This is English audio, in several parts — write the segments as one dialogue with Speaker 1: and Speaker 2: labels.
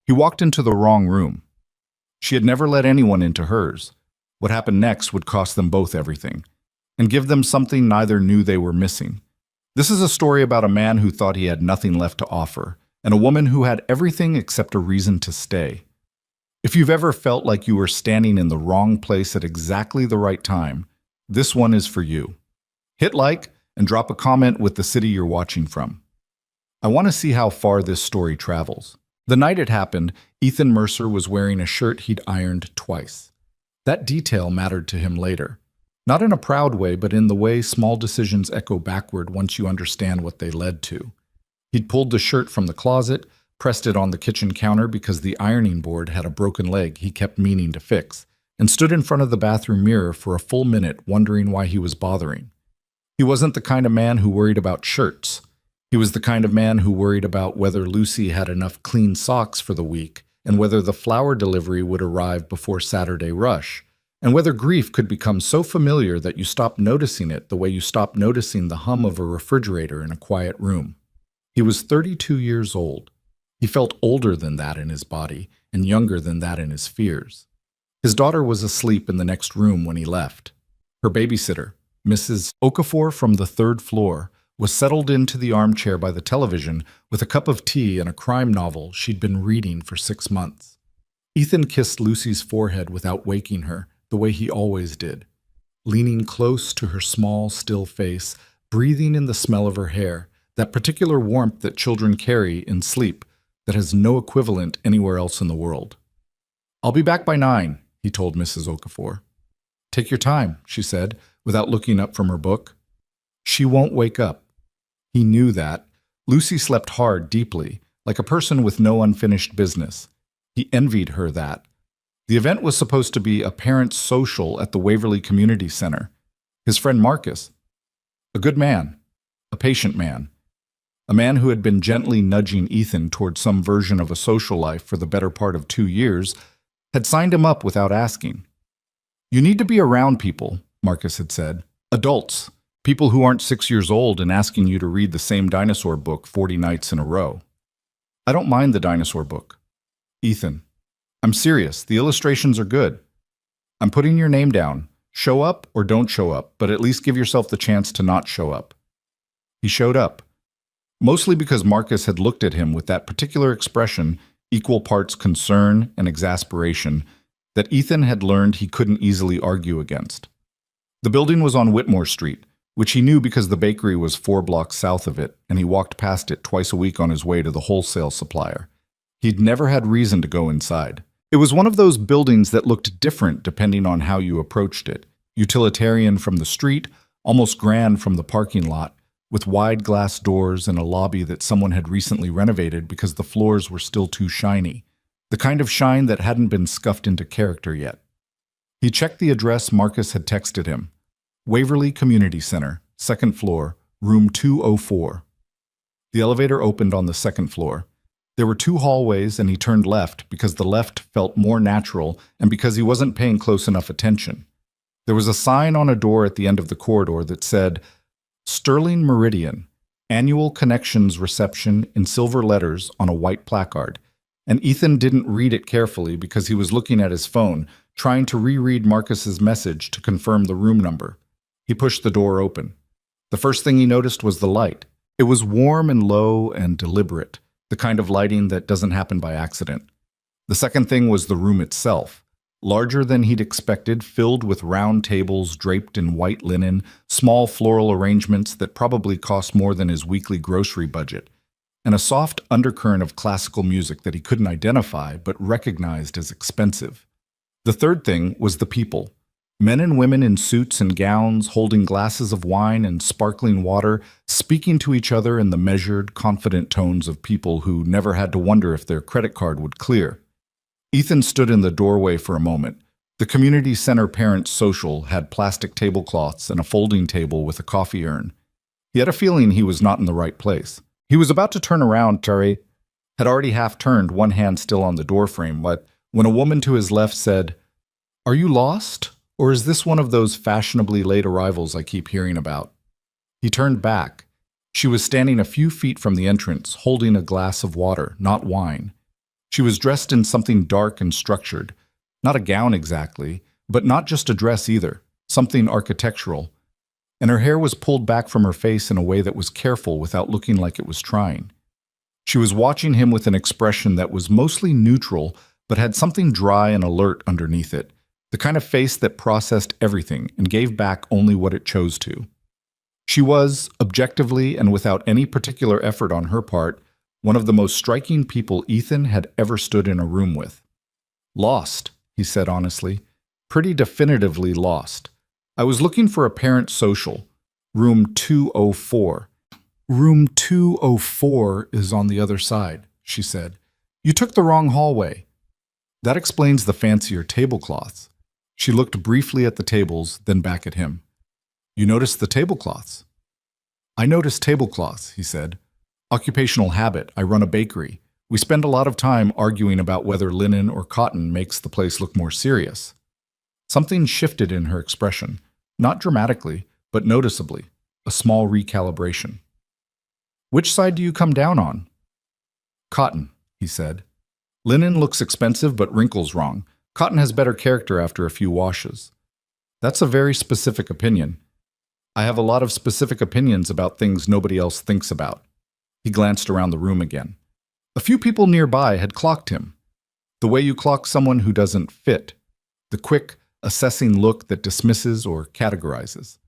Speaker 1: He walked into the wrong room. She had never let anyone into hers. What happened next would cost them both everything, and give them something neither knew they were missing. This is a story about a man who thought he had nothing left to offer, and a woman who had everything except a reason to stay. If you've ever felt like you were standing in the wrong place at exactly the right time, this one is for you. Hit like and drop a comment with the city you're watching from. I want to see how far this story travels. The night it happened, Ethan Mercer was wearing a shirt he'd ironed twice. That detail mattered to him later. Not in a proud way, but in the way small decisions echo backward once you understand what they led to. He'd pulled the shirt from the closet, pressed it on the kitchen counter because the ironing board had a broken leg he kept meaning to fix, and stood in front of the bathroom mirror for a full minute wondering why he was bothering. He wasn't the kind of man who worried about shirts. He was the kind of man who worried about whether Lucy had enough clean socks for the week, and whether the flower delivery would arrive before Saturday rush, and whether grief could become so familiar that you stopped noticing it the way you stopped noticing the hum of a refrigerator in a quiet room. He was 32 years old. He felt older than that in his body and younger than that in his fears. His daughter was asleep in the next room when he left. Her babysitter, Mrs. Okafor from the third floor, was settled into the armchair by the television with a cup of tea and a crime novel she'd been reading for 6 months. Ethan kissed Lucy's forehead without waking her, the way he always did, leaning close to her small, still face, breathing in the smell of her hair, that particular warmth that children carry in sleep that has no equivalent anywhere else in the world. "I'll be back by 9, he told Mrs. Okafor. "Take your time," she said, without looking up from her book. "She won't wake up." He knew that. Lucy slept hard, deeply, like a person with no unfinished business. He envied her that. The event was supposed to be a parents' social at the Waverly Community Center. His friend Marcus, a good man, a patient man, a man who had been gently nudging Ethan toward some version of a social life for the better part of 2 years, had signed him up without asking. "You need to be around people," Marcus had said. "Adults. People who aren't 6 years old and asking you to read the same dinosaur book 40 nights in a row." "I don't mind the dinosaur book." "Ethan, I'm serious. The illustrations are good. I'm putting your name down. Show up or don't show up, but at least give yourself the chance to not show up." He showed up. Mostly because Marcus had looked at him with that particular expression, equal parts concern and exasperation, that Ethan had learned he couldn't easily argue against. The building was on Whitmore Street, which he knew because the bakery was 4 blocks south of it, and he walked past it twice a week on his way to the wholesale supplier. He'd never had reason to go inside. It was one of those buildings that looked different depending on how you approached it. Utilitarian from the street, almost grand from the parking lot, with wide glass doors and a lobby that someone had recently renovated because the floors were still too shiny, the kind of shine that hadn't been scuffed into character yet. He checked the address Marcus had texted him. Waverly Community Center, 2nd floor, room 204. The elevator opened on the 2nd floor. There were 2 hallways, and he turned left because the left felt more natural and because he wasn't paying close enough attention. There was a sign on a door at the end of the corridor that said, "Sterling Meridian, Annual Connections Reception," in silver letters on a white placard, and Ethan didn't read it carefully because he was looking at his phone, trying to reread Marcus's message to confirm the room number. He pushed the door open. The first thing he noticed was the light. It was warm and low and deliberate, the kind of lighting that doesn't happen by accident. The second thing was the room itself. Larger than he'd expected, filled with round tables draped in white linen, small floral arrangements that probably cost more than his weekly grocery budget, and a soft undercurrent of classical music that he couldn't identify but recognized as expensive. The third thing was the people. Men and women in suits and gowns, holding glasses of wine and sparkling water, speaking to each other in the measured, confident tones of people who never had to wonder if their credit card would clear. Ethan stood in the doorway for a moment. The community center parents' social had plastic tablecloths and a folding table with a coffee urn. He had a feeling he was not in the right place. He was about to turn around, Terry had already half turned, one hand still on the doorframe, but when a woman to his left said, "Are you lost? Or is this one of those fashionably late arrivals I keep hearing about?" He turned back. She was standing a few feet from the entrance, holding a glass of water, not wine. She was dressed in something dark and structured. Not a gown exactly, but not just a dress either, something architectural. And her hair was pulled back from her face in a way that was careful without looking like it was trying. She was watching him with an expression that was mostly neutral, but had something dry and alert underneath it, the kind of face that processed everything and gave back only what it chose to. She was, objectively and without any particular effort on her part, one of the most striking people Ethan had ever stood in a room with. Lost, he said honestly. Pretty definitively lost. I was looking for a parent social. Room 204. Room 204 is on the other side, she said. You took the wrong hallway. That explains the fancier tablecloths. She looked briefly at the tables, then back at him. You noticed the tablecloths? I noticed tablecloths, he said. Occupational habit. I run a bakery. We spend a lot of time arguing about whether linen or cotton makes the place look more serious. Something shifted in her expression, not dramatically, but noticeably, a small recalibration. Which side do you come down on? Cotton, he said. Linen looks expensive but wrinkles wrong. Cotton has better character after a few washes. That's a very specific opinion. I have a lot of specific opinions about things nobody else thinks about. He glanced around the room again. A few people nearby had clocked him. The way you clock someone who doesn't fit. The quick, assessing look that dismisses or categorizes.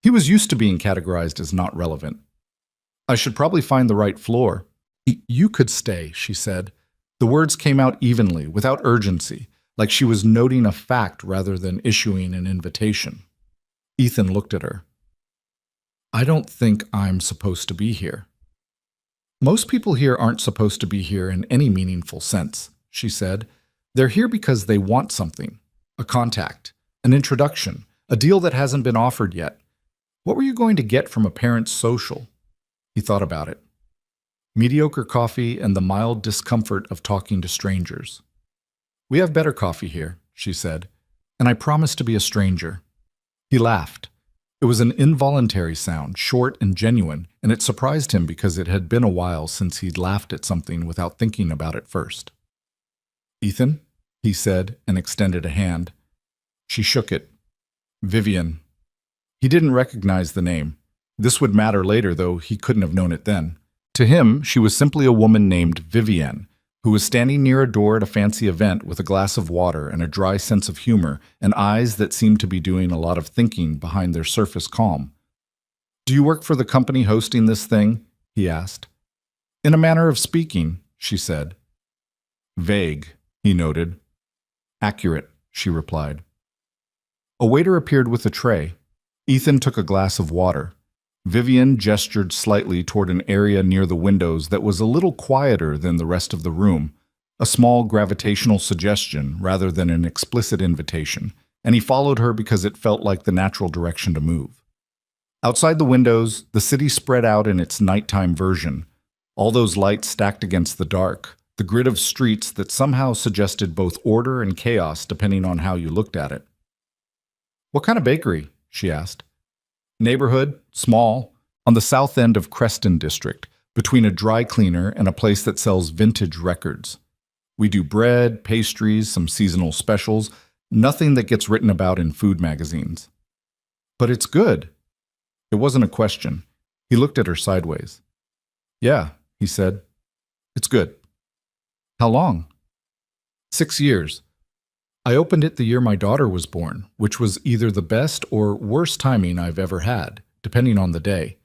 Speaker 1: He was used to being categorized as not relevant. I should probably find the right floor. You could stay, she said. The words came out evenly, without urgency, like she was noting a fact rather than issuing an invitation. Ethan looked at her. I don't think I'm supposed to be here. Most people here aren't supposed to be here in any meaningful sense, she said. They're here because they want something. A contact, an introduction, a deal that hasn't been offered yet. What were you going to get from a parent's social? He thought about it. Mediocre coffee and the mild discomfort of talking to strangers. We have better coffee here, she said, and I promise to be a stranger. He laughed. It was an involuntary sound, short and genuine, and it surprised him because it had been a while since he'd laughed at something without thinking about it first. Ethan, he said, and extended a hand. She shook it. Vivian. He didn't recognize the name. This would matter later, though he couldn't have known it then. To him, she was simply a woman named Vivienne, who was standing near a door at a fancy event with a glass of water and a dry sense of humor and eyes that seemed to be doing a lot of thinking behind their surface calm. Do you work for the company hosting this thing? He asked. In a manner of speaking, she said. Vague, he noted. Accurate, she replied. A waiter appeared with a tray. Ethan took a glass of water. Vivian gestured slightly toward an area near the windows that was a little quieter than the rest of the room, a small gravitational suggestion rather than an explicit invitation, and he followed her because it felt like the natural direction to move. Outside the windows, the city spread out in its nighttime version, all those lights stacked against the dark, the grid of streets that somehow suggested both order and chaos depending on how you looked at it. What kind of bakery? She asked. Neighborhood, small, on the south end of Creston District, between a dry cleaner and a place that sells vintage records. We do bread, pastries, some seasonal specials, nothing that gets written about in food magazines. But it's good. It wasn't a question. He looked at her sideways. Yeah, he said. It's good. How long? 6 years. I opened it the year my daughter was born, which was either the best or worst timing I've ever had, depending on the day.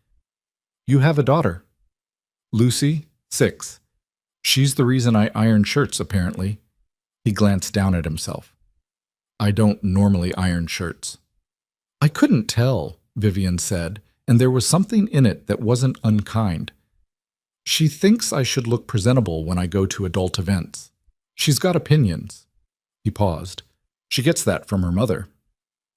Speaker 1: You have a daughter. Lucy, 6. She's the reason I iron shirts, apparently. He glanced down at himself. I don't normally iron shirts. I couldn't tell, Vivian said, and there was something in it that wasn't unkind. She thinks I should look presentable when I go to adult events. She's got opinions. He paused. She gets that from her mother.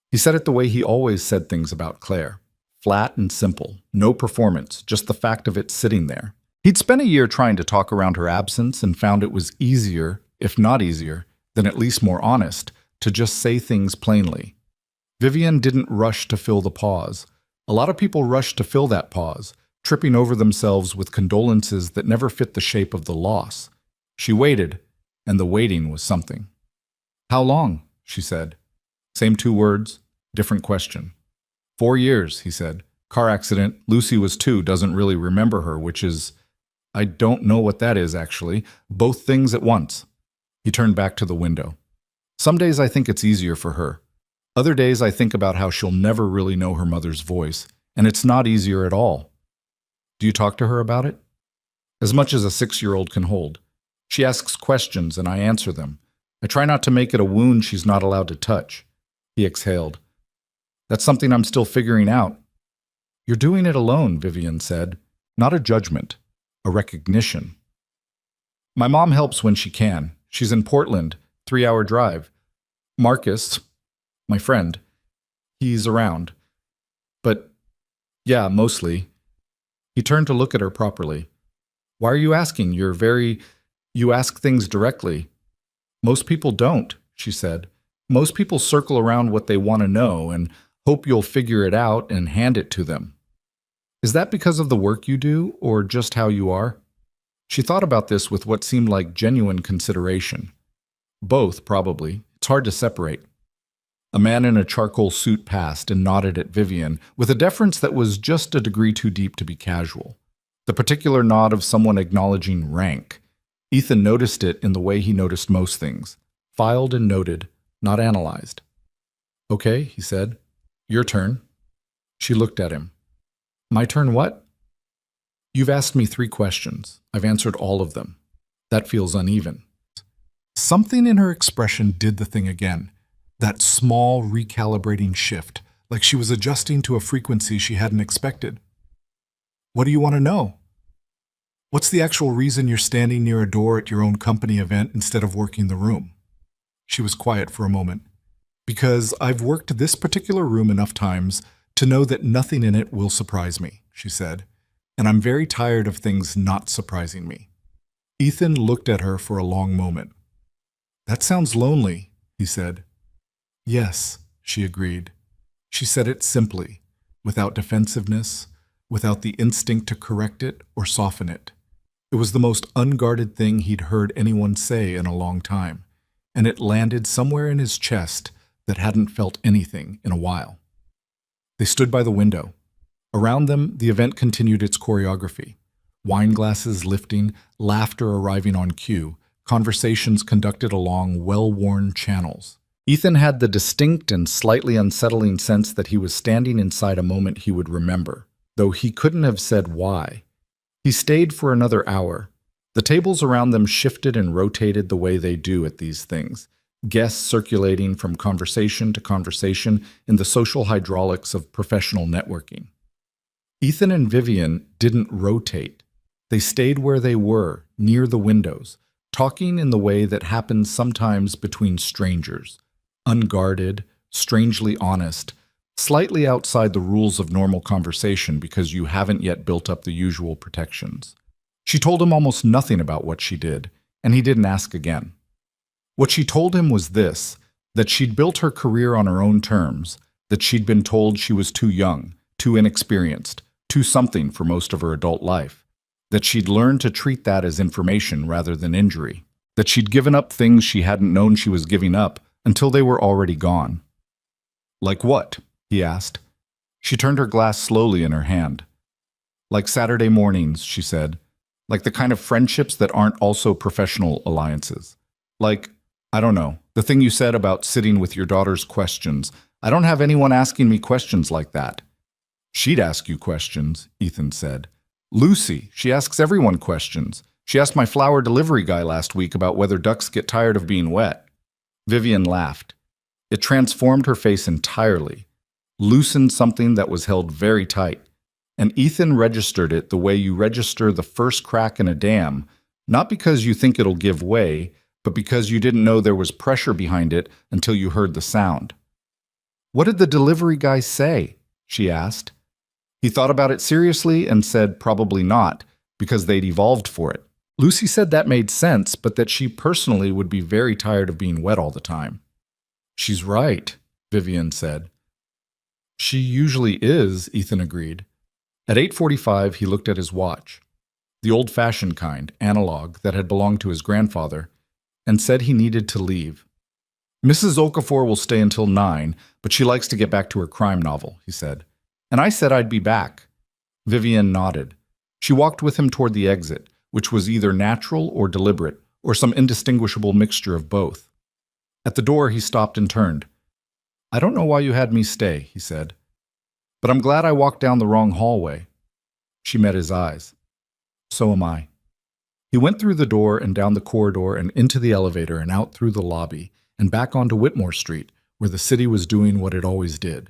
Speaker 1: He said it the way he always said things about Claire. Flat and simple. No performance, just the fact of it sitting there. He'd spent a year trying to talk around her absence and found it was easier, if not easier, then at least more honest, to just say things plainly. Vivian didn't rush to fill the pause. A lot of people rush to fill that pause, tripping over themselves with condolences that never fit the shape of the loss. She waited, and the waiting was something. "How long?" she said. Same 2 words, different question. 4 years, he said. "Car accident. Lucy was 2, doesn't really remember her, which is... I don't know what that is, actually. Both things at once." He turned back to the window. "Some days I think it's easier for her. Other days I think about how she'll never really know her mother's voice, and it's not easier at all." "Do you talk to her about it?" "As much as a 6-year-old can hold. She asks questions and I answer them. I try not to make it a wound she's not allowed to touch." He exhaled. "That's something I'm still figuring out." "You're doing it alone," Vivian said. "Not a judgment, a recognition." "My mom helps when she can. She's in Portland, 3-hour drive. Marcus, my friend, he's around. But, yeah, mostly." He turned to look at her properly. "Why are you asking? You ask things directly." "Most people don't," she said. "Most people circle around what they want to know and hope you'll figure it out and hand it to them." "Is that because of the work you do, or just how you are?" She thought about this with what seemed like genuine consideration. Both, probably. It's hard to separate. A man in a charcoal suit passed and nodded at Vivian with a deference that was just a degree too deep to be casual. The particular nod of someone acknowledging rank. Ethan noticed it in the way he noticed most things. Filed and noted, not analyzed. "Okay," he said. "Your turn." She looked at him. "My turn what?" "You've asked me 3 questions. I've answered all of them. That feels uneven." Something in her expression did the thing again. That small, recalibrating shift, like she was adjusting to a frequency she hadn't expected. "What do you want to know?" "What's the actual reason you're standing near a door at your own company event instead of working the room?" She was quiet for a moment. "Because I've worked this particular room enough times to know that nothing in it will surprise me," she said. "And I'm very tired of things not surprising me." Ethan looked at her for a long moment. "That sounds lonely," he said. "Yes," she agreed. She said it simply, without defensiveness, without the instinct to correct it or soften it. It was the most unguarded thing he'd heard anyone say in a long time, and it landed somewhere in his chest that hadn't felt anything in a while. They stood by the window. Around them, the event continued its choreography. Wine glasses lifting, laughter arriving on cue, conversations conducted along well-worn channels. Ethan had the distinct and slightly unsettling sense that he was standing inside a moment he would remember, though he couldn't have said why. He stayed for another hour. The tables around them shifted and rotated the way they do at these things, guests circulating from conversation to conversation in the social hydraulics of professional networking. Ethan and Vivian didn't rotate. They stayed where they were, near the windows, talking in the way that happens sometimes between strangers. Unguarded, strangely honest, slightly outside the rules of normal conversation because you haven't yet built up the usual protections. She told him almost nothing about what she did, and he didn't ask again. What she told him was this, that she'd built her career on her own terms, that she'd been told she was too young, too inexperienced, too something for most of her adult life, that she'd learned to treat that as information rather than injury, that she'd given up things she hadn't known she was giving up until they were already gone. "Like what?" he asked. She turned her glass slowly in her hand. "Like Saturday mornings," she said. "Like the kind of friendships that aren't also professional alliances. Like, I don't know, the thing you said about sitting with your daughter's questions. I don't have anyone asking me questions like that." "She'd ask you questions," Ethan said. "Lucy, she asks everyone questions. She asked my flower delivery guy last week about whether ducks get tired of being wet." Vivian laughed. It transformed her face entirely, loosened something that was held very tight, and Ethan registered it the way you register the first crack in a dam, not because you think it'll give way, but because you didn't know there was pressure behind it until you heard the sound. "What did the delivery guy say?" she asked. He thought about it seriously and said probably not, because they'd evolved for it. Lucy said that made sense, but that she personally would be very tired of being wet all the time. "She's right," Vivian said. "She usually is," Ethan agreed. At 8:45, he looked at his watch. The old-fashioned kind, analog, that had belonged to his grandfather. and said he needed to leave. Mrs. Okafor will stay until 9, but she likes to get back to her crime novel, he said. And I said I'd be back. Vivienne nodded. She walked with him toward the exit, which was either natural or deliberate, or some indistinguishable mixture of both. At the door, he stopped and turned. I don't know why you had me stay, he said. But I'm glad I walked down the wrong hallway. She met his eyes. So am I. He went through the door and down the corridor and into the elevator and out through the lobby and back onto Whitmore Street, where the city was doing what it always did.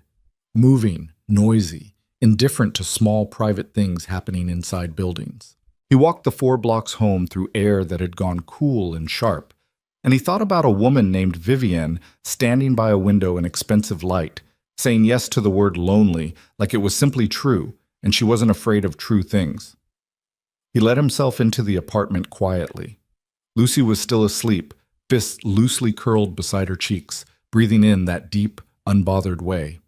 Speaker 1: Moving, noisy, indifferent to small private things happening inside buildings. He walked the 4 blocks home through air that had gone cool and sharp, and he thought about a woman named Vivienne standing by a window in expensive light, saying yes to the word lonely like it was simply true, and she wasn't afraid of true things. He let himself into the apartment quietly. Lucy was still asleep, fists loosely curled beside her cheeks, breathing in that deep, unbothered way.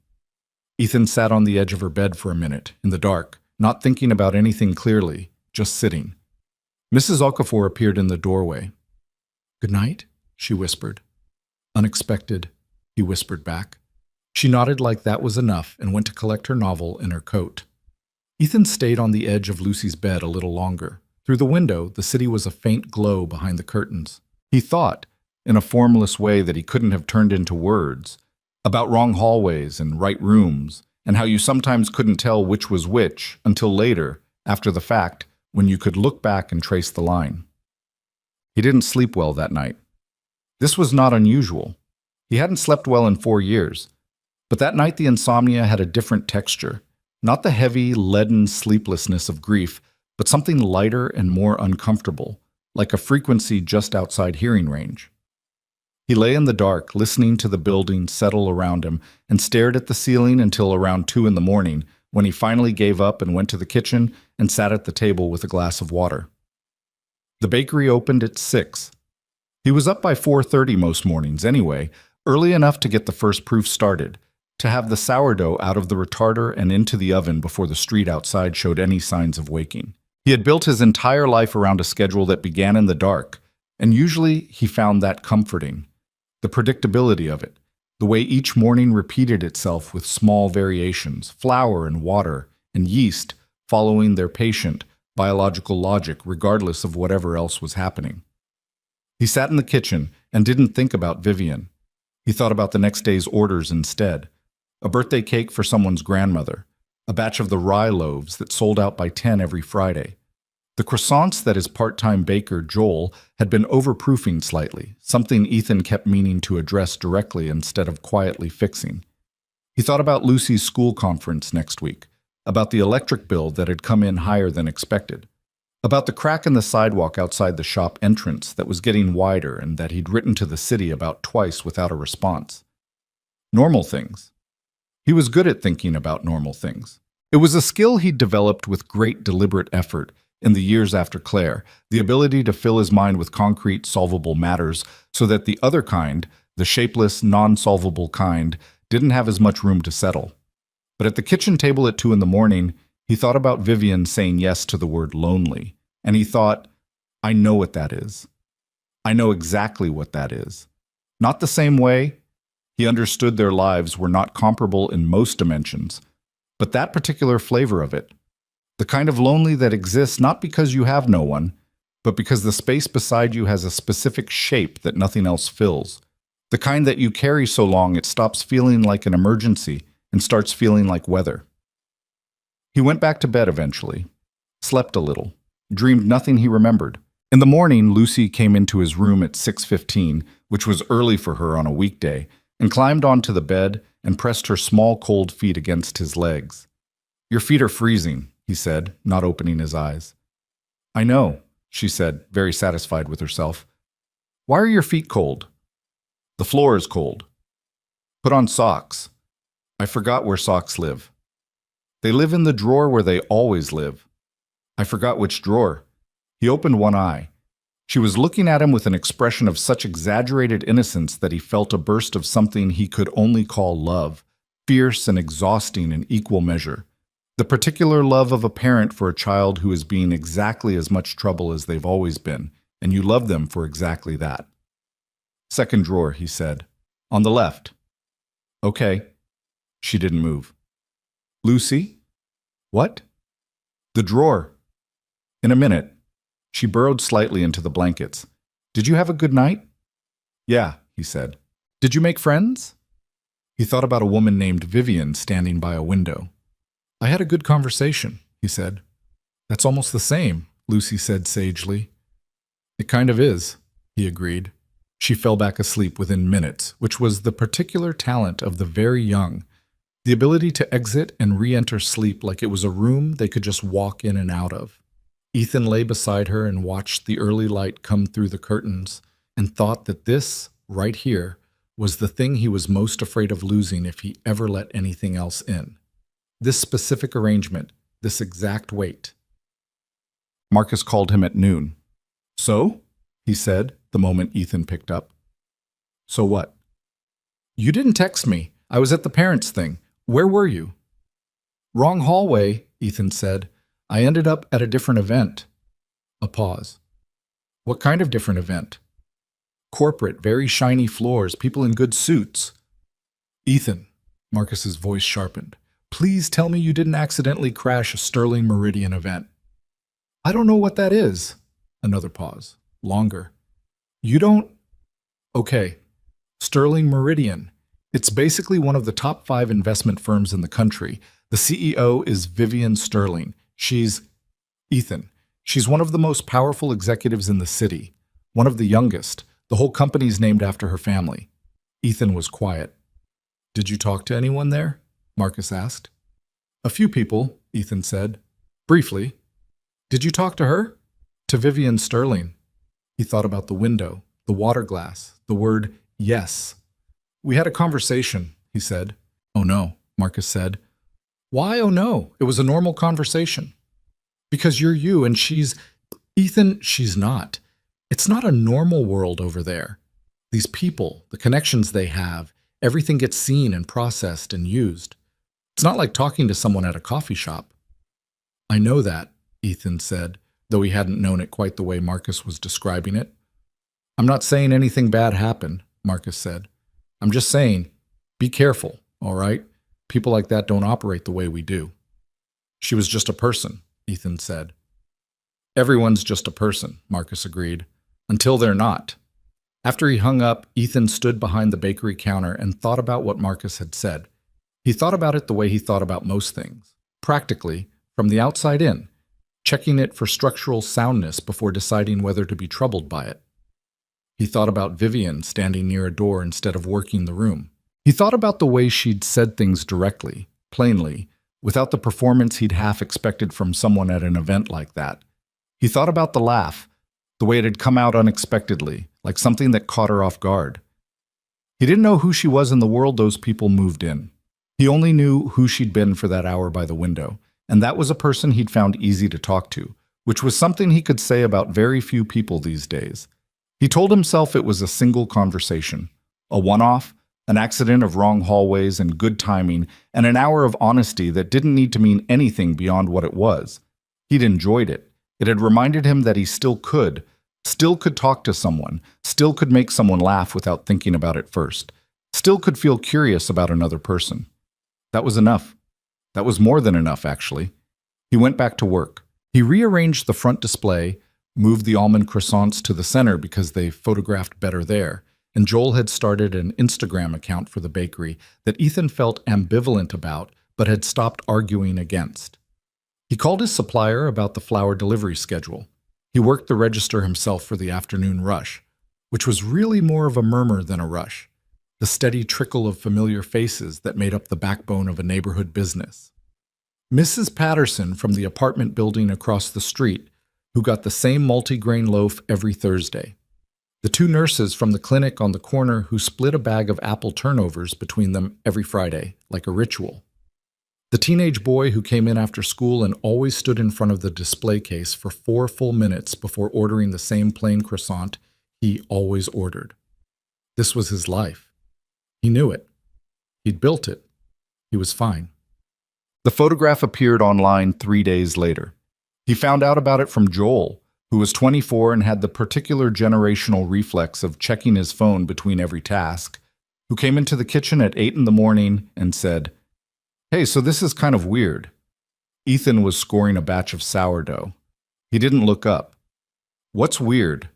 Speaker 1: Ethan sat on the edge of her bed for a minute, in the dark, not thinking about anything clearly, just sitting. Mrs. Okafor appeared in the doorway. Good night, she whispered. Unexpected, he whispered back. She nodded like that was enough and went to collect her novel in her coat. Ethan stayed on the edge of Lucy's bed a little longer. Through the window, the city was a faint glow behind the curtains. He thought, in a formless way that he couldn't have turned into words, about wrong hallways and right rooms, and how you sometimes couldn't tell which was which until later, after the fact, when you could look back and trace the line. He didn't sleep well that night. This was not unusual. He hadn't slept well in 4 years, but that night the insomnia had a different texture, not the heavy, leaden sleeplessness of grief, but something lighter and more uncomfortable, like a frequency just outside hearing range. He lay in the dark, listening to the building settle around him, and stared at the ceiling until around 2 in the morning, when he finally gave up and went to the kitchen and sat at the table with a glass of water. The bakery opened at 6. He was up by 4:30 most mornings anyway, early enough to get the first proof started, to have the sourdough out of the retarder and into the oven before the street outside showed any signs of waking. He had built his entire life around a schedule that began in the dark, and usually he found that comforting. The predictability of it, the way each morning repeated itself with small variations, flour and water and yeast following their patient, biological logic regardless of whatever else was happening. He sat in the kitchen and didn't think about Vivienne. He thought about the next day's orders instead. A birthday cake for someone's grandmother, a batch of the rye loaves that sold out by 10 every Friday. The croissants that his part-time baker, Joel, had been overproofing slightly, something Ethan kept meaning to address directly instead of quietly fixing. He thought about Lucy's school conference next week, about the electric bill that had come in higher than expected, about the crack in the sidewalk outside the shop entrance that was getting wider and that he'd written to the city about twice without a response. Normal things. He was good at thinking about normal things. It was a skill he'd developed with great deliberate effort in the years after Claire, the ability to fill his mind with concrete, solvable matters so that the other kind, the shapeless, non-solvable kind, didn't have as much room to settle. But at the kitchen table at 2 in the morning, he thought about Vivienne saying yes to the word lonely, and he thought, I know what that is. I know exactly what that is. Not the same way. He understood their lives were not comparable in most dimensions, but that particular flavor of it, the kind of lonely that exists not because you have no one, but because the space beside you has a specific shape that nothing else fills. The kind that you carry so long it stops feeling like an emergency and starts feeling like weather. He went back to bed eventually, slept a little, dreamed nothing he remembered. In the morning, Lucy came into his room at 6:15, which was early for her on a weekday, and climbed onto the bed and pressed her small cold feet against his legs. Your feet are freezing, he said, not opening his eyes. I know, she said, very satisfied with herself. Why are your feet cold? The floor is cold. Put on socks. I forgot where socks live. They live in the drawer where they always live. I forgot which drawer. He opened one eye. She was looking at him with an expression of such exaggerated innocence that he felt a burst of something he could only call love, fierce and exhausting in equal measure. The particular love of a parent for a child who is being exactly as much trouble as they've always been, and you love them for exactly that. Second drawer, he said. On the left. Okay. She didn't move. Lucy? What? The drawer. In a minute. She burrowed slightly into the blankets. Did you have a good night? Yeah, he said. Did you make friends? He thought about a woman named Vivian standing by a window. I had a good conversation, he said. That's almost the same, Lucy said sagely. It kind of is, he agreed. She fell back asleep within minutes, which was the particular talent of the very young, the ability to exit and re-enter sleep like it was a room they could just walk in and out of. Ethan lay beside her and watched the early light come through the curtains and thought that this, right here, was the thing he was most afraid of losing if he ever let anything else in. This specific arrangement, this exact weight. Marcus called him at noon. So? He said, the moment Ethan picked up. So what? You didn't text me. I was at the parents' thing. Where were you? Wrong hallway, Ethan said. I ended up at a different event. A pause. What kind of different event? Corporate, very shiny floors, people in good suits. Ethan, Marcus's voice sharpened. Please tell me you didn't accidentally crash a Sterling Meridian event. I don't know what that is. Another pause. Longer. You don't? Okay. Sterling Meridian. It's basically one of the top 5 investment firms in the country. The CEO is Vivian Sterling. She's Ethan. She's one of the most powerful executives in the city. One of the youngest. The whole company's named after her family. Ethan was quiet. Did you talk to anyone there? Marcus asked. A few people, Ethan said. Briefly. Did you talk to her? To Vivian Sterling. He thought about the window, the water glass, the word yes. We had a conversation, he said. Oh no, Marcus said. Why oh no? It was a normal conversation. Because you're you and she's… Ethan, she's not. It's not a normal world over there. These people, the connections they have, everything gets seen and processed and used. It's not like talking to someone at a coffee shop. I know that, Ethan said, though he hadn't known it quite the way Marcus was describing it. I'm not saying anything bad happened, Marcus said. I'm just saying, be careful, all right? People like that don't operate the way we do. She was just a person, Ethan said. Everyone's just a person, Marcus agreed, until they're not. After he hung up, Ethan stood behind the bakery counter and thought about what Marcus had said. He thought about it the way he thought about most things, practically, from the outside in, checking it for structural soundness before deciding whether to be troubled by it. He thought about Vivian standing near a door instead of working the room. He thought about the way she'd said things directly, plainly, without the performance he'd half expected from someone at an event like that. He thought about the laugh, the way it had come out unexpectedly, like something that caught her off guard. He didn't know who she was in the world those people moved in. He only knew who she'd been for that hour by the window, and that was a person he'd found easy to talk to, which was something he could say about very few people these days. He told himself it was a single conversation, a one-off, an accident of wrong hallways and good timing, and an hour of honesty that didn't need to mean anything beyond what it was. He'd enjoyed it. It had reminded him that he still could talk to someone, still could make someone laugh without thinking about it first, still could feel curious about another person. That was enough. That was more than enough, actually. He went back to work. He rearranged the front display, moved the almond croissants to the center because they photographed better there, and Joel had started an Instagram account for the bakery that Ethan felt ambivalent about but had stopped arguing against. He called his supplier about the flour delivery schedule. He worked the register himself for the afternoon rush, which was really more of a murmur than a rush, the steady trickle of familiar faces that made up the backbone of a neighborhood business. Mrs. Patterson from the apartment building across the street, who got the same multigrain loaf every Thursday. The 2 nurses from the clinic on the corner who split a bag of apple turnovers between them every Friday, like a ritual. The teenage boy who came in after school and always stood in front of the display case for 4 full minutes before ordering the same plain croissant he always ordered. This was his life. He knew it. He'd built it. He was fine. The photograph appeared online 3 days later. He found out about it from Joel, who was 24 and had the particular generational reflex of checking his phone between every task, who came into the kitchen at 8 in the morning and said, "Hey, so this is kind of weird." Ethan was scoring a batch of sourdough. He didn't look up. "What's weird?"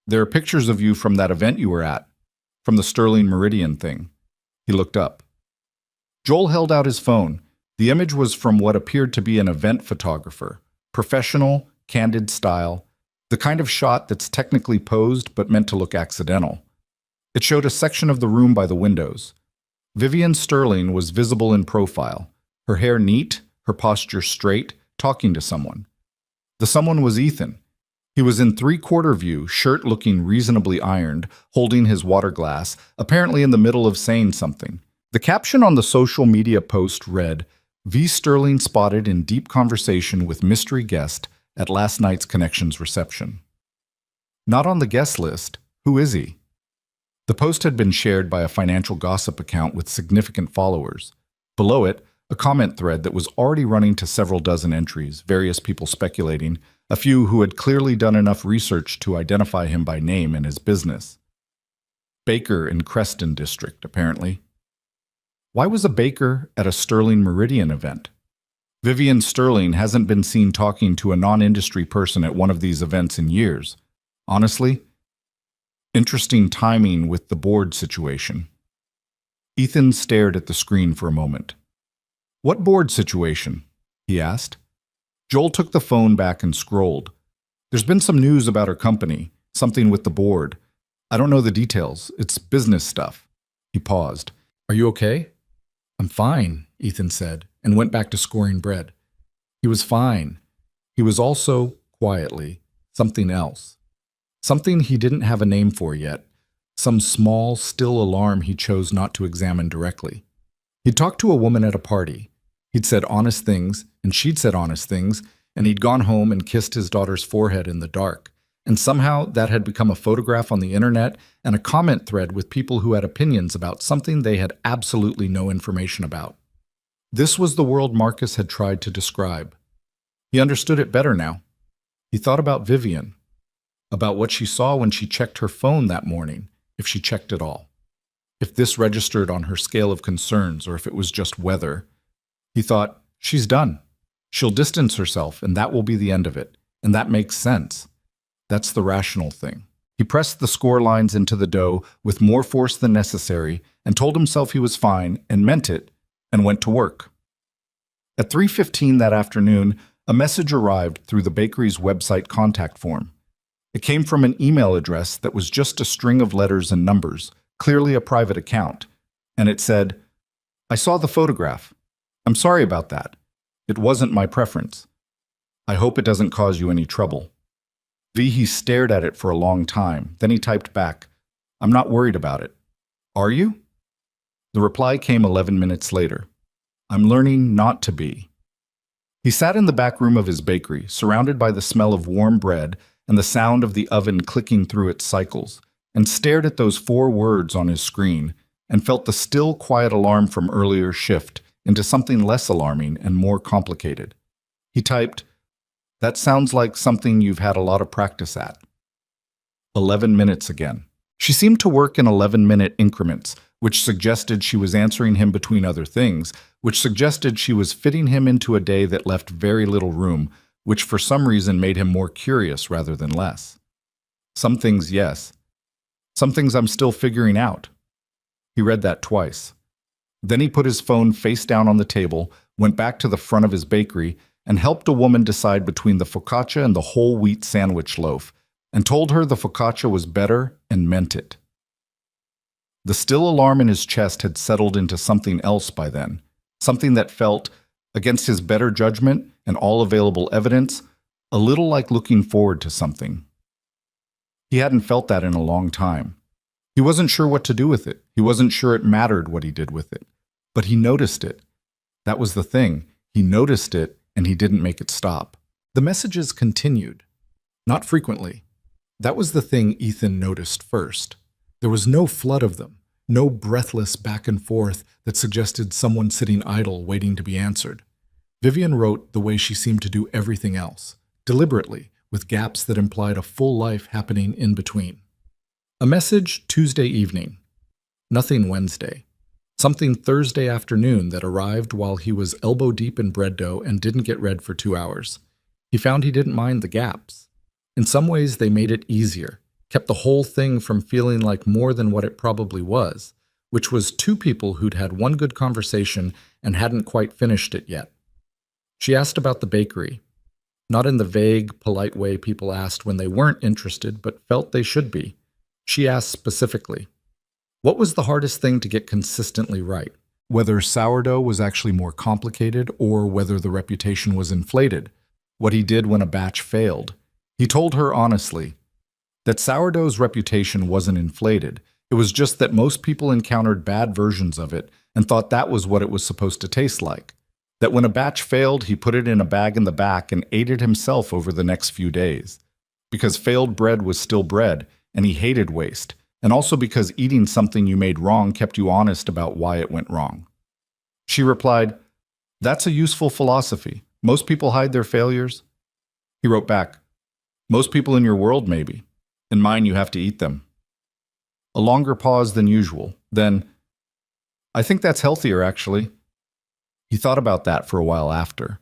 Speaker 1: "There are pictures of you from that event you were at, from the Sterling Meridian thing." He looked up. Joel held out his phone. The image was from what appeared to be an event photographer, professional, candid style, the kind of shot that's technically posed but meant to look accidental. It showed a section of the room by the windows. Vivian Sterling was visible in profile, her hair neat, her posture straight, talking to someone. The someone was Ethan. He was in three-quarter view, shirt looking reasonably ironed, holding his water glass, apparently in the middle of saying something. The caption on the social media post read, "V. Sterling spotted in deep conversation with mystery guest at last night's Connections reception." Not on the guest list. Who is he? The post had been shared by a financial gossip account with significant followers. Below it, a comment thread that was already running to several dozen entries, various people speculating, a few who had clearly done enough research to identify him by name and his business. Baker in Creston District, apparently. Why was a baker at a Sterling Meridian event? Vivian Sterling hasn't been seen talking to a non-industry person at one of these events in years. Honestly, interesting timing with the board situation. Ethan stared at the screen for a moment. "What board situation?" he asked. Joel took the phone back and scrolled. "There's been some news about our company, something with the board. I don't know the details. It's business stuff." He paused. "Are you okay?" "I'm fine," Ethan said, and went back to scoring bread. He was fine. He was also, quietly, something else. Something he didn't have a name for yet. Some small, still alarm he chose not to examine directly. He'd talked to a woman at a party. He'd said honest things, and she'd said honest things, and he'd gone home and kissed his daughter's forehead in the dark. And somehow that had become a photograph on the internet and a comment thread with people who had opinions about something they had absolutely no information about. This was the world Marcus had tried to describe. He understood it better now. He thought about Vivian, about what she saw when she checked her phone that morning, if she checked at all. If this registered on her scale of concerns or if it was just weather. He thought, she's done. She'll distance herself and that will be the end of it. And that makes sense. That's the rational thing. He pressed the score lines into the dough with more force than necessary and told himself he was fine and meant it and went to work. At 3:15 that afternoon, a message arrived through the bakery's website contact form. It came from an email address that was just a string of letters and numbers, clearly a private account, and it said, "I saw the photograph. I'm sorry about that. It wasn't my preference. I hope it doesn't cause you any trouble." He stared at it for a long time. Then he typed back, "I'm not worried about it. Are you?" The reply came 11 minutes later. "I'm learning not to be." He sat in the back room of his bakery, surrounded by the smell of warm bread and the sound of the oven clicking through its cycles, and stared at those 4 words on his screen and felt the still, quiet alarm from earlier shift into something less alarming and more complicated. He typed, "That sounds like something you've had a lot of practice at." 11 minutes again. She seemed to work in 11-minute increments, which suggested she was answering him between other things, which suggested she was fitting him into a day that left very little room, which for some reason made him more curious rather than less. Some things, yes. Some things I'm still figuring out. He read that twice. Then he put his phone face down on the table, went back to the front of his bakery, and helped a woman decide between the focaccia and the whole wheat sandwich loaf, and told her the focaccia was better and meant it. The still alarm in his chest had settled into something else by then, something that felt, against his better judgment and all available evidence, a little like looking forward to something. He hadn't felt that in a long time. He wasn't sure what to do with it. He wasn't sure it mattered what he did with it. But he noticed it. That was the thing. He noticed it, and he didn't make it stop. The messages continued. Not frequently. That was the thing Ethan noticed first. There was no flood of them, no breathless back and forth that suggested someone sitting idle waiting to be answered. Vivian wrote the way she seemed to do everything else, deliberately, with gaps that implied a full life happening in between. A message Tuesday evening. Nothing Wednesday. Something Thursday afternoon that arrived while he was elbow deep in bread dough and didn't get read for 2 hours. He found he didn't mind the gaps. In some ways, they made it easier, kept the whole thing from feeling like more than what it probably was, which was two people who'd had one good conversation and hadn't quite finished it yet. She asked about the bakery, not in the vague, polite way people asked when they weren't interested but felt they should be. She asked specifically, what was the hardest thing to get consistently right? Whether sourdough was actually more complicated or whether the reputation was inflated, what he did when a batch failed. He told her honestly that sourdough's reputation wasn't inflated. It was just that most people encountered bad versions of it and thought that was what it was supposed to taste like. That when a batch failed, he put it in a bag in the back and ate it himself over the next few days. Because failed bread was still bread, and he hated waste, and also because eating something you made wrong kept you honest about why it went wrong. She replied, that's a useful philosophy. Most people hide their failures. He wrote back, most people in your world maybe. In mine you have to eat them. A longer pause than usual. Then, I think that's healthier actually. He thought about that for a while after.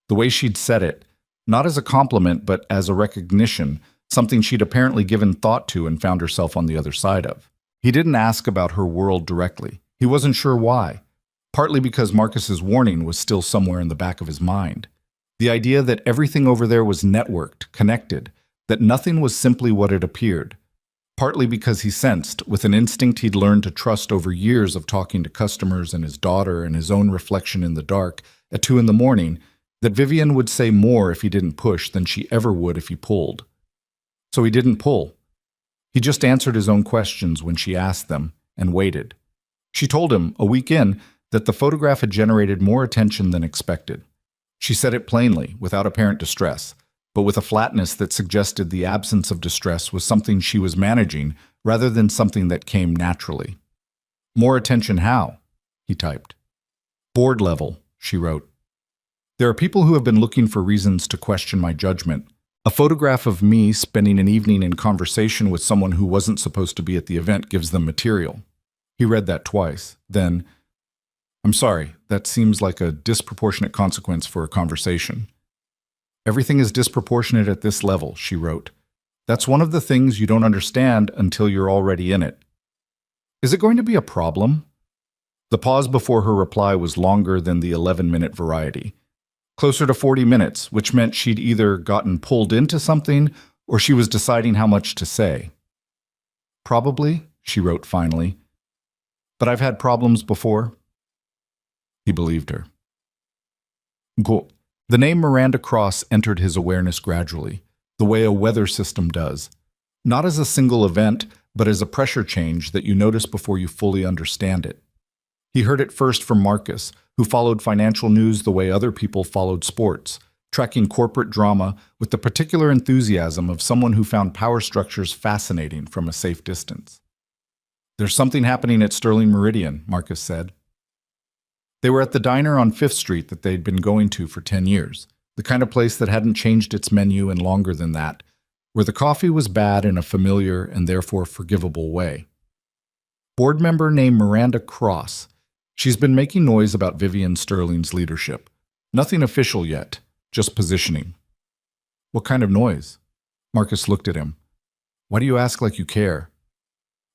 Speaker 1: The way she'd said it, not as a compliment but as a recognition, something she'd apparently given thought to and found herself on the other side of. He didn't ask about her world directly. He wasn't sure why. Partly because Marcus's warning was still somewhere in the back of his mind. The idea that everything over there was networked, connected, that nothing was simply what it appeared. Partly because he sensed, with an instinct he'd learned to trust over years of talking to customers and his daughter and his own reflection in the dark at 2 a.m, that Vivian would say more if he didn't push than she ever would if he pulled. So he didn't pull. He just answered his own questions when she asked them and waited. She told him, a week in, that the photograph had generated more attention than expected. She said it plainly, without apparent distress, but with a flatness that suggested the absence of distress was something she was managing rather than something that came naturally. More attention how? He typed. Board level, she wrote. There are people who have been looking for reasons to question my judgment. A photograph of me spending an evening in conversation with someone who wasn't supposed to be at the event gives them material. He read that twice. Then, I'm sorry, that seems like a disproportionate consequence for a conversation. Everything is disproportionate at this level, she wrote. That's one of the things you don't understand until you're already in it. Is it going to be a problem? The pause before her reply was longer than the 11-minute variety. Closer to 40 minutes, which meant she'd either gotten pulled into something or she was deciding how much to say. Probably, she wrote finally. But I've had problems before. He believed her. Go. The name Miranda Cross entered his awareness gradually, the way a weather system does. Not as a single event, but as a pressure change that you notice before you fully understand it. He heard it first from Marcus, who followed financial news the way other people followed sports, tracking corporate drama with the particular enthusiasm of someone who found power structures fascinating from a safe distance. There's something happening at Sterling Meridian, Marcus said. They were at the diner on 5th Street that they'd been going to for 10 years, the kind of place that hadn't changed its menu in longer than that, where the coffee was bad in a familiar and therefore forgivable way. Board member named Miranda Cross. She's been making noise about Vivian Sterling's leadership. Nothing official yet, just positioning. What kind of noise? Marcus looked at him. Why do you ask like you care?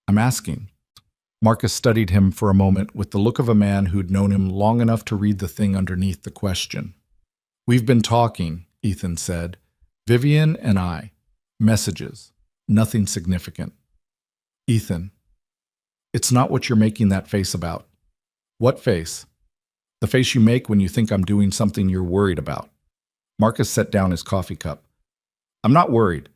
Speaker 1: I'm asking. Marcus studied him for a moment with the look of a man who'd known him long enough to read the thing underneath the question. We've been talking, Ethan said. Vivian and I. Messages. Nothing significant. Ethan. It's not what you're making that face about. What face? The face you make when you think I'm doing something you're worried about. Marcus set down his coffee cup. I'm not worried.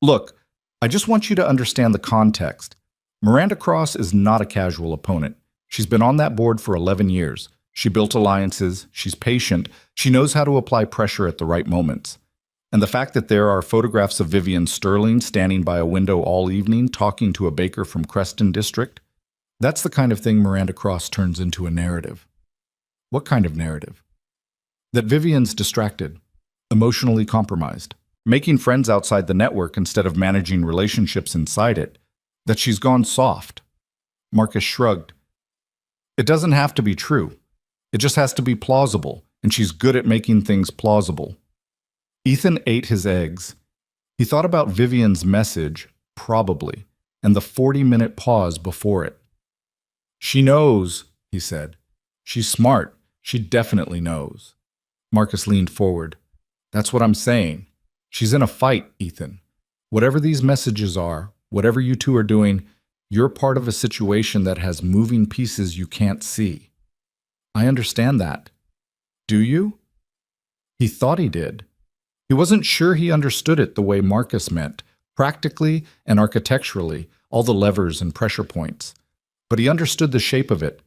Speaker 1: Look, I just want you to understand the context. Miranda Cross is not a casual opponent. She's been on that board for 11 years. She built alliances. She's patient. She knows how to apply pressure at the right moments. And the fact that there are photographs of Vivian Sterling standing by a window all evening talking to a baker from Creston District, that's the kind of thing Miranda Cross turns into a narrative. What kind of narrative? That Vivian's distracted, emotionally compromised. making friends outside the network instead of managing relationships inside it, that she's gone soft. Marcus shrugged. It doesn't have to be true. It just has to be plausible, and she's good at making things plausible. Ethan ate his eggs. He thought about Vivian's message, probably, and the 40-minute pause before it. She knows, he said. She's smart. She definitely knows. Marcus leaned forward. That's what I'm saying. She's in a fight, Ethan. Whatever these messages are, whatever you two are doing, you're part of a situation that has moving pieces you can't see. I understand that. Do you? He thought he did. He wasn't sure he understood it the way Marcus meant, practically and architecturally, all the levers and pressure points. But he understood the shape of it.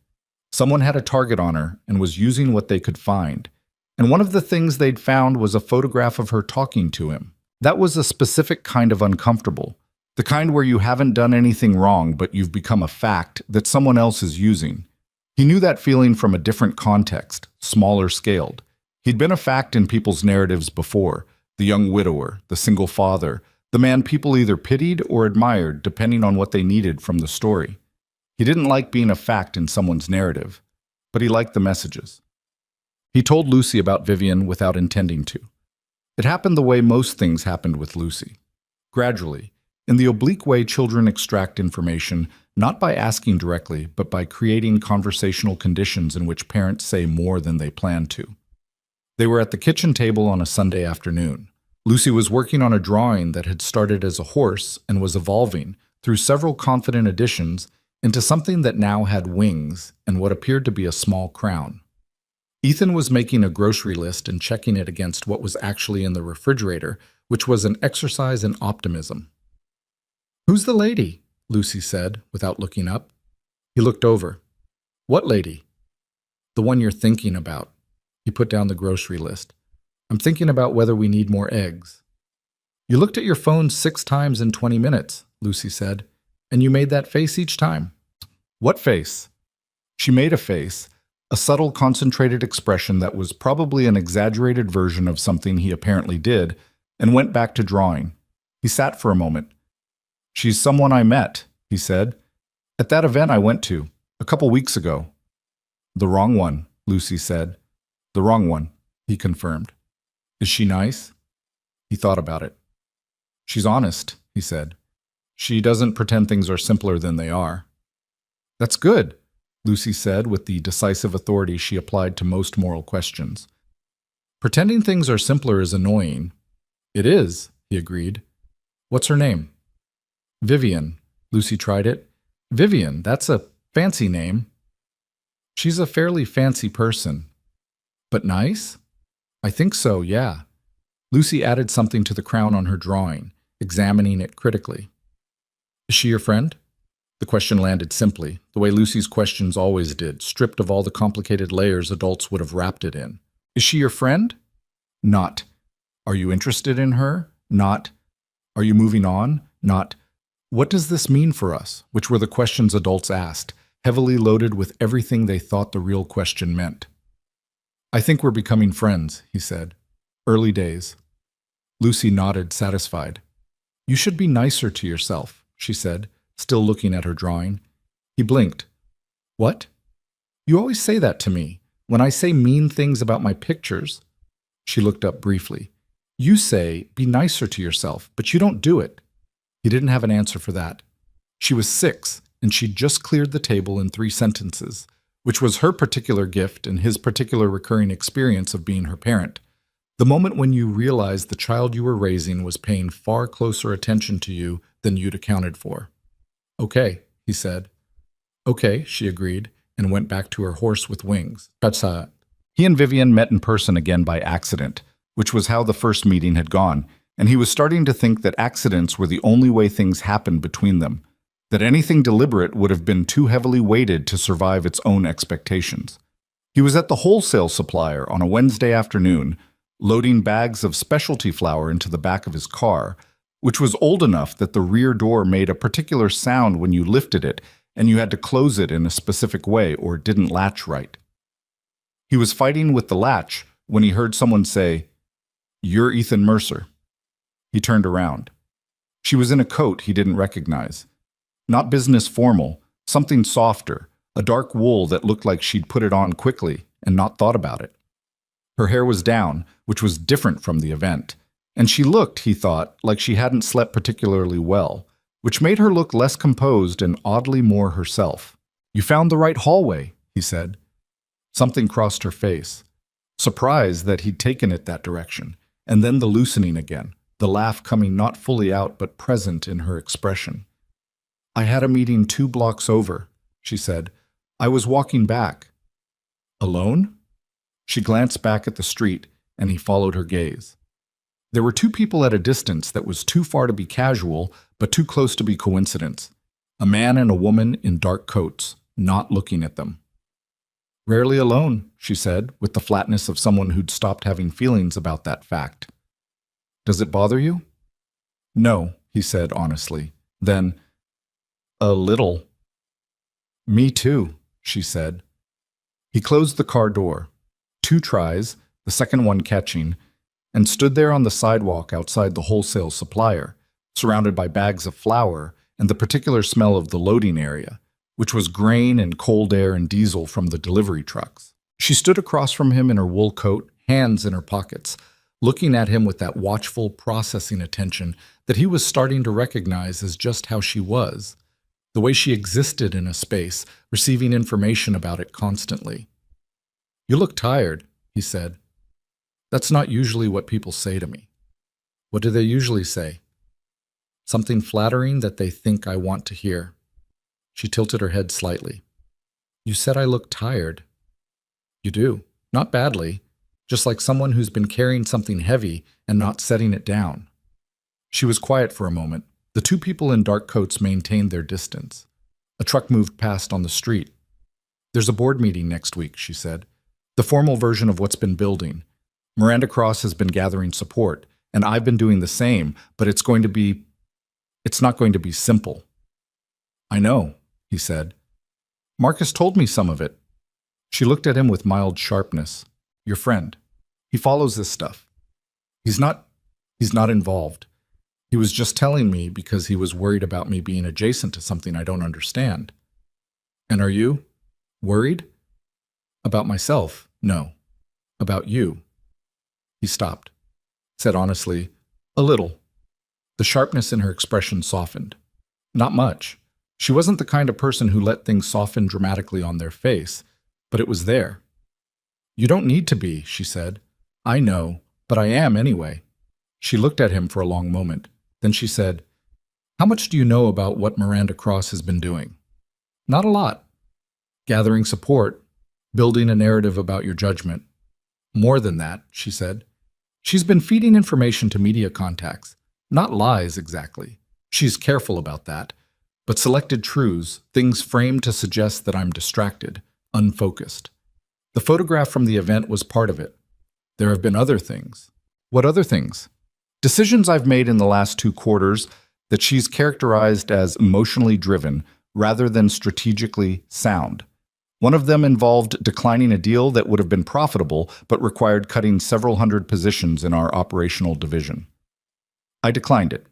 Speaker 1: Someone had a target on her and was using what they could find. And one of the things they'd found was a photograph of her talking to him. That was a specific kind of uncomfortable. The kind where you haven't done anything wrong, but you've become a fact that someone else is using. He knew that feeling from a different context, smaller scaled. He'd been a fact in people's narratives before, the young widower, the single father, the man people either pitied or admired depending on what they needed from the story. He didn't like being a fact in someone's narrative, but he liked the messages. He told Lucy about Vivian without intending to. It happened the way most things happened with Lucy. Gradually, in the oblique way children extract information, not by asking directly, but by creating conversational conditions in which parents say more than they plan to. They were at the kitchen table on a Sunday afternoon. Lucy was working on a drawing that had started as a horse and was evolving, through several confident additions, into something that now had wings and what appeared to be a small crown. Ethan was making a grocery list and checking it against what was actually in the refrigerator, which was an exercise in optimism. "Who's the lady?" Lucy said, without looking up. He looked over. "What lady?" "The one you're thinking about." He put down the grocery list. "I'm thinking about whether we need more eggs." "You looked at your phone 6 times in 20 minutes, Lucy said, "and you made that face each time." "What face?" She made a face, a subtle, concentrated expression that was probably an exaggerated version of something he apparently did, and went back to drawing. He sat for a moment. "She's someone I met," he said, "at that event I went to, a couple weeks ago." "The wrong one," Lucy said. "The wrong one," he confirmed. "Is she nice?" He thought about it. "She's honest," he said. "She doesn't pretend things are simpler than they are." "That's good," Lucy said with the decisive authority she applied to most moral questions. "Pretending things are simpler is annoying." "It is," he agreed. "What's her name?" "Vivian." Lucy tried it. "Vivian, that's a fancy name." "She's a fairly fancy person." "But nice?" "I think so, yeah." Lucy added something to the crown on her drawing, examining it critically. "Is she your friend?" The question landed simply, the way Lucy's questions always did, stripped of all the complicated layers adults would have wrapped it in. "Is she your friend?" "Not." "Are you interested in her?" "Not." "Are you moving on?" "Not." "What does this mean for us?" Which were the questions adults asked, heavily loaded with everything they thought the real question meant. "I think we're becoming friends," he said. "Early days." Lucy nodded, satisfied. "You should be nicer to yourself," she said, still looking at her drawing. He blinked. "What?" "You always say that to me, when I say mean things about my pictures." She looked up briefly. "You say, be nicer to yourself, but you don't do it." He didn't have an answer for that. She was 6, and she'd just cleared the table in 3 sentences, which was her particular gift and his particular recurring experience of being her parent. The moment when you realized the child you were raising was paying far closer attention to you than you'd accounted for. "Okay," he said. "Okay," she agreed, and went back to her horse with wings. He and Vivian met in person again by accident, which was how the first meeting had gone, and he was starting to think that accidents were the only way things happened between them, that anything deliberate would have been too heavily weighted to survive its own expectations. He was at the wholesale supplier on a Wednesday afternoon, loading bags of specialty flour into the back of his car, which was old enough that the rear door made a particular sound when you lifted it, and you had to close it in a specific way or it didn't latch right. He was fighting with the latch when he heard someone say, "You're Ethan Mercer." He turned around. She was in a coat he didn't recognize. Not business formal, something softer, a dark wool that looked like she'd put it on quickly and not thought about it. Her hair was down, which was different from the event, and she looked, he thought, like she hadn't slept particularly well, which made her look less composed and oddly more herself. "You found the right hallway," he said. Something crossed her face. Surprise that he'd taken it that direction, and then the loosening again, the laugh coming not fully out but present in her expression. "I had a meeting 2 blocks over," she said. "I was walking back." "Alone?" She glanced back at the street, and he followed her gaze. There were 2 people at a distance that was too far to be casual, but too close to be coincidence. A man and a woman in dark coats, not looking at them. "Rarely alone," she said, with the flatness of someone who'd stopped having feelings about that fact. "Does it bother you?" "No," he said honestly. Then, "A little." "Me too," she said. He closed the car door. 2 tries, the second one catching, and stood there on the sidewalk outside the wholesale supplier, surrounded by bags of flour and the particular smell of the loading area, which was grain and cold air and diesel from the delivery trucks. She stood across from him in her wool coat, hands in her pockets, looking at him with that watchful, processing attention that he was starting to recognize as just how she was, the way she existed in a space, receiving information about it constantly. "You look tired," he said. "That's not usually what people say to me." "What do they usually say?" "Something flattering that they think I want to hear." She tilted her head slightly. "You said I look tired." "You do. Not badly. Just like someone who's been carrying something heavy and not setting it down." She was quiet for a moment. The 2 people in dark coats maintained their distance. A truck moved past on the street. "There's a board meeting next week," she said. "The formal version of what's been building. Miranda Cross has been gathering support, and I've been doing the same, but it's not going to be simple." "I know," he said. "Marcus told me some of it." She looked at him with mild sharpness. "Your friend. He follows this stuff. He's not involved. He was just telling me because he was worried about me being adjacent to something I don't understand." "And are you worried?" "About myself? No. About you." He stopped, said honestly, "A little." The sharpness in her expression softened. Not much. She wasn't the kind of person who let things soften dramatically on their face, but it was there. "You don't need to be," she said. "I know, but I am anyway." She looked at him for a long moment. Then she said, "How much do you know about what Miranda Cross has been doing?" "Not a lot." "Gathering support, building a narrative about your judgment." "More than that," she said. "She's been feeding information to media contacts. Not lies, exactly. She's careful about that. But selected truths, things framed to suggest that I'm distracted, unfocused. The photograph from the event was part of it. There have been other things." "What other things?" "Decisions I've made in the last 2 quarters that she's characterized as emotionally driven rather than strategically sound. One of them involved declining a deal that would have been profitable but required cutting several hundred positions in our operational division. I declined it.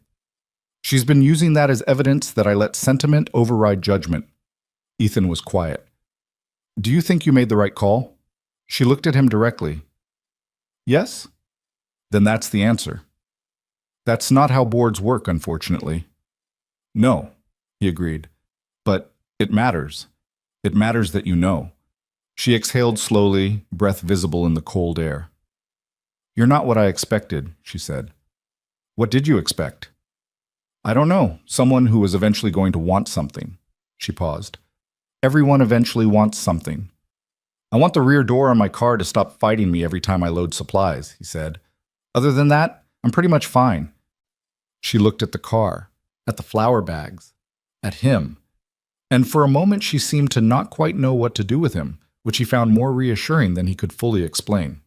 Speaker 1: She's been using that as evidence that I let sentiment override judgment." Ethan was quiet. "Do you think you made the right call?" She looked at him directly. "Yes?" "Then that's the answer." "That's not how boards work, unfortunately." "No," he agreed. "But it matters. It matters that you know." She exhaled slowly, breath visible in the cold air. "You're not what I expected," she said. "What did you expect?" "I don't know. Someone who was eventually going to want something." She paused. "Everyone eventually wants something." "I want the rear door on my car to stop fighting me every time I load supplies," he said. "Other than that, I'm pretty much fine." She looked at the car, at the flour bags, at him. And for a moment she seemed to not quite know what to do with him, which he found more reassuring than he could fully explain.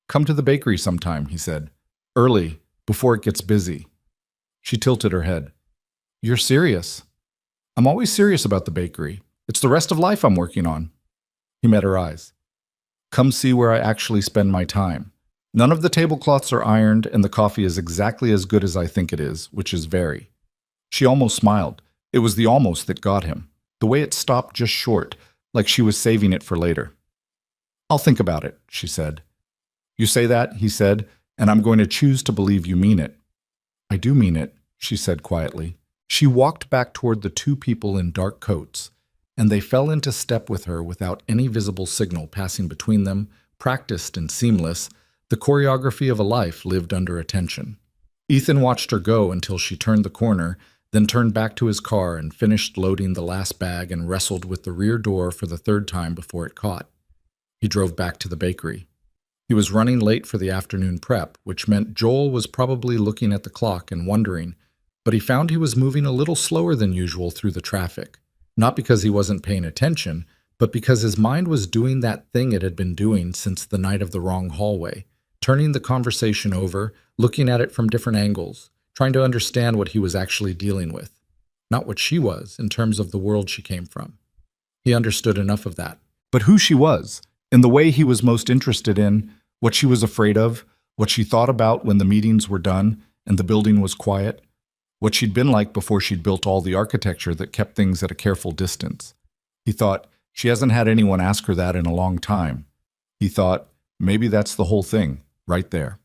Speaker 1: "Come to the bakery sometime," he said. "Early, before it gets busy." She tilted her head. "You're serious?" "I'm always serious about the bakery. It's the rest of life I'm working on." He met her eyes. "Come see where I actually spend my time. None of the tablecloths are ironed, and the coffee is exactly as good as I think it is, which is very. She almost smiled. It was the almost that got him. The way it stopped just short, like she was saving it for later. I'll think about it, she said. You say that, he said, and I'm going to choose to believe you mean it. I do mean it, she said quietly. She walked back toward the two people in dark coats, and they fell into step with her without any visible signal passing between them, practiced and seamless, the choreography of a life lived under attention. Ethan watched her go until she turned the corner, then turned back to his car and finished loading the last bag and wrestled with the rear door for the third time before it caught. He drove back to the bakery. He was running late for the afternoon prep, which meant Joel was probably looking at the clock and wondering, but he found he was moving a little slower than usual through the traffic, not because he wasn't paying attention, but because his mind was doing that thing it had been doing since the night of the wrong hallway, turning the conversation over, looking at it from different angles, trying to understand what he was actually dealing with, not what she was in terms of the world she came from. He understood enough of that. But who she was, in the way he was most interested in, what she was afraid of, what she thought about when the meetings were done and the building was quiet, what she'd been like before she'd built all the architecture that kept things at a careful distance. He thought, she hasn't had anyone ask her that in a long time. He thought, maybe that's the whole thing, right there.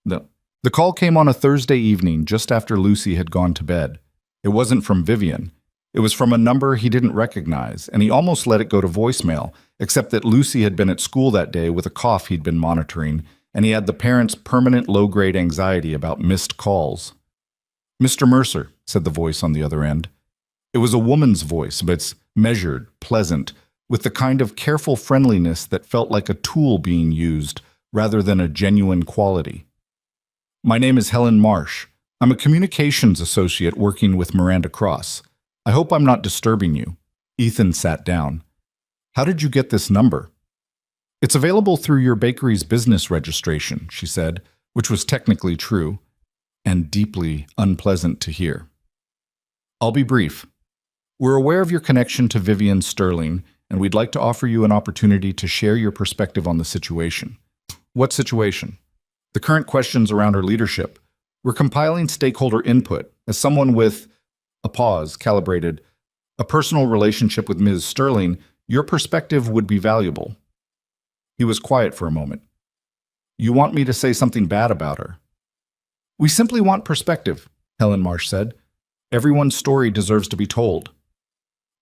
Speaker 1: No. The call came on a Thursday evening just after Lucy had gone to bed. It wasn't from Vivian. It was from a number he didn't recognize, and he almost let it go to voicemail, except that Lucy had been at school that day with a cough he'd been monitoring, and he had the parents' permanent low-grade anxiety about missed calls. Mr. Mercer, said the voice on the other end. It was a woman's voice, but it's measured, pleasant, with the kind of careful friendliness that felt like a tool being used rather than a genuine quality. My name is Helen Marsh. I'm a communications associate working with Miranda Cross. I hope I'm not disturbing you. Ethan sat down. How did you get this number? It's available through your bakery's business registration, she said, which was technically true and deeply unpleasant to hear. I'll be brief. We're aware of your connection to Vivian Sterling, and we'd like to offer you an opportunity to share your perspective on the situation. What situation? The current questions around her leadership. We're compiling stakeholder input. As someone with, a pause, calibrated, a personal relationship with Ms. Sterling, your perspective would be valuable. He was quiet for a moment. You want me to say something bad about her? We simply want perspective, Helen Marsh said. Everyone's story deserves to be told.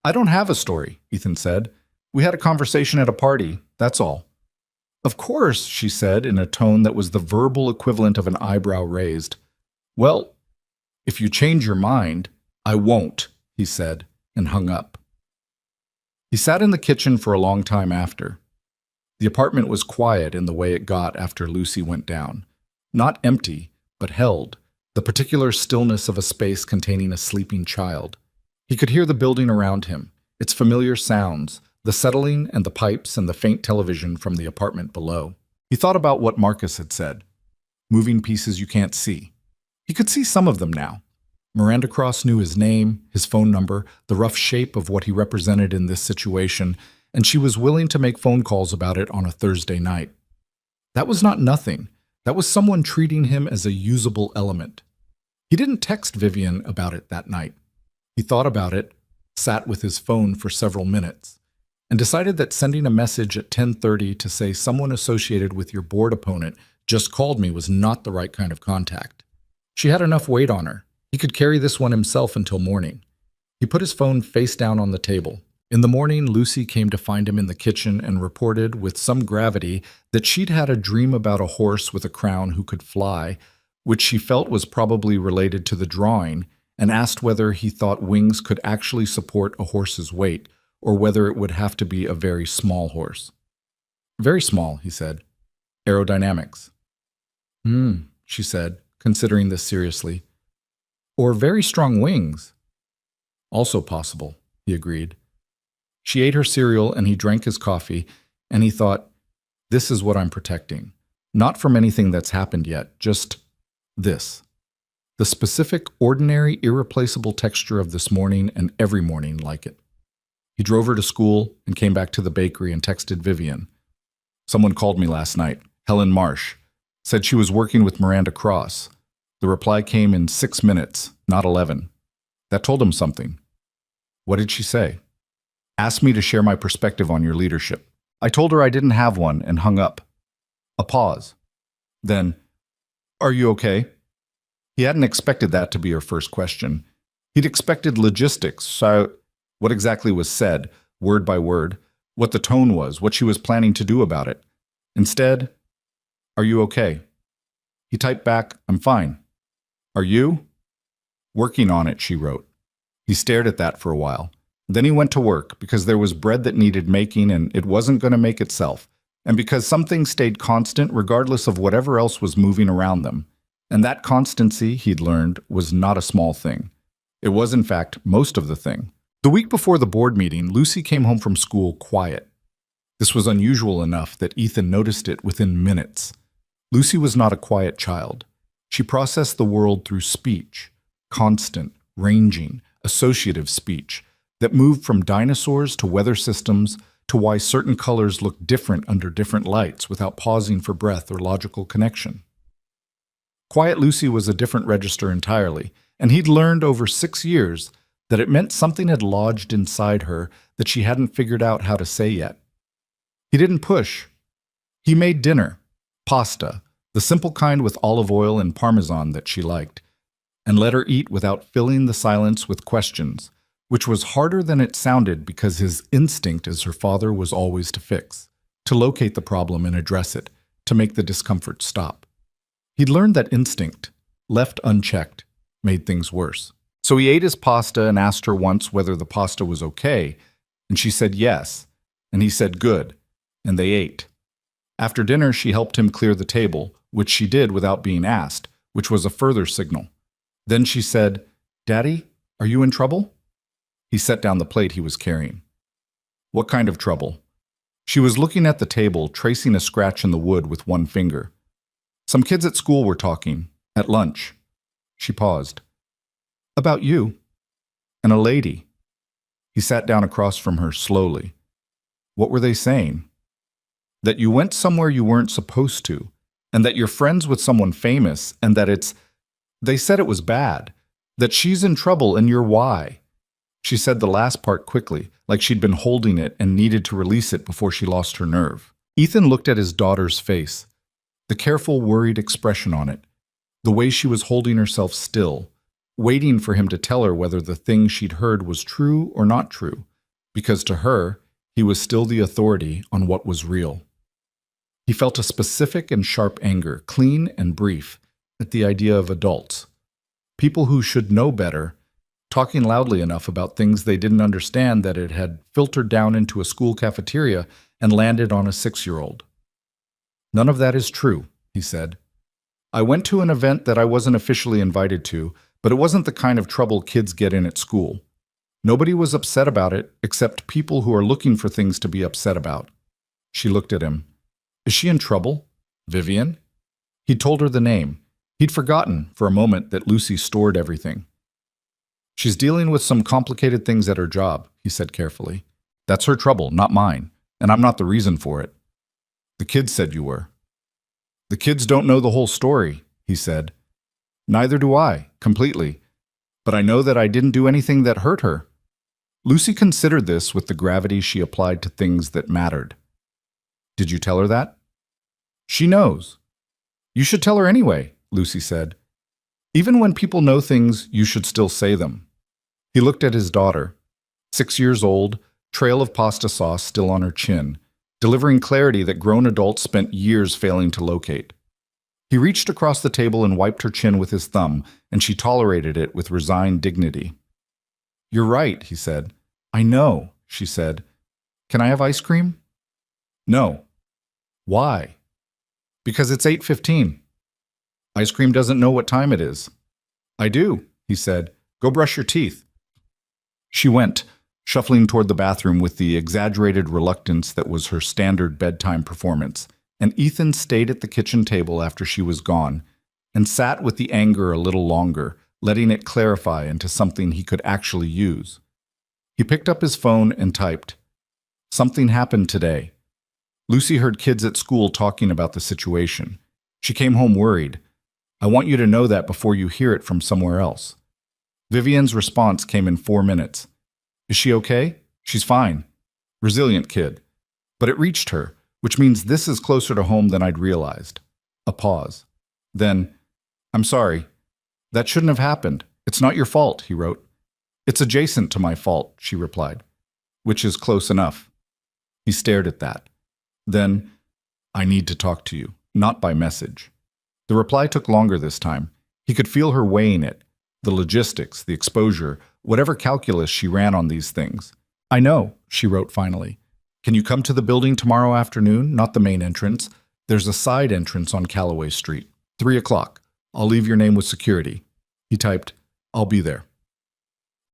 Speaker 1: I don't have a story, Ethan said. We had a conversation at a party, that's all. Of course, she said in a tone that was the verbal equivalent of an eyebrow raised. Well, if you change your mind, I won't, he said, and hung up. He sat in the kitchen for a long time after. The apartment was quiet in the way it got after Lucy went down. Not empty, but held, the particular stillness of a space containing a sleeping child. He could hear the building around him, its familiar sounds, the settling and the pipes and the faint television from the apartment below. He thought about what Marcus had said. Moving pieces you can't see. He could see some of them now. Miranda Cross knew his name, his phone number, the rough shape of what he represented in this situation, and she was willing to make phone calls about it on a Thursday night. That was not nothing. That was someone treating him as a usable element. He didn't text Vivian about it that night. He thought about it, sat with his phone for several minutes, and decided that sending a message at 10:30 to say someone associated with your board opponent just called me was not the right kind of contact. She had enough weight on her. He could carry this one himself until morning. He put his phone face down on the table. In the morning, Lucy came to find him in the kitchen and reported with some gravity that she'd had a dream about a horse with a crown who could fly, which she felt was probably related to the drawing, and asked whether he thought wings could actually support a horse's weight, or whether it would have to be a very small horse. Very small, he said. Aerodynamics. She said, considering this seriously. Or very strong wings. Also possible, he agreed. She ate her cereal and he drank his coffee, and he thought, this is what I'm protecting. Not from anything that's happened yet, just this. The specific, ordinary, irreplaceable texture of this morning and every morning like it. He drove her to school and came back to the bakery and texted Vivian. Someone called me last night. Helen Marsh, said she was working with Miranda Cross. The reply came in 6 minutes, not 11. That told him something. What did she say? Asked me to share my perspective on your leadership. I told her I didn't have one and hung up. A pause. Then, are you okay? He hadn't expected that to be her first question. He'd expected logistics, so what exactly was said, word by word, what the tone was, what she was planning to do about it. Instead, are you okay? He typed back, I'm fine. Are you? Working on it, she wrote. He stared at that for a while. Then he went to work because there was bread that needed making and it wasn't going to make itself, and because some things stayed constant regardless of whatever else was moving around them. And that constancy, he'd learned, was not a small thing. It was, in fact, most of the thing. The week before the board meeting, Lucy came home from school quiet. This was unusual enough that Ethan noticed it within minutes. Lucy was not a quiet child. She processed the world through speech, constant, ranging, associative speech that moved from dinosaurs to weather systems to why certain colors look different under different lights without pausing for breath or logical connection. Quiet Lucy was a different register entirely, and he'd learned over 6 years that it meant something had lodged inside her that she hadn't figured out how to say yet. He didn't push. He made dinner, pasta, the simple kind with olive oil and parmesan that she liked, and let her eat without filling the silence with questions, which was harder than it sounded because his instinct as her father was always to fix, to locate the problem and address it, to make the discomfort stop. He'd learned that instinct, left unchecked, made things worse. So he ate his pasta and asked her once whether the pasta was okay, and she said yes, and he said good, and they ate. After dinner, she helped him clear the table, which she did without being asked, which was a further signal. Then she said, "Daddy, are you in trouble?" He set down the plate he was carrying. What kind of trouble? She was looking at the table, tracing a scratch in the wood with one finger. Some kids at school were talking, at lunch. She paused. About you. And a lady. He sat down across from her slowly. What were they saying? That you went somewhere you weren't supposed to, and that you're friends with someone famous, and that they said it was bad, that she's in trouble and you're why. She said the last part quickly, like she'd been holding it and needed to release it before she lost her nerve. Ethan looked at his daughter's face, the careful, worried expression on it, the way she was holding herself still, waiting for him to tell her whether the thing she'd heard was true or not true, because to her, he was still the authority on what was real. He felt a specific and sharp anger, clean and brief, at the idea of adults, people who should know better, talking loudly enough about things they didn't understand that it had filtered down into a school cafeteria and landed on a 6-year-old. None of that is true, he said. I went to an event that I wasn't officially invited to, but it wasn't the kind of trouble kids get in at school. Nobody was upset about it except people who are looking for things to be upset about. She looked at him. Is she in trouble? Vivian? He told her the name. He'd forgotten, for a moment, that Lucy stored everything. She's dealing with some complicated things at her job, he said carefully. That's her trouble, not mine, and I'm not the reason for it. The kids said you were. The kids don't know the whole story, he said. Neither do I, completely. But I know that I didn't do anything that hurt her. Lucy considered this with the gravity she applied to things that mattered. Did you tell her that? She knows. You should tell her anyway, Lucy said. Even when people know things, you should still say them. He looked at his daughter, 6 years old, trail of pasta sauce still on her chin, delivering clarity that grown adults spent years failing to locate. He reached across the table and wiped her chin with his thumb, and she tolerated it with resigned dignity. You're right, he said. I know, she said. Can I have ice cream? No. Why? Because it's 8:15. Ice cream doesn't know what time it is. I do, he said. Go brush your teeth. She went, shuffling toward the bathroom with the exaggerated reluctance that was her standard bedtime performance, and Ethan stayed at the kitchen table after she was gone and sat with the anger a little longer, letting it clarify into something he could actually use. He picked up his phone and typed, Something happened today. Lucy heard kids at school talking about the situation. She came home worried. I want you to know that before you hear it from somewhere else. Vivian's response came in 4 minutes. Is she okay? She's fine. Resilient kid. But it reached her, which means this is closer to home than I'd realized. A pause. Then, I'm sorry. That shouldn't have happened. It's not your fault, he wrote. It's adjacent to my fault, she replied. Which is close enough. He stared at that. Then, I need to talk to you, not by message. The reply took longer this time. He could feel her weighing it. The logistics, the exposure, whatever calculus she ran on these things. I know, she wrote finally. Can you come to the building tomorrow afternoon, not the main entrance? There's a side entrance on Callaway Street. 3 o'clock. I'll leave your name with security. He typed, I'll be there.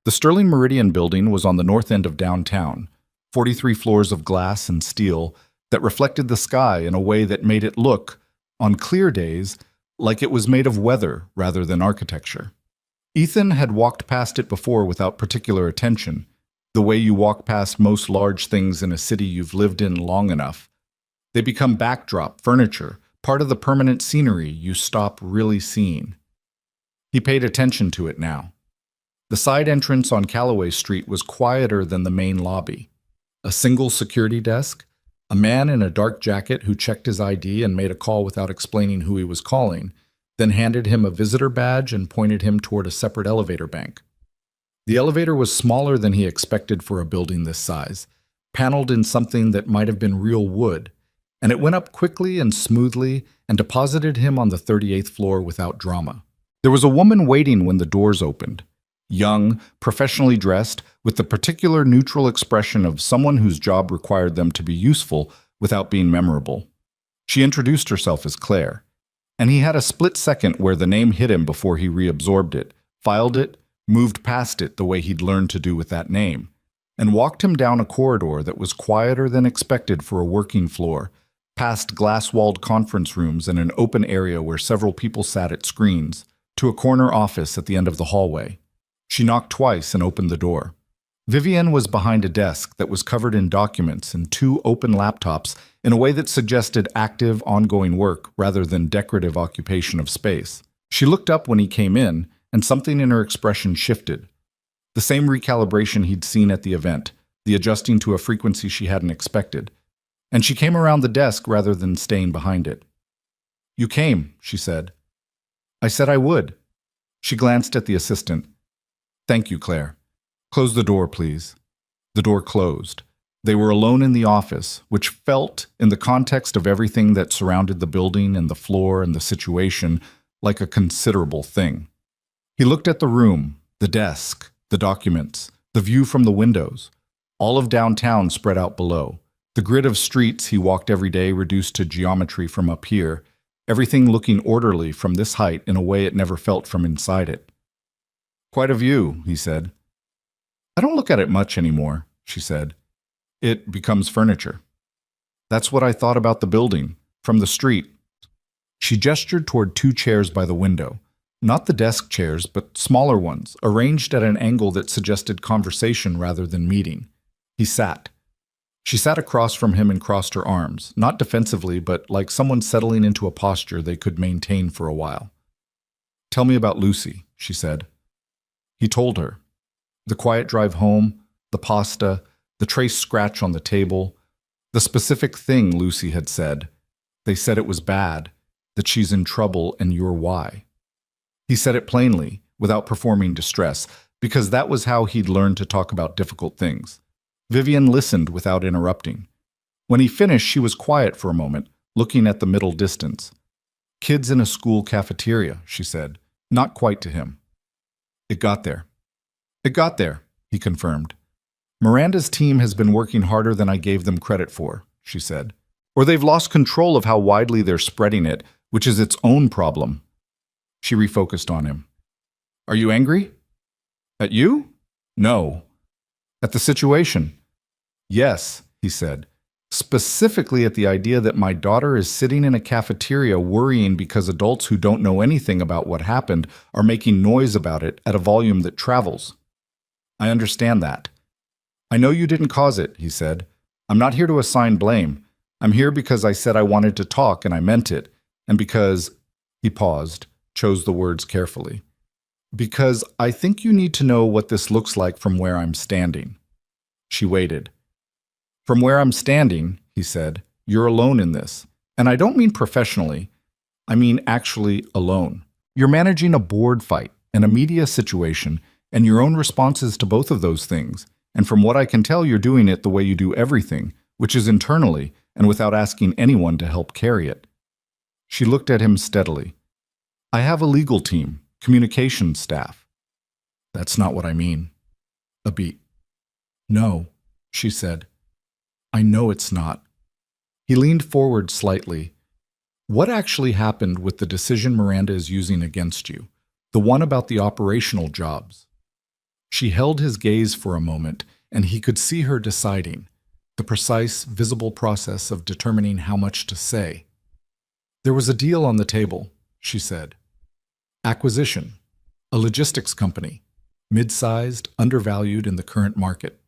Speaker 1: The Sterling Meridian building was on the north end of downtown, 43 floors of glass and steel that reflected the sky in a way that made it look, on clear days, like it was made of weather rather than architecture. Ethan had walked past it before without particular attention, the way you walk past most large things in a city you've lived in long enough. They become backdrop, furniture, part of the permanent scenery you stop really seeing. He paid attention to it now. The side entrance on Callaway Street was quieter than the main lobby. A single security desk, a man in a dark jacket who checked his ID and made a call without explaining who he was calling, then handed him a visitor badge and pointed him toward a separate elevator bank. The elevator was smaller than he expected for a building this size, paneled in something that might have been real wood, and it went up quickly and smoothly and deposited him on the 38th floor without drama. There was a woman waiting when the doors opened, young, professionally dressed, with the particular neutral expression of someone whose job required them to be useful without being memorable. She introduced herself as Claire, and he had a split second where the name hit him before he reabsorbed it, filed it, moved past it the way he'd learned to do with that name, and walked him down a corridor that was quieter than expected for a working floor, past glass-walled conference rooms and an open area where several people sat at screens, to a corner office at the end of the hallway. She knocked twice and opened the door. Vivian was behind a desk that was covered in documents and 2 open laptops in a way that suggested active, ongoing work rather than decorative occupation of space. She looked up when he came in, and something in her expression shifted. The same recalibration he'd seen at the event, the adjusting to a frequency she hadn't expected. And she came around the desk rather than staying behind it. You came, she said. I said I would. She glanced at the assistant. Thank you, Claire. Close the door, please. The door closed. They were alone in the office, which felt, in the context of everything that surrounded the building and the floor and the situation, like a considerable thing. He looked at the room, the desk, the documents, the view from the windows, all of downtown spread out below, the grid of streets he walked every day reduced to geometry from up here, everything looking orderly from this height in a way it never felt from inside it. Quite a view, he said. I don't look at it much anymore, she said. It becomes furniture. That's what I thought about the building, from the street. She gestured toward 2 chairs by the window. Not the desk chairs, but smaller ones, arranged at an angle that suggested conversation rather than meeting. He sat. She sat across from him and crossed her arms, not defensively, but like someone settling into a posture they could maintain for a while. Tell me about Lucy, she said. He told her. The quiet drive home, the pasta, the trace scratch on the table, the specific thing Lucy had said. They said it was bad, that she's in trouble and you're why. He said it plainly, without performing distress, because that was how he'd learned to talk about difficult things. Vivian listened without interrupting. When he finished, she was quiet for a moment, looking at the middle distance. Kids in a school cafeteria, she said, not quite to him. It got there. It got there, he confirmed. Miranda's team has been working harder than I gave them credit for, she said. Or they've lost control of how widely they're spreading it, which is its own problem. She refocused on him. Are you angry? At you? No. At the situation? Yes, he said. Specifically at the idea that my daughter is sitting in a cafeteria worrying because adults who don't know anything about what happened are making noise about it at a volume that travels. I understand that. I know you didn't cause it, he said. I'm not here to assign blame. I'm here because I said I wanted to talk and I meant it, and because, he paused, chose the words carefully, because I think you need to know what this looks like from where I'm standing. She waited. From where I'm standing, he said, you're alone in this. And I don't mean professionally, I mean actually alone. You're managing a board fight and a media situation and your own responses to both of those things. And from what I can tell, you're doing it the way you do everything, which is internally and without asking anyone to help carry it. She looked at him steadily. I have a legal team, communications staff. That's not what I mean. A beat. No, she said. I know it's not. He leaned forward slightly. What actually happened with the decision Miranda is using against you? The one about the operational jobs. She held his gaze for a moment, and he could see her deciding, the precise, visible process of determining how much to say. There was a deal on the table, she said. Acquisition. A logistics company. Mid-sized, undervalued in the current market.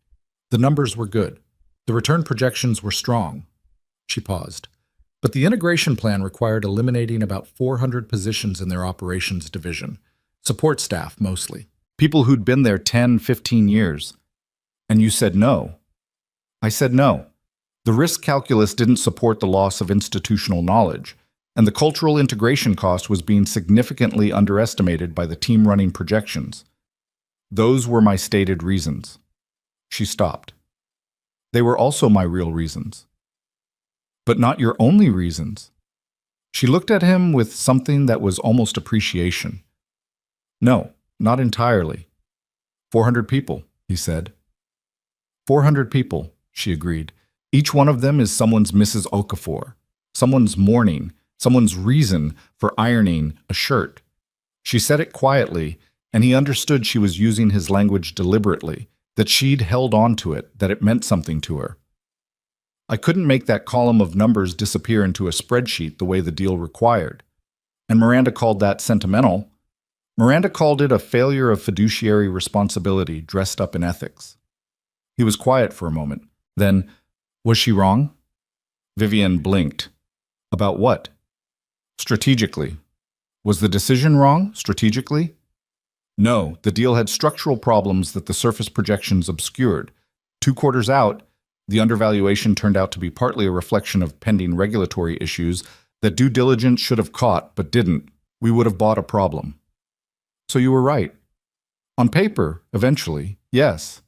Speaker 1: The numbers were good. The return projections were strong. She paused. But the integration plan required eliminating about 400 positions in their operations division. Support staff, mostly. People who'd been there 10, 15 years. And you said no. I said no. The risk calculus didn't support the loss of institutional knowledge, and the cultural integration cost was being significantly underestimated by the team running projections. Those were my stated reasons. She stopped. They were also my real reasons. But not your only reasons. She looked at him with something that was almost appreciation. No, not entirely. 400 people, he said. 400 people, she agreed. Each one of them is someone's Mrs. Okafor, someone's mourning, someone's reason for ironing a shirt. She said it quietly, and he understood she was using his language deliberately, that she'd held on to it, that it meant something to her. I couldn't make that column of numbers disappear into a spreadsheet the way the deal required. And Miranda called that sentimental. Miranda called it a failure of fiduciary responsibility dressed up in ethics. He was quiet for a moment. Then, was she wrong? Vivian blinked. About what? Strategically. Was the decision wrong, strategically? No, the deal had structural problems that the surface projections obscured. 2 quarters out, the undervaluation turned out to be partly a reflection of pending regulatory issues that due diligence should have caught but didn't. We would have bought a problem. So you were right. On paper, eventually, yes.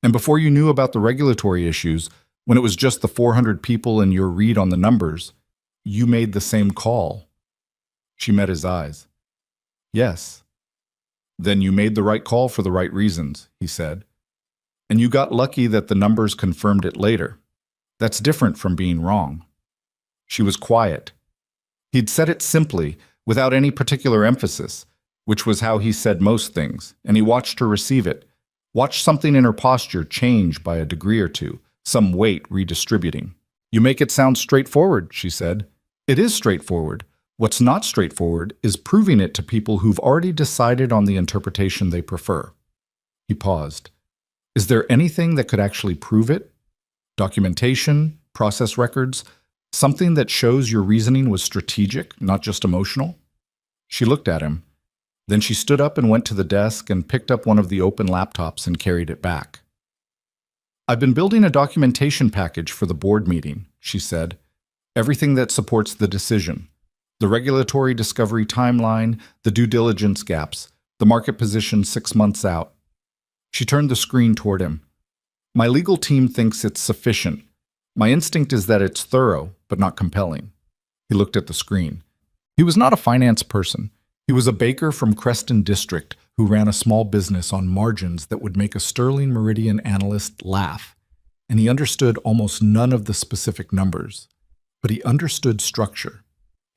Speaker 1: And before you knew about the regulatory issues, when it was just the 400 people and your read on the numbers, you made the same call. She met his eyes. Yes. Then you made the right call for the right reasons, he said. And you got lucky that the numbers confirmed it later. That's different from being wrong. She was quiet. He'd said it simply, without any particular emphasis, which was how he said most things, and he watched her receive it, watched something in her posture change by a degree or two, some weight redistributing. You make it sound straightforward, she said. It is straightforward. What's not straightforward is proving it to people who've already decided on the interpretation they prefer. He paused. Is there anything that could actually prove it? Documentation, process records, something that shows your reasoning was strategic, not just emotional? She looked at him. Then she stood up and went to the desk and picked up one of the open laptops and carried it back. I've been building a documentation package for the board meeting, she said. Everything that supports the decision. The regulatory discovery timeline, the due diligence gaps, the market position 6 months out. She turned the screen toward him. My legal team thinks it's sufficient. My instinct is that it's thorough, but not compelling. He looked at the screen. He was not a finance person. He was a baker from Creston District who ran a small business on margins that would make a Sterling Meridian analyst laugh, and he understood almost none of the specific numbers. But he understood structure.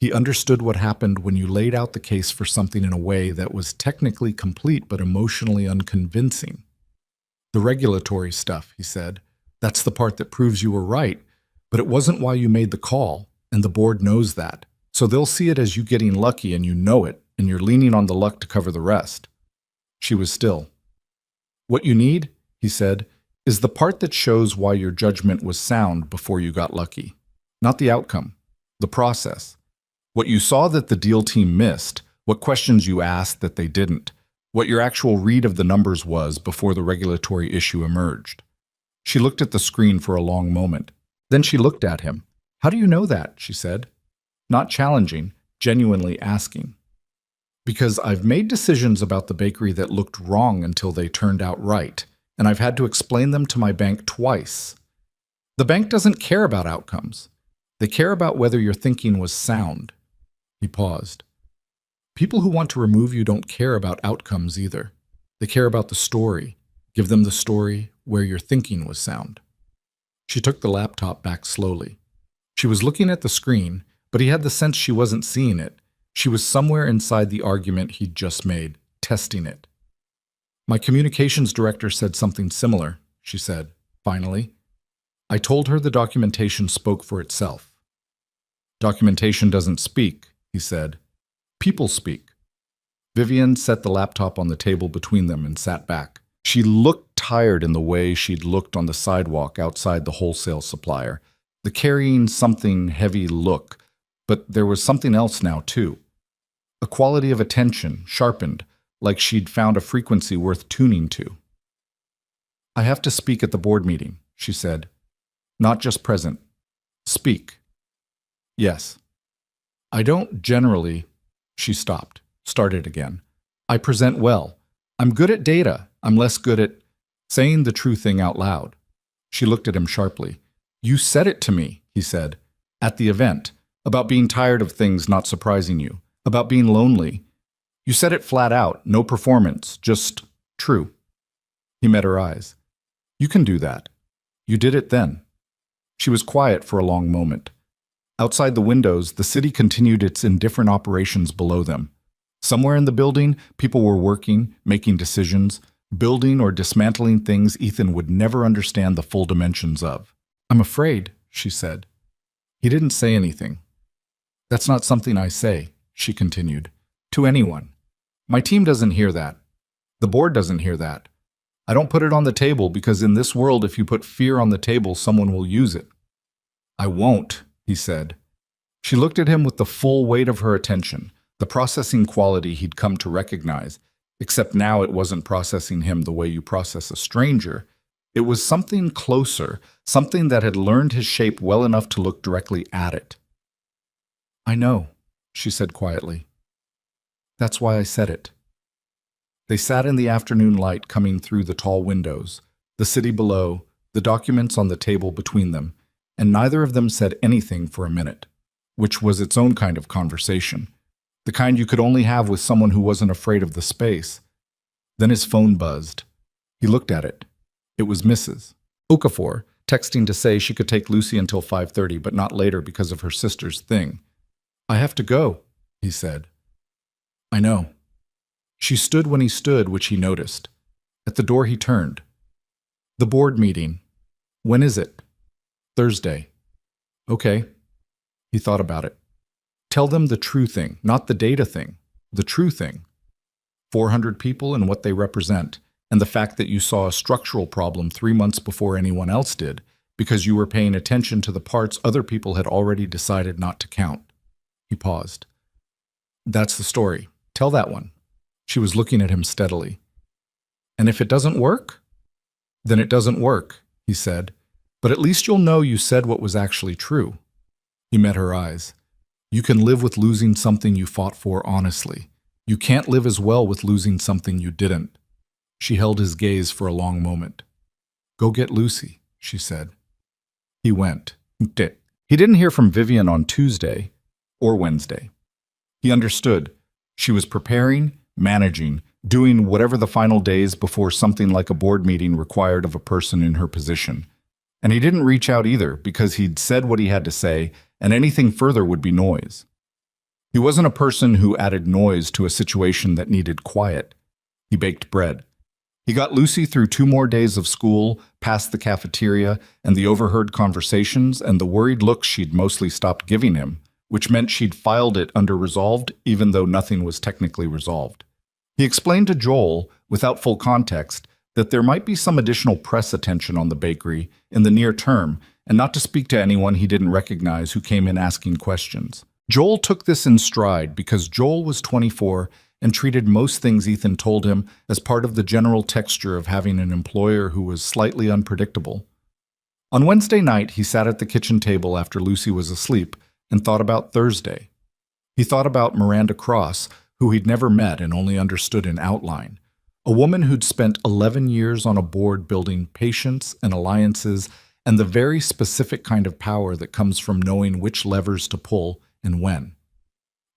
Speaker 1: He understood what happened when you laid out the case for something in a way that was technically complete but emotionally unconvincing. The regulatory stuff, he said, that's the part that proves you were right, but it wasn't why you made the call, and the board knows that. So they'll see it as you getting lucky and you know it, and you're leaning on the luck to cover the rest. She was still. What you need, he said, is the part that shows why your judgment was sound before you got lucky. Not the outcome, the process. What you saw that the deal team missed, what questions you asked that they didn't, what your actual read of the numbers was before the regulatory issue emerged. She looked at the screen for a long moment. Then she looked at him. "How do you know that?" she said. Not challenging, genuinely asking. "Because I've made decisions about the bakery that looked wrong until they turned out right, and I've had to explain them to my bank twice. The bank doesn't care about outcomes. They care about whether your thinking was sound." He paused. "People who want to remove you don't care about outcomes either. They care about the story. Give them the story where your thinking was sound." She took the laptop back slowly. She was looking at the screen, but he had the sense she wasn't seeing it. She was somewhere inside the argument he'd just made, testing it. "My communications director said something similar," she said, finally. "I told her the documentation spoke for itself." "Documentation doesn't speak," he said. "People speak." Vivian set the laptop on the table between them and sat back. She looked tired in the way she'd looked on the sidewalk outside the wholesale supplier, the carrying something heavy look, but there was something else now, too. A quality of attention, sharpened, like she'd found a frequency worth tuning to. "I have to speak at the board meeting," she said. "Not just present. Speak." "Yes." "I don't generally—" She stopped, started again. "I present well. I'm good at data. I'm less good at saying the true thing out loud." She looked at him sharply. "You said it to me," he said, "at the event, about being tired of things not surprising you, about being lonely. You said it flat out, no performance, just true." He met her eyes. "You can do that. You did it then." She was quiet for a long moment. Outside the windows, the city continued its indifferent operations below them. Somewhere in the building, people were working, making decisions, building or dismantling things Ethan would never understand the full dimensions of. "I'm afraid," she said. He didn't say anything. "That's not something I say," she continued, "to anyone. My team doesn't hear that. The board doesn't hear that. I don't put it on the table because in this world, if you put fear on the table, someone will use it." "I won't," he said. She looked at him with the full weight of her attention, the processing quality he'd come to recognize, except now it wasn't processing him the way you process a stranger. It was something closer, something that had learned his shape well enough to look directly at it. "I know," she said quietly. "That's why I said it." They sat in the afternoon light coming through the tall windows, the city below, the documents on the table between them, and neither of them said anything for a minute, which was its own kind of conversation, the kind you could only have with someone who wasn't afraid of the space. Then his phone buzzed. He looked at it. It was Mrs. Okafor, texting to say she could take Lucy until 5:30, but not later because of her sister's thing. "I have to go," he said. "I know." She stood when he stood, which he noticed. At the door he turned. "The board meeting. When is it?" "Thursday." "Okay." He thought about it. "Tell them the true thing, not the data thing. The true thing. 400 people and what they represent, and the fact that you saw a structural problem 3 months before anyone else did, because you were paying attention to the parts other people had already decided not to count." He paused. "That's the story. Tell that one." She was looking at him steadily. "And if it doesn't work?" "Then it doesn't work," he said. "But at least you'll know you said what was actually true." He met her eyes. "You can live with losing something you fought for honestly. You can't live as well with losing something you didn't." She held his gaze for a long moment. "Go get Lucy," she said. He went. He didn't hear from Vivian on Tuesday or Wednesday. He understood. She was preparing, managing, doing whatever the final days before something like a board meeting required of a person in her position. And he didn't reach out either because he'd said what he had to say, and anything further would be noise. He wasn't a person who added noise to a situation that needed quiet. He baked bread. He got Lucy through 2 more days of school, past the cafeteria, and the overheard conversations and the worried looks she'd mostly stopped giving him, which meant she'd filed it under resolved even though nothing was technically resolved. He explained to Joel, without full context, that there might be some additional press attention on the bakery in the near term, and not to speak to anyone he didn't recognize who came in asking questions. Joel took this in stride because Joel was 24 and treated most things Ethan told him as part of the general texture of having an employer who was slightly unpredictable. On Wednesday night, he sat at the kitchen table after Lucy was asleep and thought about Thursday. He thought about Miranda Cross, who he'd never met and only understood in outline, a woman who'd spent 11 years on a board building patience and alliances and the very specific kind of power that comes from knowing which levers to pull and when.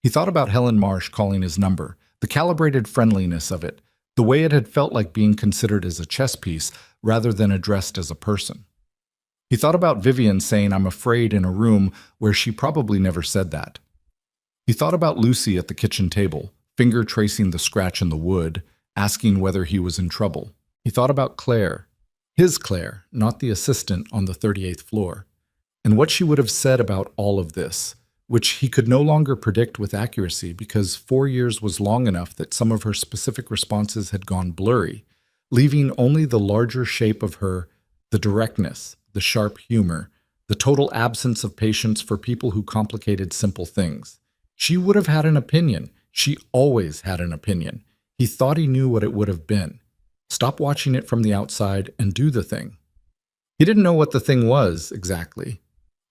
Speaker 1: He thought about Helen Marsh calling his number, the calibrated friendliness of it, the way it had felt like being considered as a chess piece rather than addressed as a person. He thought about Vivian saying, "I'm afraid," in a room where she probably never said that. He thought about Lucy at the kitchen table, finger tracing the scratch in the wood, asking whether he was in trouble. He thought about Claire, his Claire, not the assistant on the 38th floor, and what she would have said about all of this, which he could no longer predict with accuracy because 4 years was long enough that some of her specific responses had gone blurry, leaving only the larger shape of her, the directness, the sharp humor, the total absence of patience for people who complicated simple things. She would have had an opinion. She always had an opinion. He thought he knew what it would have been. Stop watching it from the outside and do the thing. He didn't know what the thing was exactly.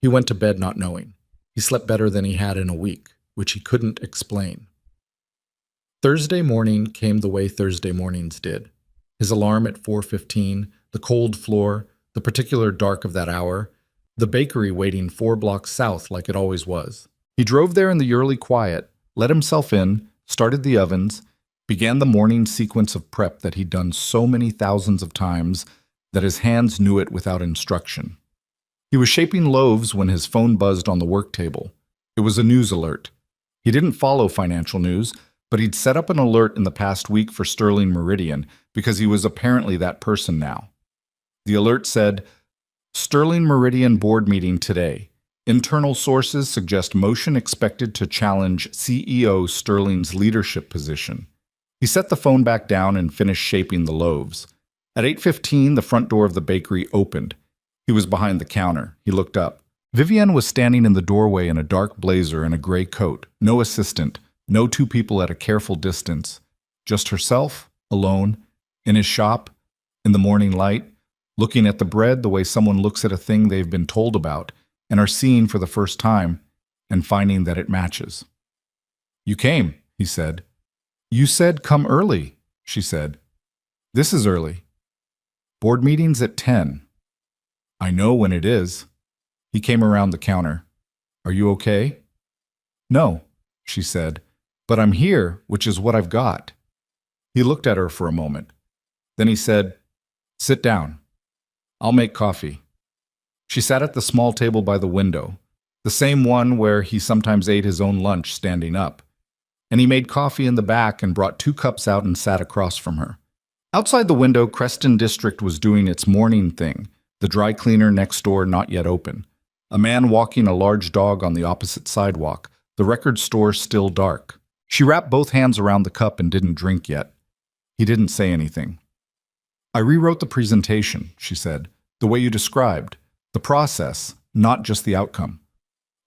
Speaker 1: He went to bed not knowing. He slept better than he had in a week, which he couldn't explain. Thursday morning came the way Thursday mornings did. His alarm at 4:15, the cold floor, the particular dark of that hour, the bakery waiting 4 blocks south like it always was. He drove there in the early quiet, let himself in, started the ovens, began the morning sequence of prep that he'd done so many thousands of times that his hands knew it without instruction. He was shaping loaves when his phone buzzed on the work table. It was a news alert. He didn't follow financial news, but he'd set up an alert in the past week for Sterling Meridian because he was apparently that person now. The alert said, "Sterling Meridian board meeting today. Internal sources suggest motion expected to challenge CEO Sterling's leadership position." He set the phone back down and finished shaping the loaves. At 8:15, the front door of the bakery opened. He was behind the counter. He looked up. Vivienne was standing in the doorway in a dark blazer and a gray coat. No assistant, no 2 people at a careful distance. Just herself, alone, in his shop, in the morning light, looking at the bread the way someone looks at a thing they've been told about and are seeing for the first time and finding that it matches. "You came," he said. "You said come early," she said. "This is early. Board meeting's at 10. "I know when it is." He came around the counter. "Are you okay?" "No," she said, "but I'm here, which is what I've got." He looked at her for a moment. Then he said, "Sit down. I'll make coffee." She sat at the small table by the window, the same one where he sometimes ate his own lunch standing up. And he made coffee in the back and brought 2 cups out and sat across from her. Outside the window, Creston District was doing its morning thing, the dry cleaner next door not yet open. A man walking a large dog on the opposite sidewalk, the record store still dark. She wrapped both hands around the cup and didn't drink yet. He didn't say anything. "I rewrote the presentation," she said, "the way you described. The process, not just the outcome.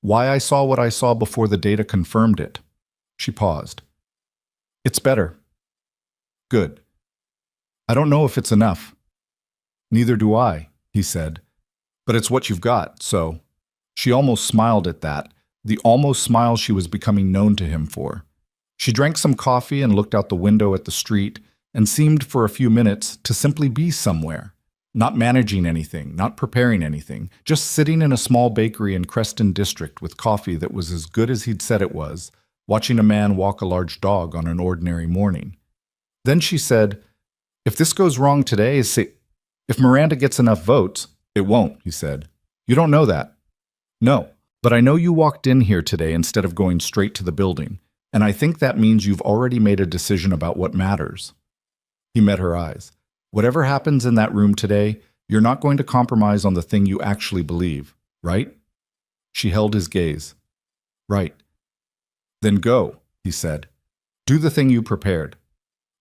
Speaker 1: Why I saw what I saw before the data confirmed it." She paused. "It's better." "Good. I don't know if it's enough." "Neither do I," he said. "But it's what you've got, so." She almost smiled at that, the almost smile she was becoming known to him for. She drank some coffee and looked out the window at the street and seemed for a few minutes to simply be somewhere, not managing anything, not preparing anything, just sitting in a small bakery in Creston District with coffee that was as good as he'd said it was, watching a man walk a large dog on an ordinary morning. Then she said, "If this goes wrong today, if Miranda gets enough votes." "It won't," he said. "You don't know that." "No, but I know you walked in here today instead of going straight to the building, and I think that means you've already made a decision about what matters." He met her eyes. "Whatever happens in that room today, you're not going to compromise on the thing you actually believe, right?" She held his gaze. "Right." "Then go," he said. "Do the thing you prepared."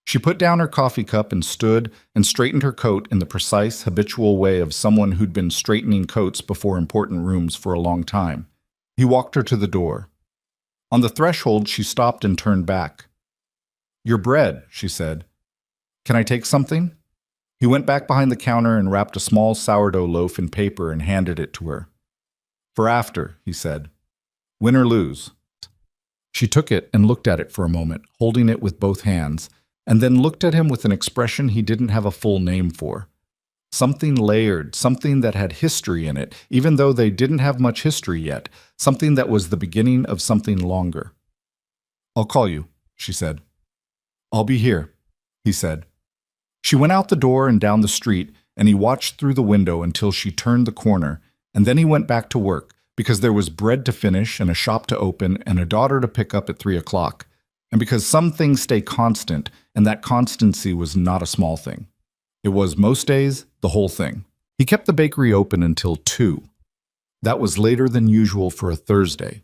Speaker 1: She put down her coffee cup and stood and straightened her coat in the precise, habitual way of someone who'd been straightening coats before important rooms for a long time. He walked her to the door. On the threshold, she stopped and turned back. "Your bread," she said. "Can I take something?" He went back behind the counter and wrapped a small sourdough loaf in paper and handed it to her. "For after," he said. "Win or lose." She took it and looked at it for a moment, holding it with both hands, and then looked at him with an expression he didn't have a full name for. Something layered, something that had history in it, even though they didn't have much history yet, something that was the beginning of something longer. "I'll call you," she said. "I'll be here," he said. She went out the door and down the street, and he watched through the window until she turned the corner, and then he went back to work, because there was bread to finish and a shop to open and a daughter to pick up at 3 o'clock. And because some things stay constant, and that constancy was not a small thing. It was, most days, the whole thing. He kept the bakery open until 2. That was later than usual for a Thursday.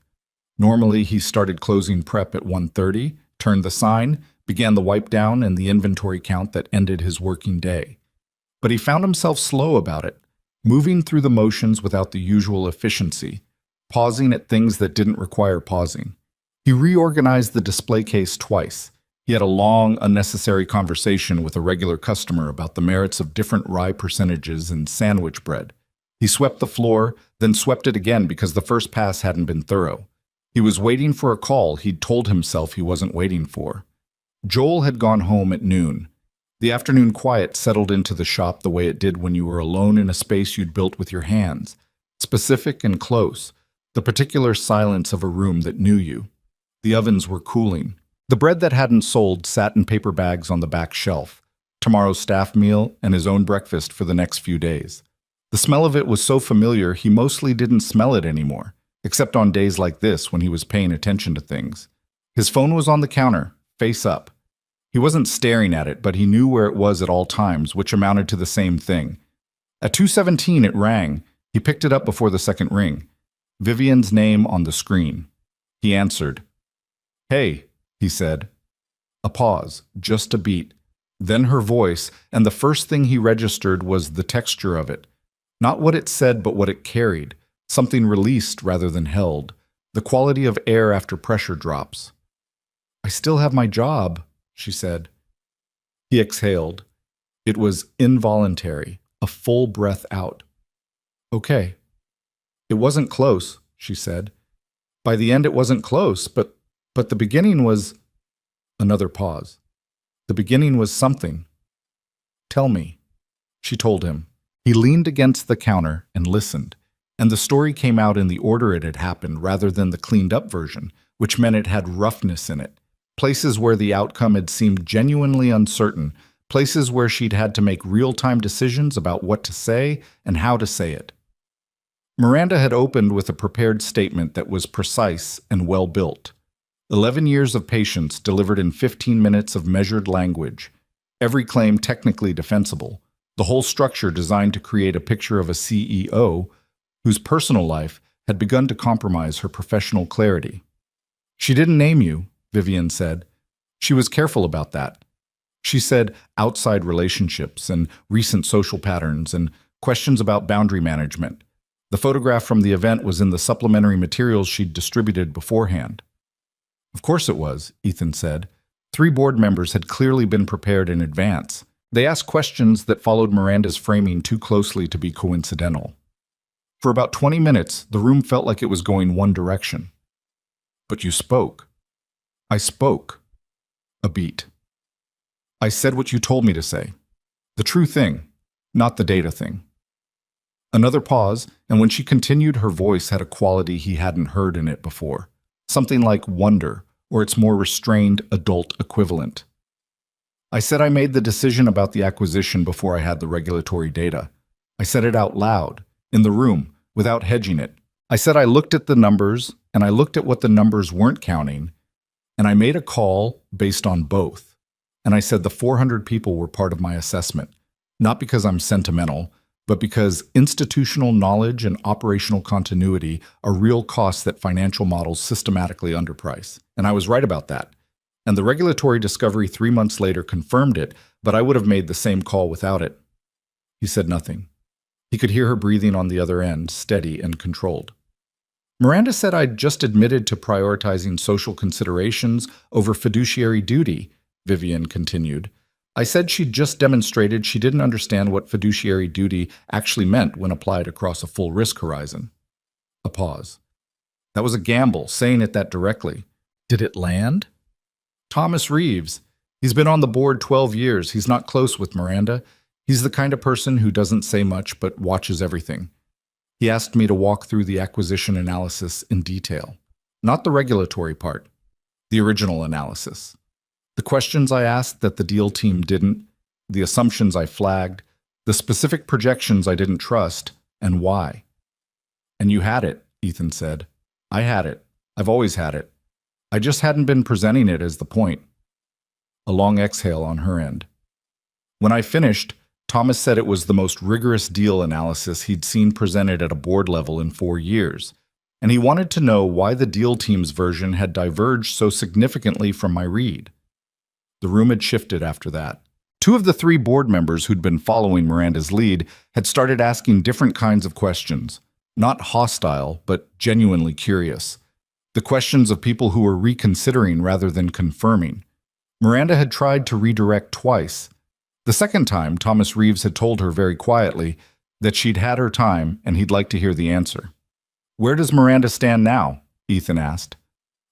Speaker 1: Normally, he started closing prep at 1:30, turned the sign, began the wipe down and the inventory count that ended his working day. But he found himself slow about it, moving through the motions without the usual efficiency, pausing at things that didn't require pausing. He reorganized the display case twice. He had a long, unnecessary conversation with a regular customer about the merits of different rye percentages in sandwich bread. He swept the floor, then swept it again because the first pass hadn't been thorough. He was waiting for a call he'd told himself he wasn't waiting for. Joel had gone home at noon. The afternoon quiet settled into the shop the way it did when you were alone in a space you'd built with your hands, specific and close, the particular silence of a room that knew you. The ovens were cooling. The bread that hadn't sold sat in paper bags on the back shelf, tomorrow's staff meal and his own breakfast for the next few days. The smell of it was so familiar he mostly didn't smell it anymore, except on days like this when he was paying attention to things. His phone was on the counter, face up. He wasn't staring at it, but he knew where it was at all times, which amounted to the same thing. At 2:17 it rang. He picked it up before the second ring. Vivian's name on the screen. He answered. "Hey," he said. A pause, just a beat. Then her voice, and the first thing he registered was the texture of it. Not what it said, but what it carried. Something released rather than held. The quality of air after pressure drops. "I still have my job," she said. He exhaled. It was involuntary, a full breath out. "Okay." "It wasn't close," she said. "By the end it wasn't close, but the beginning was..." Another pause. "The beginning was something." "Tell me." She told him. He leaned against the counter and listened, and the story came out in the order it had happened rather than the cleaned-up version, which meant it had roughness in it. Places where the outcome had seemed genuinely uncertain, places where she'd had to make real-time decisions about what to say and how to say it. Miranda had opened with a prepared statement that was precise and well-built. 11 years of patience delivered in 15 minutes of measured language. Every claim technically defensible. The whole structure designed to create a picture of a CEO whose personal life had begun to compromise her professional clarity. "She didn't name you," Vivian said. She was careful about that. She said outside relationships and recent social patterns and questions about boundary management. The photograph from the event was in the supplementary materials she'd distributed beforehand. "Of course it was," Ethan said. 3 board members had clearly been prepared in advance. They asked questions that followed Miranda's framing too closely to be coincidental. For about 20 minutes, the room felt like it was going one direction. "But you spoke." "I spoke." A beat. "I said what you told me to say. The true thing, not the data thing." Another pause, and when she continued, her voice had a quality he hadn't heard in it before. Something like wonder, or its more restrained adult equivalent. "I said I made the decision about the acquisition before I had the regulatory data. I said it out loud, in the room, without hedging it. I said I looked at the numbers, and I looked at what the numbers weren't counting, and I made a call based on both. And I said the 400 people were part of my assessment, not because I'm sentimental, but because institutional knowledge and operational continuity are real costs that financial models systematically underprice. And I was right about that. And the regulatory discovery 3 months later confirmed it, but I would have made the same call without it. He said nothing. He could hear her breathing on the other end, steady and controlled. Miranda said I'd just admitted to prioritizing social considerations over fiduciary duty, Vivian continued. I said she'd just demonstrated she didn't understand what fiduciary duty actually meant when applied across a full risk horizon. A pause. That was a gamble, saying it that directly. Did it land? Thomas Reeves. He's been on the board 12 years. He's not close with Miranda. He's the kind of person who doesn't say much but watches everything. He asked me to walk through the acquisition analysis in detail. Not the regulatory part, the original analysis. The questions I asked that the deal team didn't, the assumptions I flagged, the specific projections I didn't trust, and why. And you had it, Ethan said. I had it. I've always had it. I just hadn't been presenting it as the point. A long exhale on her end. When I finished, Thomas said it was the most rigorous deal analysis he'd seen presented at a board level in 4 years, and he wanted to know why the deal team's version had diverged so significantly from my read. The room had shifted after that. 2 of the 3 board members who'd been following Miranda's lead had started asking different kinds of questions, not hostile, but genuinely curious. The questions of people who were reconsidering rather than confirming. Miranda had tried to redirect twice. The second time, Thomas Reeves had told her very quietly that she'd had her time and he'd like to hear the answer. Where does Miranda stand now? Ethan asked.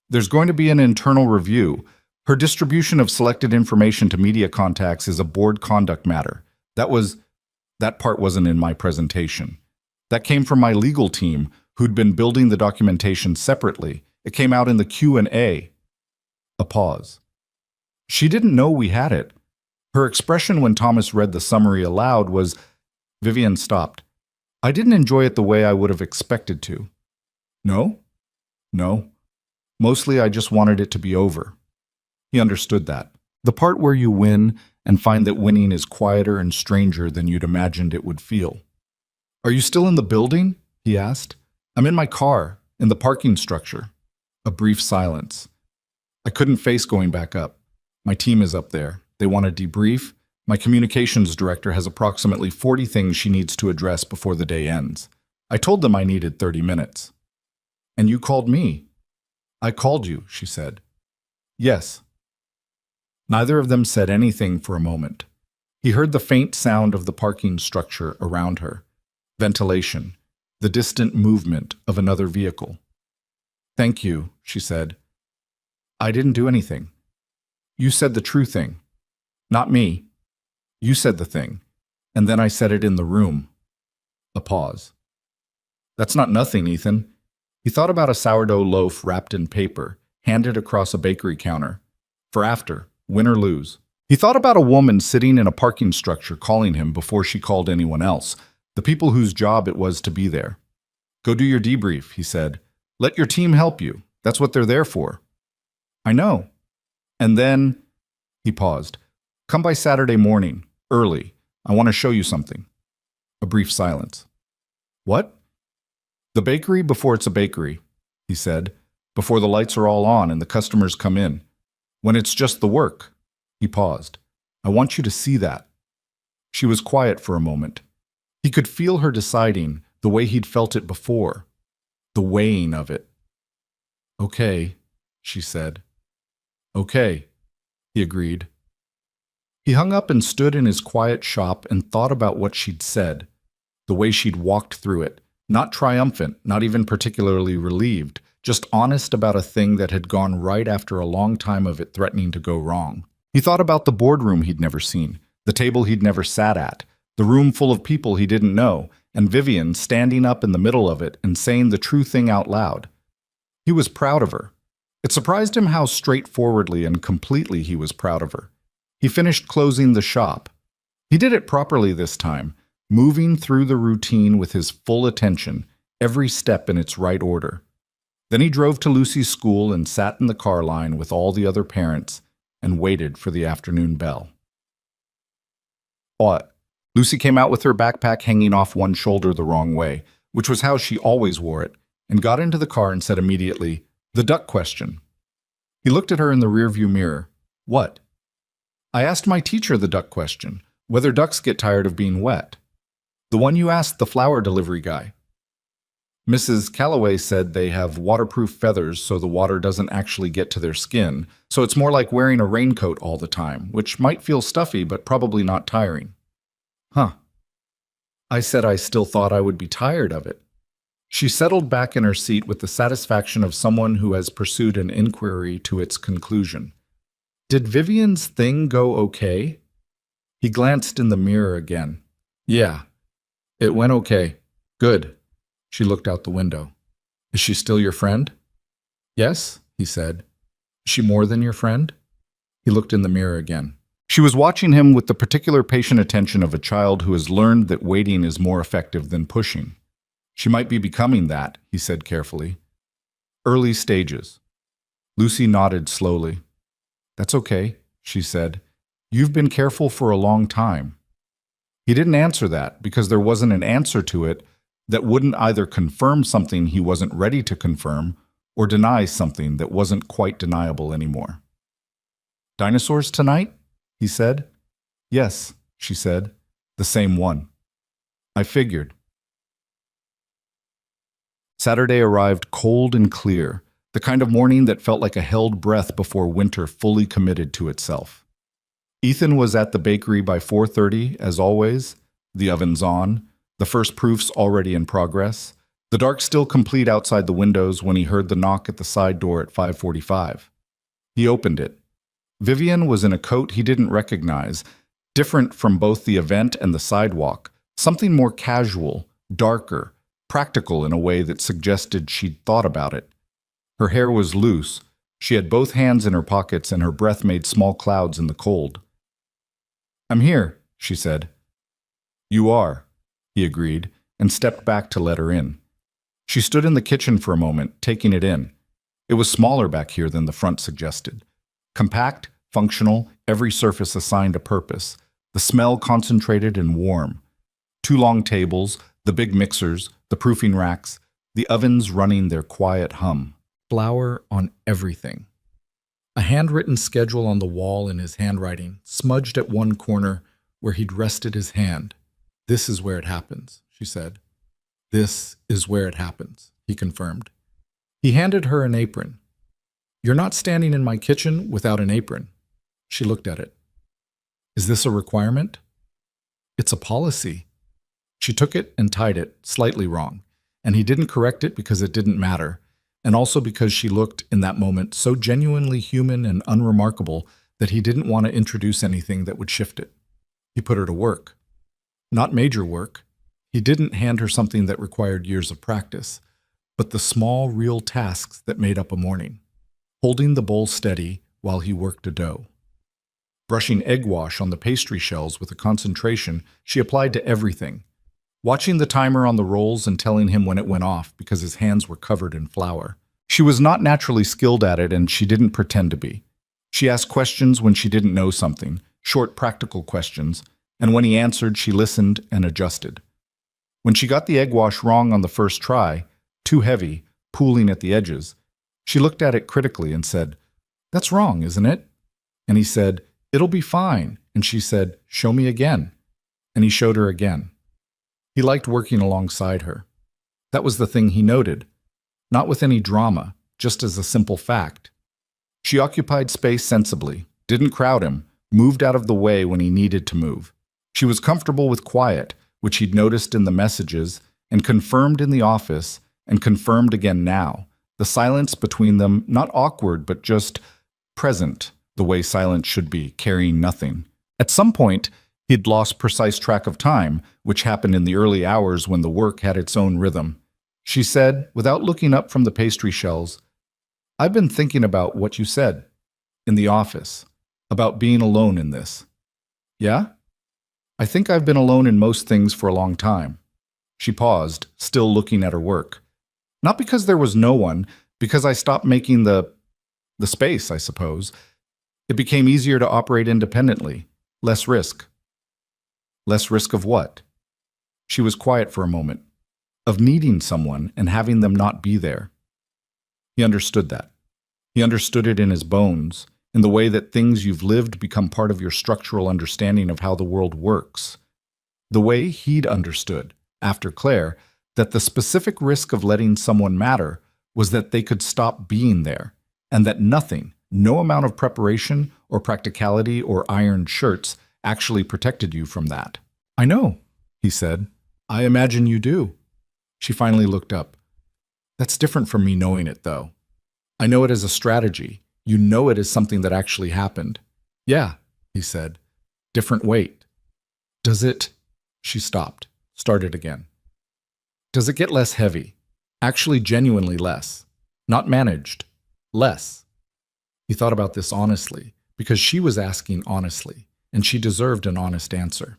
Speaker 1: There's going to be an internal review. Her distribution of selected information to media contacts is a board conduct matter. That part wasn't in my presentation. That came from my legal team, who'd been building the documentation separately. It came out in the Q&A. A pause. She didn't know we had it. Her expression when Thomas read the summary aloud was, Vivian stopped. I didn't enjoy it the way I would have expected to. No? No. Mostly I just wanted it to be over. He understood that. The part where you win and find that winning is quieter and stranger than you'd imagined it would feel. Are you still in the building? He asked. I'm in my car, in the parking structure. A brief silence. I couldn't face going back up. My team is up there. They want to debrief. My communications director has approximately 40 things she needs to address before the day ends. I told them I needed 30 minutes. And you called me. I called you, she said. Yes. Neither of them said anything for a moment. He heard the faint sound of the parking structure around her. Ventilation. The distant movement of another vehicle. Thank you, she said. I didn't do anything. You said the true thing. Not me. You said the thing. And then I said it in the room. A pause. That's not nothing, Ethan. He thought about a sourdough loaf wrapped in paper, handed across a bakery counter. For after, win or lose. He thought about a woman sitting in a parking structure calling him before she called anyone else, the people whose job it was to be there. Go do your debrief, he said. Let your team help you. That's what they're there for. I know. And then, he paused. Come by Saturday morning, early. I want to show you something. A brief silence. What? The bakery before it's a bakery, he said, before the lights are all on and the customers come in. When it's just the work. He paused. I want you to see that. She was quiet for a moment. He could feel her deciding the way he'd felt it before. The weighing of it. Okay, she said. Okay, he agreed. He hung up and stood in his quiet shop and thought about what she'd said, the way she'd walked through it, not triumphant, not even particularly relieved, just honest about a thing that had gone right after a long time of it threatening to go wrong. He thought about the boardroom he'd never seen, the table he'd never sat at, the room full of people he didn't know, and Vivian standing up in the middle of it and saying the true thing out loud. He was proud of her. It surprised him how straightforwardly and completely he was proud of her. He finished closing the shop. He did it properly this time, moving through the routine with his full attention, every step in its right order. Then he drove to Lucy's school and sat in the car line with all the other parents and waited for the afternoon bell. What? Lucy came out with her backpack hanging off one shoulder the wrong way, which was how she always wore it, and got into the car and said immediately, "The duck question." He looked at her in the rearview mirror. What? I asked my teacher the duck question, whether ducks get tired of being wet. The one you asked the flower delivery guy. Mrs. Calloway said they have waterproof feathers so the water doesn't actually get to their skin, so it's more like wearing a raincoat all the time, which might feel stuffy but probably not tiring. Huh. I said I still thought I would be tired of it. She settled back in her seat with the satisfaction of someone who has pursued an inquiry to its conclusion. Did Vivian's thing go okay? He glanced in the mirror again. Yeah, it went okay. Good. She looked out the window. Is she still your friend? Yes, he said. Is she more than your friend? He looked in the mirror again. She was watching him with the particular patient attention of a child who has learned that waiting is more effective than pushing. She might be becoming that, he said carefully. Early stages. Lucy nodded slowly. That's okay, she said. You've been careful for a long time. He didn't answer that because there wasn't an answer to it that wouldn't either confirm something he wasn't ready to confirm or deny something that wasn't quite deniable anymore. Dinosaurs tonight? He said. Yes, she said. The same one. I figured. Saturday arrived cold and clear, the kind of morning that felt like a held breath before winter fully committed to itself. Ethan was at the bakery by 4:30, as always, the ovens on, the first proofs already in progress, the dark still complete outside the windows when he heard the knock at the side door at 5:45. He opened it. Vivian was in a coat he didn't recognize, different from both the event and the sidewalk, something more casual, darker, practical in a way that suggested she'd thought about it. Her hair was loose, she had both hands in her pockets and her breath made small clouds in the cold. I'm here, she said. You are, he agreed, and stepped back to let her in. She stood in the kitchen for a moment, taking it in. It was smaller back here than the front suggested. Compact, functional, every surface assigned a purpose. The smell concentrated and warm. 2 long tables, the big mixers, the proofing racks, the ovens running their quiet hum. Flour on everything. A handwritten schedule on the wall in his handwriting, smudged at one corner where he'd rested his hand. This is where it happens, she said. This is where it happens, he confirmed. He handed her an apron. You're not standing in my kitchen without an apron. She looked at it. Is this a requirement? It's a policy. She took it and tied it, slightly wrong, and he didn't correct it because it didn't matter, and also because she looked, in that moment, so genuinely human and unremarkable that he didn't want to introduce anything that would shift it. He put her to work. Not major work. He didn't hand her something that required years of practice, but the small, real tasks that made up a morning. Holding the bowl steady while he worked a dough. Brushing egg wash on the pastry shells with a concentration she applied to everything. Watching the timer on the rolls and telling him when it went off because his hands were covered in flour. She was not naturally skilled at it and she didn't pretend to be. She asked questions when she didn't know something, short practical questions, and when he answered she listened and adjusted. When she got the egg wash wrong on the first try, too heavy, pooling at the edges, she looked at it critically and said, That's wrong, isn't it? And he said, It'll be fine. And she said, Show me again. And he showed her again. He liked working alongside her. That was the thing he noted. Not with any drama, just as a simple fact. She occupied space sensibly, didn't crowd him, moved out of the way when he needed to move. She was comfortable with quiet, which he'd noticed in the messages, and confirmed in the office, and confirmed again now. The silence between them, not awkward, but just present, the way silence should be, carrying nothing. At some point, he'd lost precise track of time, which happened in the early hours when the work had its own rhythm. She said, without looking up from the pastry shells, I've been thinking about what you said, in the office, about being alone in this. Yeah? I think I've been alone in most things for a long time. She paused, still looking at her work. Not because there was no one, because I stopped making the space, I suppose. It became easier to operate independently, less risk. Less risk of what? She was quiet for a moment. Of needing someone and having them not be there. He understood that. He understood it in his bones, in the way that things you've lived become part of your structural understanding of how the world works. The way he'd understood, after Claire, that the specific risk of letting someone matter was that they could stop being there, and that nothing, no amount of preparation or practicality or ironed shirts, actually protected you from that. "I know," he said. "I imagine you do." She finally looked up. "That's different from me knowing it, though. I know it as a strategy. You know it as something that actually happened." "Yeah," he said. "Different weight." "Does it—" She stopped, started again. "Does it get less heavy? Actually genuinely less. Not managed. Less." He thought about this honestly, because she was asking honestly, and she deserved an honest answer.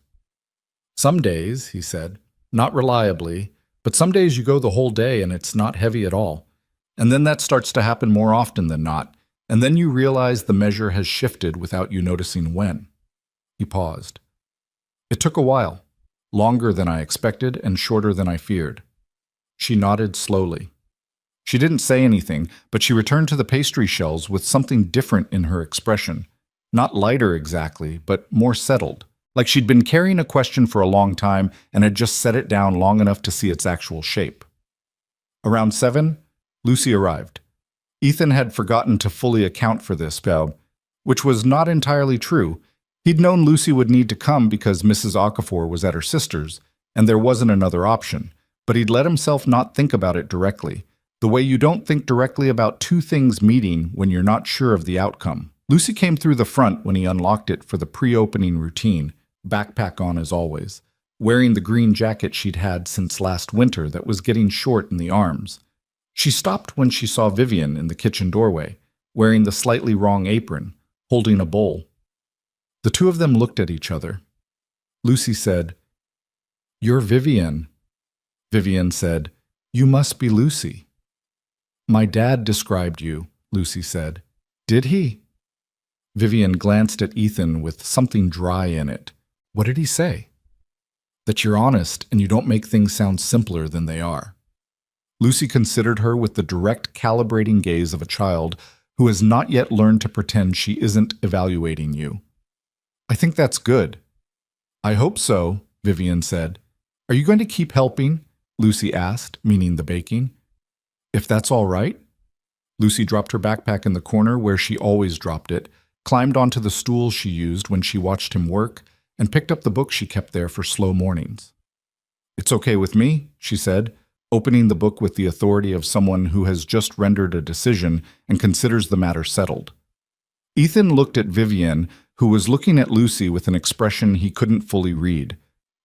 Speaker 1: "Some days," he said, "not reliably, but some days you go the whole day and it's not heavy at all. And then that starts to happen more often than not, and then you realize the measure has shifted without you noticing when." He paused. "It took a while, longer than I expected and shorter than I feared." She nodded slowly. She didn't say anything, but she returned to the pastry shells with something different in her expression. Not lighter exactly, but more settled, like she'd been carrying a question for a long time and had just set it down long enough to see its actual shape. Around 7, Lucy arrived. Ethan had forgotten to fully account for this, which was not entirely true. He'd known Lucy would need to come because Mrs. Okafor was at her sister's, and there wasn't another option, but he'd let himself not think about it directly, the way you don't think directly about two things meeting when you're not sure of the outcome. Lucy came through the front when he unlocked it for the pre-opening routine, backpack on as always, wearing the green jacket she'd had since last winter that was getting short in the arms. She stopped when she saw Vivian in the kitchen doorway, wearing the slightly wrong apron, holding a bowl. The two of them looked at each other. Lucy said, "You're Vivian." Vivian said, "You must be Lucy." "My dad described you," Lucy said. "Did he?" Vivian glanced at Ethan with something dry in it. "What did he say?" "That you're honest and you don't make things sound simpler than they are." Lucy considered her with the direct calibrating gaze of a child who has not yet learned to pretend she isn't evaluating you. "I think that's good." "I hope so," Vivian said. "Are you going to keep helping?" Lucy asked, meaning the baking. "If that's all right." Lucy dropped her backpack in the corner where she always dropped it, climbed onto the stool she used when she watched him work, and picked up the book she kept there for slow mornings. "It's okay with me," she said, opening the book with the authority of someone who has just rendered a decision and considers the matter settled. Ethan looked at Vivian, who was looking at Lucy with an expression he couldn't fully read.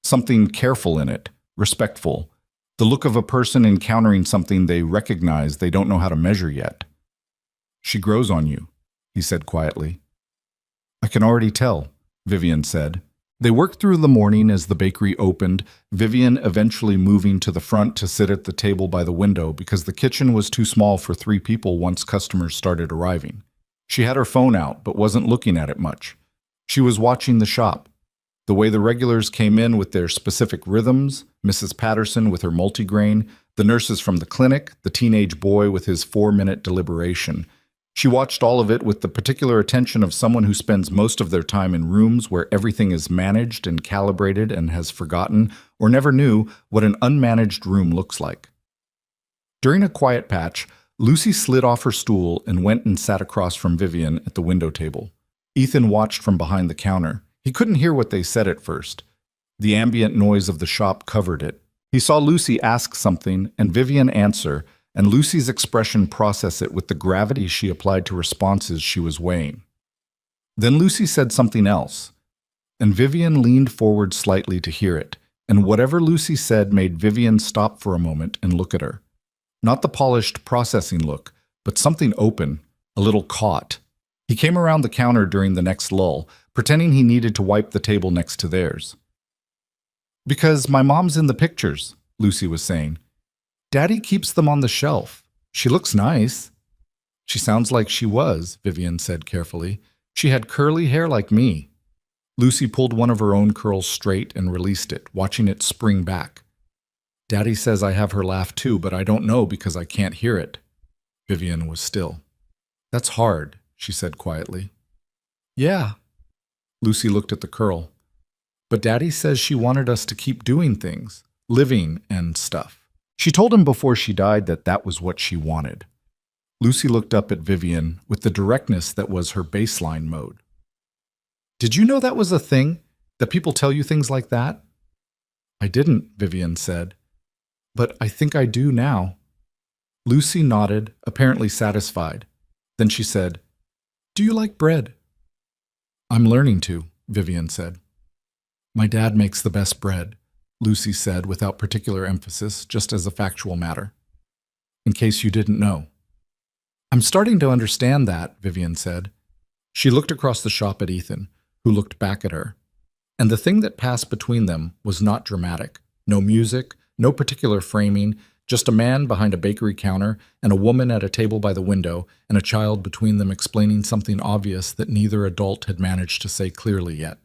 Speaker 1: Something careful in it, respectful, the look of a person encountering something they recognize they don't know how to measure yet. "She grows on you," he said quietly. "I can already tell," Vivian said. They worked through the morning as the bakery opened, Vivian eventually moving to the front to sit at the table by the window because the kitchen was too small for 3 people once customers started arriving. She had her phone out, but wasn't looking at it much. She was watching the shop. The way the regulars came in with their specific rhythms, Mrs. Patterson with her multigrain, the nurses from the clinic, the teenage boy with his 4-minute deliberation. She watched all of it with the particular attention of someone who spends most of their time in rooms where everything is managed and calibrated and has forgotten or never knew what an unmanaged room looks like. During a quiet patch, Lucy slid off her stool and went and sat across from Vivian at the window table. Ethan watched from behind the counter. He couldn't hear what they said at first. The ambient noise of the shop covered it. He saw Lucy ask something and Vivian answer, and Lucy's expression process it with the gravity she applied to responses she was weighing. Then Lucy said something else, and Vivian leaned forward slightly to hear it, and whatever Lucy said made Vivian stop for a moment and look at her. Not the polished processing look, but something open, a little caught. He came around the counter during the next lull, pretending he needed to wipe the table next to theirs. "Because my mom's in the pictures," Lucy was saying. "Daddy keeps them on the shelf. She looks nice." "She sounds like she was," Vivian said carefully. "She had curly hair like me." Lucy pulled one of her own curls straight and released it, watching it spring back. "Daddy says I have her laugh too, but I don't know because I can't hear it." Vivian was still. That's hard, she said quietly. Yeah. Lucy looked at the curl. But Daddy says she wanted us to keep doing things, living and stuff. She told him before she died that that was what she wanted. Lucy looked up at Vivian with the directness that was her baseline mode. Did you know that was a thing? That people tell you things like that? I didn't, Vivian said. But I think I do now. Lucy nodded, apparently satisfied. Then she said, Do you like bread? I'm learning to, Vivian said. My dad makes the best bread, Lucy said without particular emphasis, just as a factual matter. In case you didn't know. I'm starting to understand that, Vivian said. She looked across the shop at Ethan, who looked back at her. And the thing that passed between them was not dramatic. No music, no particular framing, just a man behind a bakery counter and a woman at a table by the window and a child between them explaining something obvious that neither adult had managed to say clearly yet.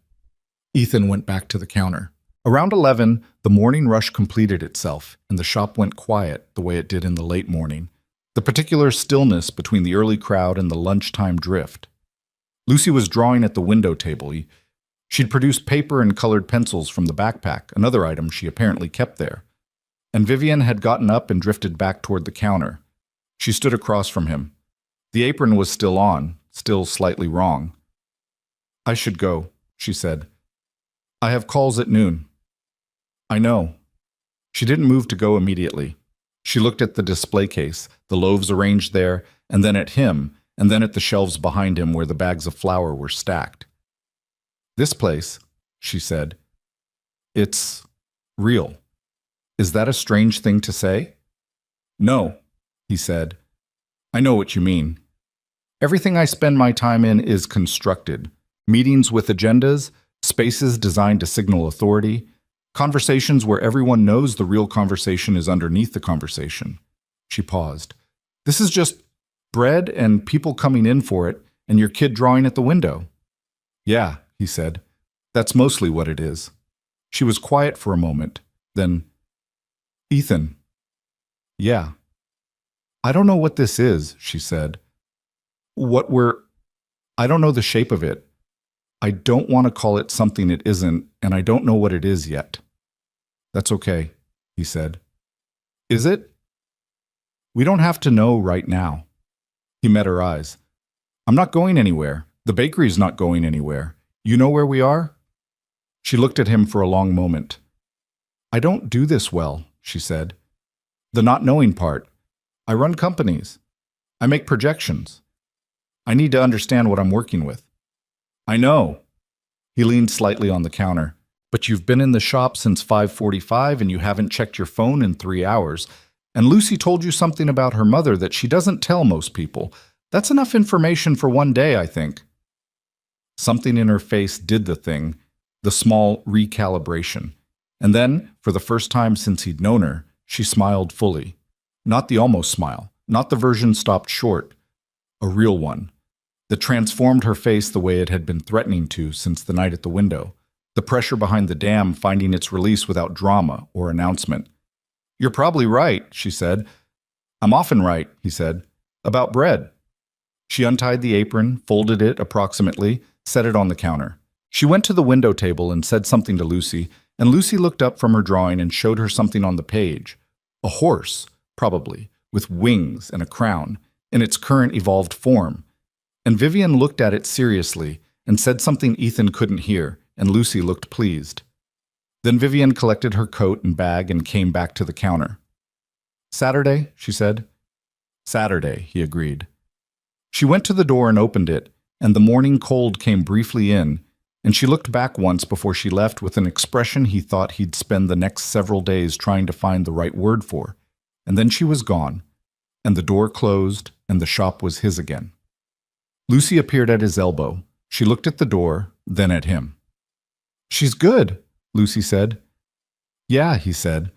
Speaker 1: Ethan went back to the counter. Around 11, the morning rush completed itself, and the shop went quiet the way it did in the late morning, the particular stillness between the early crowd and the lunchtime drift. Lucy was drawing at the window table. She'd produced paper and colored pencils from the backpack, another item she apparently kept there. And Vivian had gotten up and drifted back toward the counter. She stood across from him. The apron was still on, still slightly wrong. I should go, she said. I have calls at noon. I know. She didn't move to go immediately. She looked at the display case, the loaves arranged there, and then at him, and then at the shelves behind him where the bags of flour were stacked. This place, she said, it's real. Is that a strange thing to say? No, he said. I know what you mean. Everything I spend my time in is constructed. Meetings with agendas, spaces designed to signal authority, conversations where everyone knows the real conversation is underneath the conversation. She paused. This is just bread and people coming in for it and your kid drawing at the window. Yeah, he said. That's mostly what it is. She was quiet for a moment. Then, Ethan. Yeah. I don't know what this is, she said. I don't know the shape of it. I don't want to call it something it isn't, and I don't know what it is yet. That's okay, he said. Is it? We don't have to know right now. He met her eyes. I'm not going anywhere. The bakery's not going anywhere. You know where we are? She looked at him for a long moment. I don't do this well, she said. The not knowing part. I run companies. I make projections. I need to understand what I'm working with. I know. He leaned slightly on the counter. But you've been in the shop since 5:45 and you haven't checked your phone in 3 hours. And Lucy told you something about her mother that she doesn't tell most people. That's enough information for one day, I think. Something in her face did the thing, the small recalibration. And then, for the first time since he'd known her, she smiled fully. Not the almost smile, not the version stopped short. A real one. That transformed her face the way it had been threatening to since the night at the window. The pressure behind the dam finding its release without drama or announcement. You're probably right, she said. I'm often right, he said. About bread. She untied the apron, folded it approximately, set it on the counter. She went to the window table and said something to Lucy, and Lucy looked up from her drawing and showed her something on the page. A horse, probably, with wings and a crown, in its current evolved form. And Vivian looked at it seriously and said something Ethan couldn't hear, and Lucy looked pleased. Then Vivian collected her coat and bag and came back to the counter. Saturday, she said. Saturday, he agreed. She went to the door and opened it, and the morning cold came briefly in, and she looked back once before she left with an expression he thought he'd spend the next several days trying to find the right word for. And then she was gone, and the door closed, and the shop was his again. Lucy appeared at his elbow. She looked at the door, then at him. She's good, Lucy said. Yeah, he said.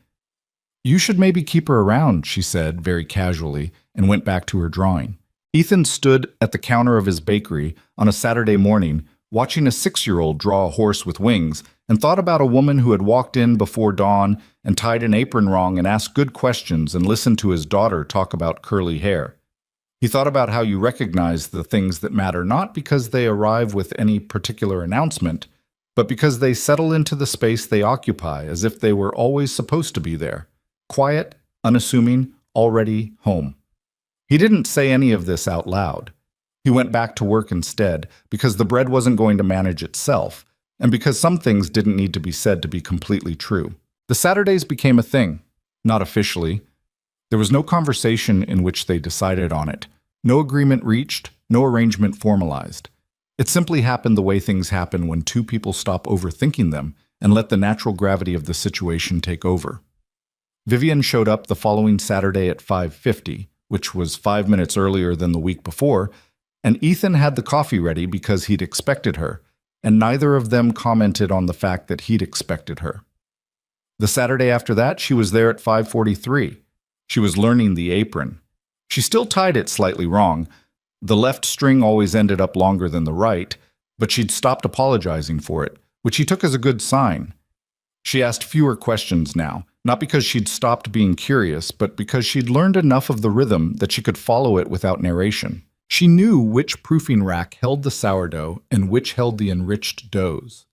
Speaker 1: You should maybe keep her around, she said very casually, and went back to her drawing. Ethan stood at the counter of his bakery on a Saturday morning, watching a 6-year-old draw a horse with wings, and thought about a woman who had walked in before dawn and tied an apron wrong and asked good questions and listened to his daughter talk about curly hair. He thought about how you recognize the things that matter not because they arrive with any particular announcement, but because they settle into the space they occupy as if they were always supposed to be there. Quiet, unassuming, already home. He didn't say any of this out loud. He went back to work instead because the bread wasn't going to manage itself, and because some things didn't need to be said to be completely true. The Saturdays became a thing, not officially. There was no conversation in which they decided on it, no agreement reached, no arrangement formalized. It simply happened the way things happen when two people stop overthinking them and let the natural gravity of the situation take over. Vivian showed up the following Saturday at 5:50, which was 5 minutes earlier than the week before, and Ethan had the coffee ready because he'd expected her, and neither of them commented on the fact that he'd expected her. The Saturday after that, she was there at 5:43. She was learning the apron. She still tied it slightly wrong. The left string always ended up longer than the right, but she'd stopped apologizing for it, which he took as a good sign. She asked fewer questions now, not because she'd stopped being curious, but because she'd learned enough of the rhythm that she could follow it without narration. She knew which proofing rack held the sourdough and which held the enriched doughs.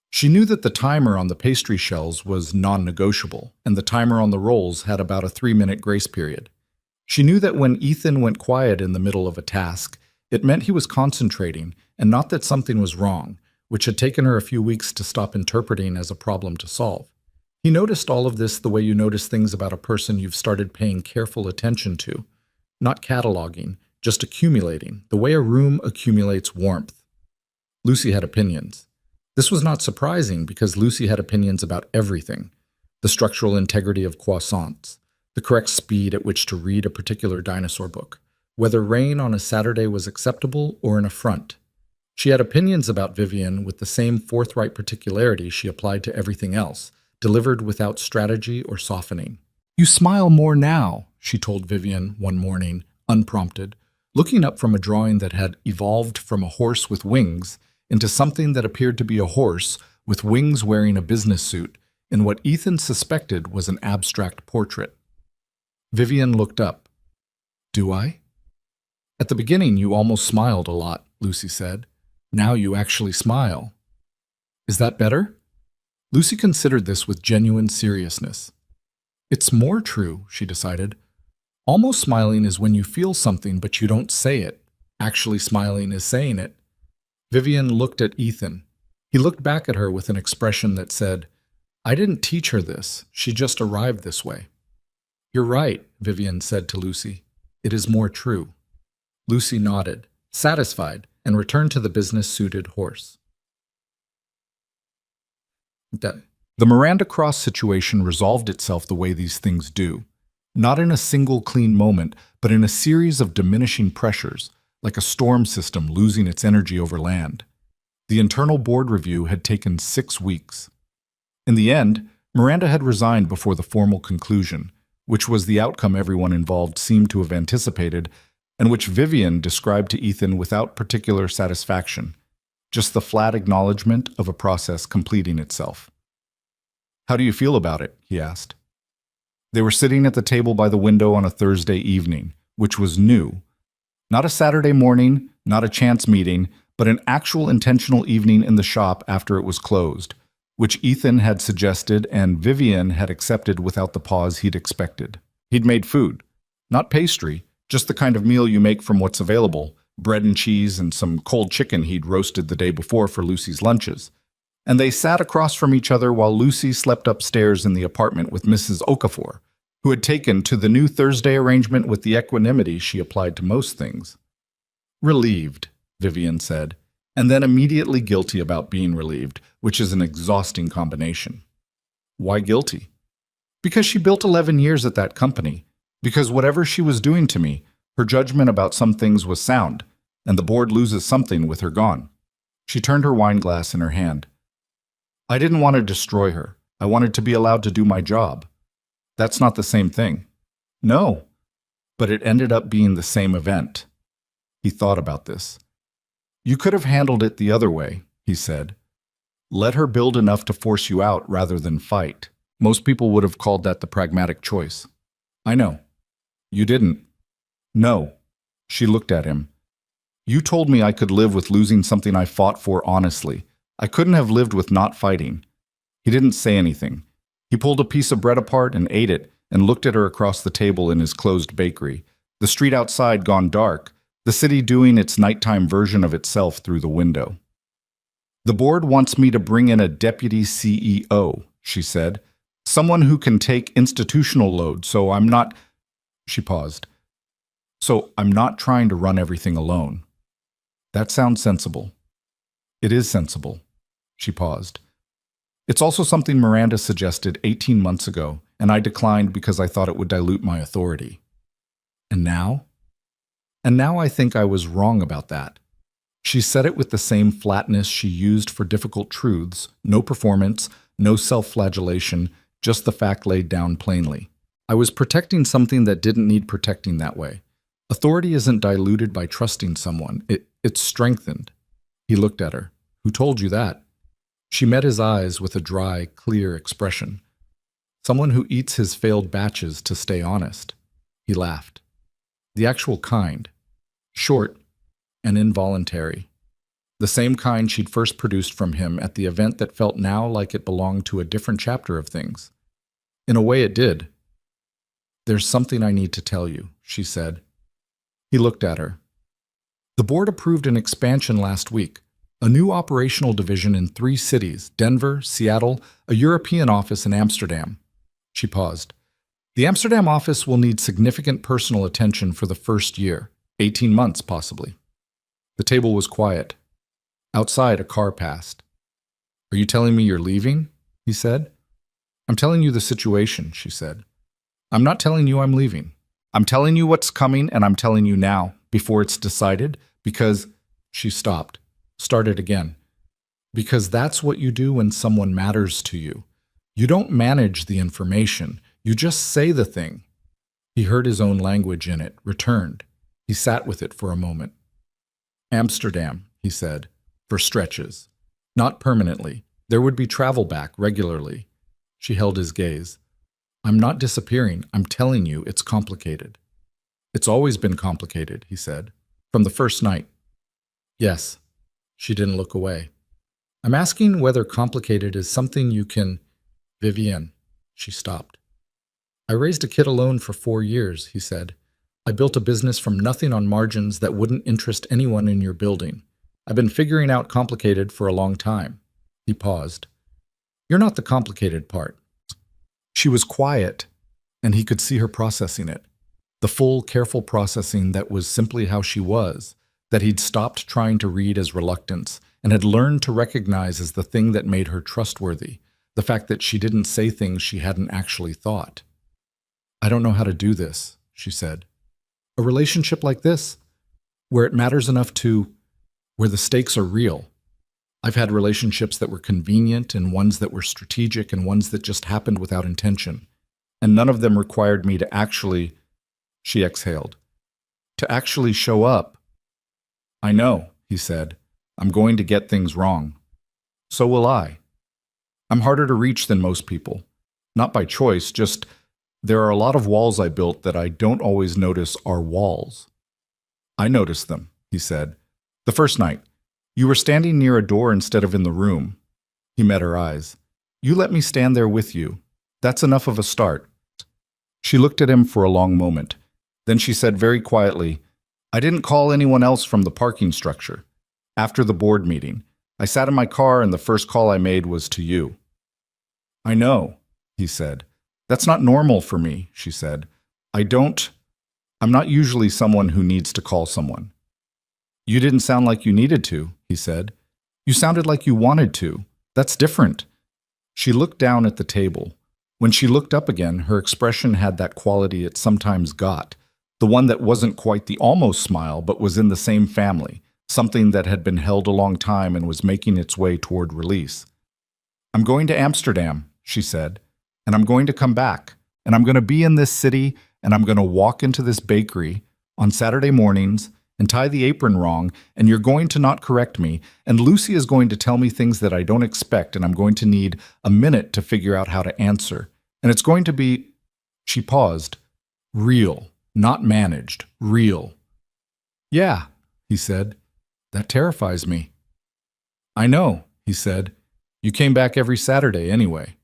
Speaker 1: She knew that the timer on the pastry shells was non-negotiable, and the timer on the rolls had about a 3-minute grace period. She knew that when Ethan went quiet in the middle of a task, it meant he was concentrating, and not that something was wrong, which had taken her a few weeks to stop interpreting as a problem to solve. He noticed all of this the way you notice things about a person you've started paying careful attention to, not cataloging, just accumulating, the way a room accumulates warmth. Lucy had opinions. This was not surprising because Lucy had opinions about everything: the structural integrity of croissants, the correct speed at which to read a particular dinosaur book, whether rain on a Saturday was acceptable or an affront. She had opinions about Vivian with the same forthright particularity she applied to everything else, delivered without strategy or softening. "You smile more now," she told Vivian one morning, unprompted, looking up from a drawing that had evolved from a horse with wings into something that appeared to be a horse with wings wearing a business suit in what Ethan suspected was an abstract portrait. Vivian looked up. "Do I?" "At the beginning, you almost smiled a lot," Lucy said. "Now you actually smile. Is that better?" Lucy considered this with genuine seriousness. "It's more true," she decided. "Almost smiling is when you feel something but you don't say it. Actually smiling is saying it." Vivian looked at Ethan. He looked back at her with an expression that said, "I didn't teach her this. She just arrived this way." "You're right," Vivian said to Lucy. "It is more true." Lucy nodded, satisfied, and returned to the business-suited horse. The Miranda Cross situation resolved itself the way these things do. Not in a single clean moment, but in a series of diminishing pressures, like a storm system losing its energy over land. The internal board review had taken 6 weeks. In the end, Miranda had resigned before the formal conclusion, which was the outcome everyone involved seemed to have anticipated, and which Vivian described to Ethan without particular satisfaction, just the flat acknowledgement of a process completing itself. "How do you feel about it?" he asked. They were sitting at the table by the window on a Thursday evening, which was new. Not a Saturday morning, not a chance meeting, but an actual intentional evening in the shop after it was closed, which Ethan had suggested and Vivian had accepted without the pause he'd expected. He'd made food. Not pastry, just the kind of meal you make from what's available, bread and cheese and some cold chicken he'd roasted the day before for Lucy's lunches. And they sat across from each other while Lucy slept upstairs in the apartment with Mrs. Okafor, who had taken to the new Thursday arrangement with the equanimity she applied to most things. "Relieved," Vivian said, and then immediately guilty about being relieved, which is an exhausting combination. Why guilty? Because she built 11 years at that company. Because whatever she was doing to me, her judgment about some things was sound, and the board loses something with her gone. She turned her wine glass in her hand. "I didn't want to destroy her. I wanted to be allowed to do my job. That's not the same thing." "No, but it ended up being the same event." He thought about this. "You could have handled it the other way," he said. "Let her build enough to force you out rather than fight. Most people would have called that the pragmatic choice." "I know. You didn't." "No." She looked at him. You told me I could live with losing something I fought for honestly. I couldn't have lived with not fighting. He didn't say anything. He pulled a piece of bread apart and ate it and looked at her across the table in his closed bakery. The street outside gone dark, the city doing its nighttime version of itself through the window. The board wants me to bring in a deputy CEO, she said. Someone who can take institutional load, so I'm not... She paused. So I'm not trying to run everything alone. That sounds sensible. It is sensible. She paused. It's also something Miranda suggested 18 months ago, and I declined because I thought it would dilute my authority. And now? And now I think I was wrong about that. She said it with the same flatness she used for difficult truths, no performance, no self-flagellation, just the fact laid down plainly. I was protecting something that didn't need protecting that way. Authority isn't diluted by trusting someone. It's strengthened. He looked at her. Who told you that? She met his eyes with a dry, clear expression. Someone who eats his failed batches to stay honest. He laughed. The actual kind. Short and involuntary. The same kind she'd first produced from him at the event that felt now like it belonged to a different chapter of things. In a way it did. There's something I need to tell you, she said. He looked at her. The board approved an expansion last week. A new operational division in 3 cities, Denver, Seattle, a European office in Amsterdam. She paused. The Amsterdam office will need significant personal attention for the first year, 18 months possibly. The table was quiet. Outside, a car passed. Are you telling me you're leaving? He said. I'm telling you the situation, she said. I'm not telling you I'm leaving. I'm telling you what's coming, and I'm telling you now, before it's decided, because... She stopped. Started again. Because that's what you do when someone matters to you. You don't manage the information. You just say the thing. He heard his own language in it, returned. He sat with it for a moment. Amsterdam, he said, for stretches. Not permanently. There would be travel back regularly. She held his gaze. I'm not disappearing. I'm telling you it's complicated. It's always been complicated, he said. From the first night. Yes. She didn't look away. I'm asking whether complicated is something you can... Vivienne. She stopped. I raised a kid alone for 4 years, he said. I built a business from nothing on margins that wouldn't interest anyone in your building. I've been figuring out complicated for a long time. He paused. You're not the complicated part. She was quiet, and he could see her processing it. The full, careful processing that was simply how she was, that he'd stopped trying to read as reluctance and had learned to recognize as the thing that made her trustworthy, the fact that she didn't say things she hadn't actually thought. I don't know how to do this, she said. A relationship like this, where it matters enough to, where the stakes are real. I've had relationships that were convenient and ones that were strategic and ones that just happened without intention. And none of them required me to actually, she exhaled, to actually show up. I know, he said. I'm going to get things wrong. So will I. I'm harder to reach than most people. Not by choice, just there are a lot of walls I built that I don't always notice are walls. I noticed them, he said. The first night. You were standing near a door instead of in the room. He met her eyes. You let me stand there with you. That's enough of a start. She looked at him for a long moment. Then she said very quietly, I didn't call anyone else from the parking structure. After the board meeting, I sat in my car and the first call I made was to you. I know, he said. That's not normal for me, she said. I'm not usually someone who needs to call someone. You didn't sound like you needed to, he said. You sounded like you wanted to. That's different. She looked down at the table. When she looked up again, her expression had that quality it sometimes got, the one that wasn't quite the almost smile, but was in the same family, something that had been held a long time and was making its way toward release. I'm going to Amsterdam, she said, and I'm going to come back, and I'm going to be in this city, and I'm going to walk into this bakery on Saturday mornings and tie the apron wrong, and you're going to not correct me, and Lucy is going to tell me things that I don't expect, and I'm going to need a minute to figure out how to answer. And it's going to be, she paused, real, not managed, real. Yeah, he said. That terrifies me. I know, he said. You came back every Saturday anyway.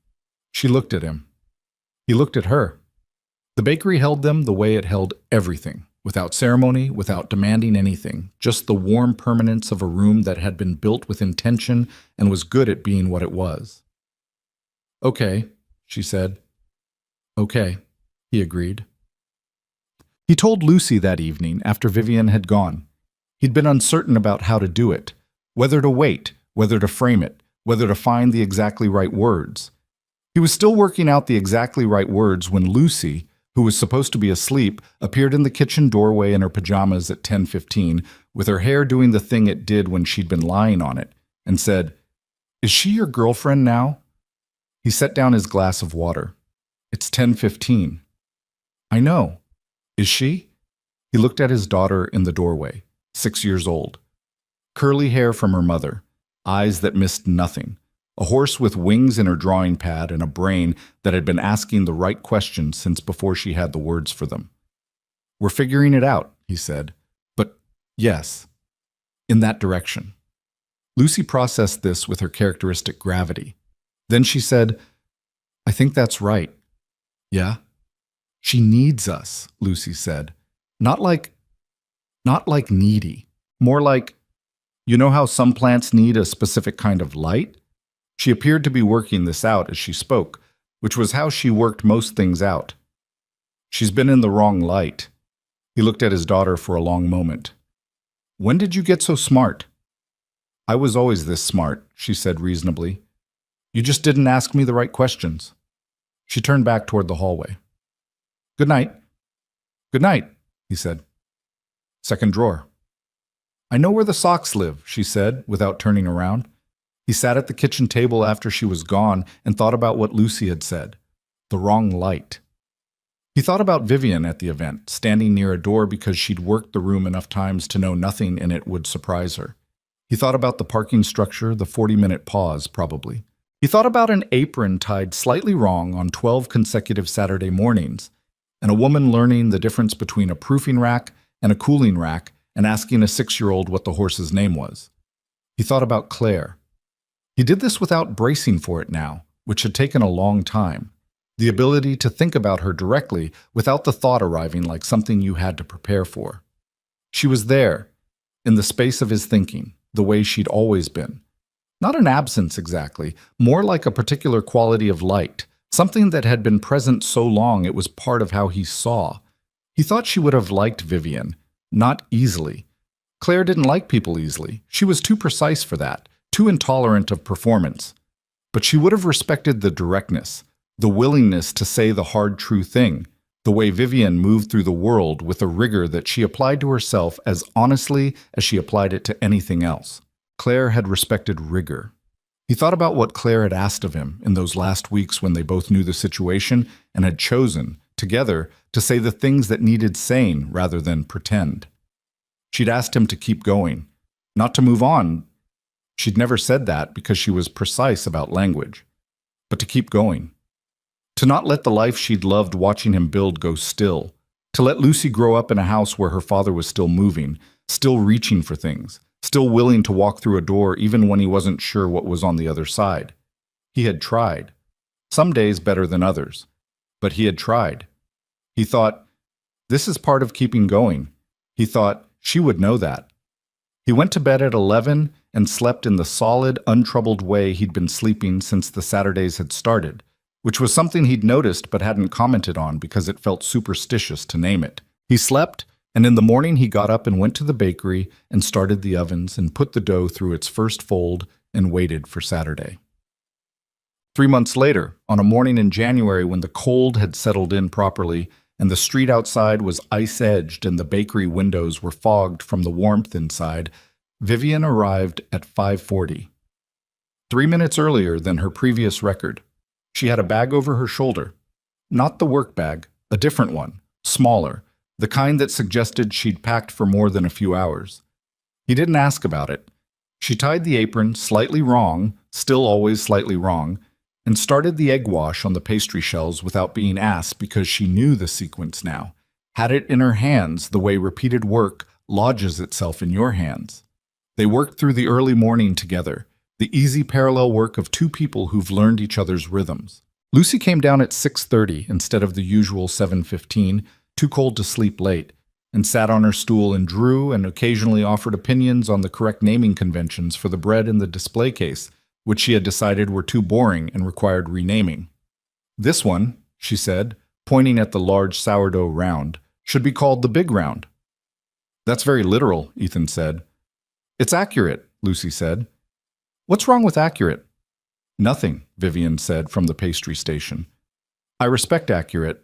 Speaker 1: She looked at him. He looked at her. The bakery held them the way it held everything, without ceremony, without demanding anything, just the warm permanence of a room that had been built with intention and was good at being what it was. Okay, she said. Okay, he agreed. He told Lucy that evening after Vivian had gone. He'd been uncertain about how to do it, whether to wait, whether to frame it, whether to find the exactly right words. He was still working out the exactly right words when Lucy, who was supposed to be asleep, appeared in the kitchen doorway in her pajamas at 10:15, with her hair doing the thing it did when she'd been lying on it, and said, "Is she your girlfriend now?" He set down his glass of water. "It's 10:15. "I know. Is she?" He looked at his daughter in the doorway, 6 years old. Curly hair from her mother, eyes that missed nothing, a horse with wings in her drawing pad and a brain that had been asking the right questions since before she had the words for them. "We're figuring it out," he said. "But yes, in that direction." Lucy processed this with her characteristic gravity. Then she said, "I think that's right." "Yeah?" "She needs us," Lucy said. Not like needy. More like, you know how some plants need a specific kind of light? She appeared to be working this out as she spoke, which was how she worked most things out. "She's been in the wrong light." He looked at his daughter for a long moment. "When did you get so smart?" "I was always this smart," she said reasonably. "You just didn't ask me the right questions." She turned back toward the hallway. "Good night." "Good night," he said. Second drawer. "I know where the socks live," she said, without turning around. He sat at the kitchen table after she was gone and thought about what Lucy had said. The wrong light. He thought about Vivian at the event, standing near a door because she'd worked the room enough times to know nothing in it would surprise her. He thought about the parking structure, the 40-minute pause, probably. He thought about an apron tied slightly wrong on 12 consecutive Saturday mornings, and a woman learning the difference between a proofing rack and a cooling rack and asking a 6-year-old what the horse's name was. He thought about Claire. He did this without bracing for it now, which had taken a long time. The ability to think about her directly without the thought arriving like something you had to prepare for. She was there, in the space of his thinking, the way she'd always been. Not an absence exactly, more like a particular quality of light, something that had been present so long it was part of how he saw. He thought she would have liked Vivian, not easily. Claire didn't like people easily. She was too precise for that, too intolerant of performance. But she would have respected the directness, the willingness to say the hard, true thing, the way Vivian moved through the world with a rigor that she applied to herself as honestly as she applied it to anything else. Claire had respected rigor. He thought about what Claire had asked of him in those last weeks when they both knew the situation and had chosen, together, to say the things that needed saying rather than pretend. She'd asked him to keep going, not to move on. She'd never said that because she was precise about language, but to keep going. To not let the life she'd loved watching him build go still. To let Lucy grow up in a house where her father was still moving, still reaching for things, still willing to walk through a door even when he wasn't sure what was on the other side. He had tried. Some days better than others. But he had tried. He thought, this is part of keeping going. He thought, she would know that. He went to bed at 11 and slept in the solid, untroubled way he'd been sleeping since the Saturdays had started, which was something he'd noticed but hadn't commented on because it felt superstitious to name it. He slept, and in the morning he got up and went to the bakery and started the ovens and put the dough through its first fold and waited for Saturday. 3 months later, on a morning in January when the cold had settled in properly and the street outside was ice-edged and the bakery windows were fogged from the warmth inside, Vivian arrived at 5:40. 3 minutes earlier than her previous record. She had a bag over her shoulder. Not the work bag, a different one, smaller, the kind that suggested she'd packed for more than a few hours. He didn't ask about it. She tied the apron slightly wrong, still always slightly wrong, and started the egg wash on the pastry shells without being asked because she knew the sequence now, had it in her hands the way repeated work, lodges itself in your hands. They worked through the early morning together, the easy parallel work of two people who've learned each other's rhythms. Lucy came down at 6:30 instead of the usual 7:15, too cold to sleep late, and sat on her stool and drew and occasionally offered opinions on the correct naming conventions for the bread in the display case, which she had decided were too boring and required renaming. This one, she said, pointing at the large sourdough round, should be called the big round. That's very literal, Ethan said. It's accurate, Lucy said. What's wrong with accurate? Nothing, Vivian said from the pastry station. I respect accurate.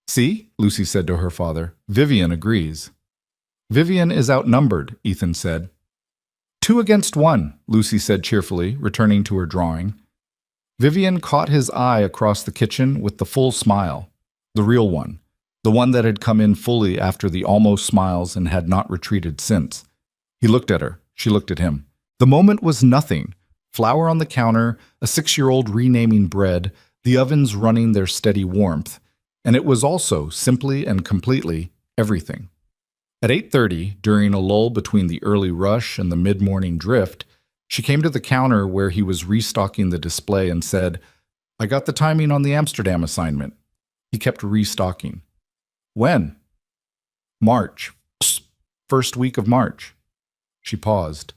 Speaker 1: See, Lucy said to her father, Vivian agrees. Vivian is outnumbered, Ethan said. 2 against 1, Lucy said cheerfully, returning to her drawing. Vivian caught his eye across the kitchen with the full smile, the real one, the one that had come in fully after the almost smiles and had not retreated since. He looked at her, she looked at him. The moment was nothing. Flour on the counter, a 6-year-old renaming bread, the ovens running their steady warmth, and it was also, simply and completely, everything. At 8:30, during a lull between the early rush and the mid-morning drift, she came to the counter where he was restocking the display and said, I got the timing on the Amsterdam assignment. He kept restocking. When? March. First week of March. She paused.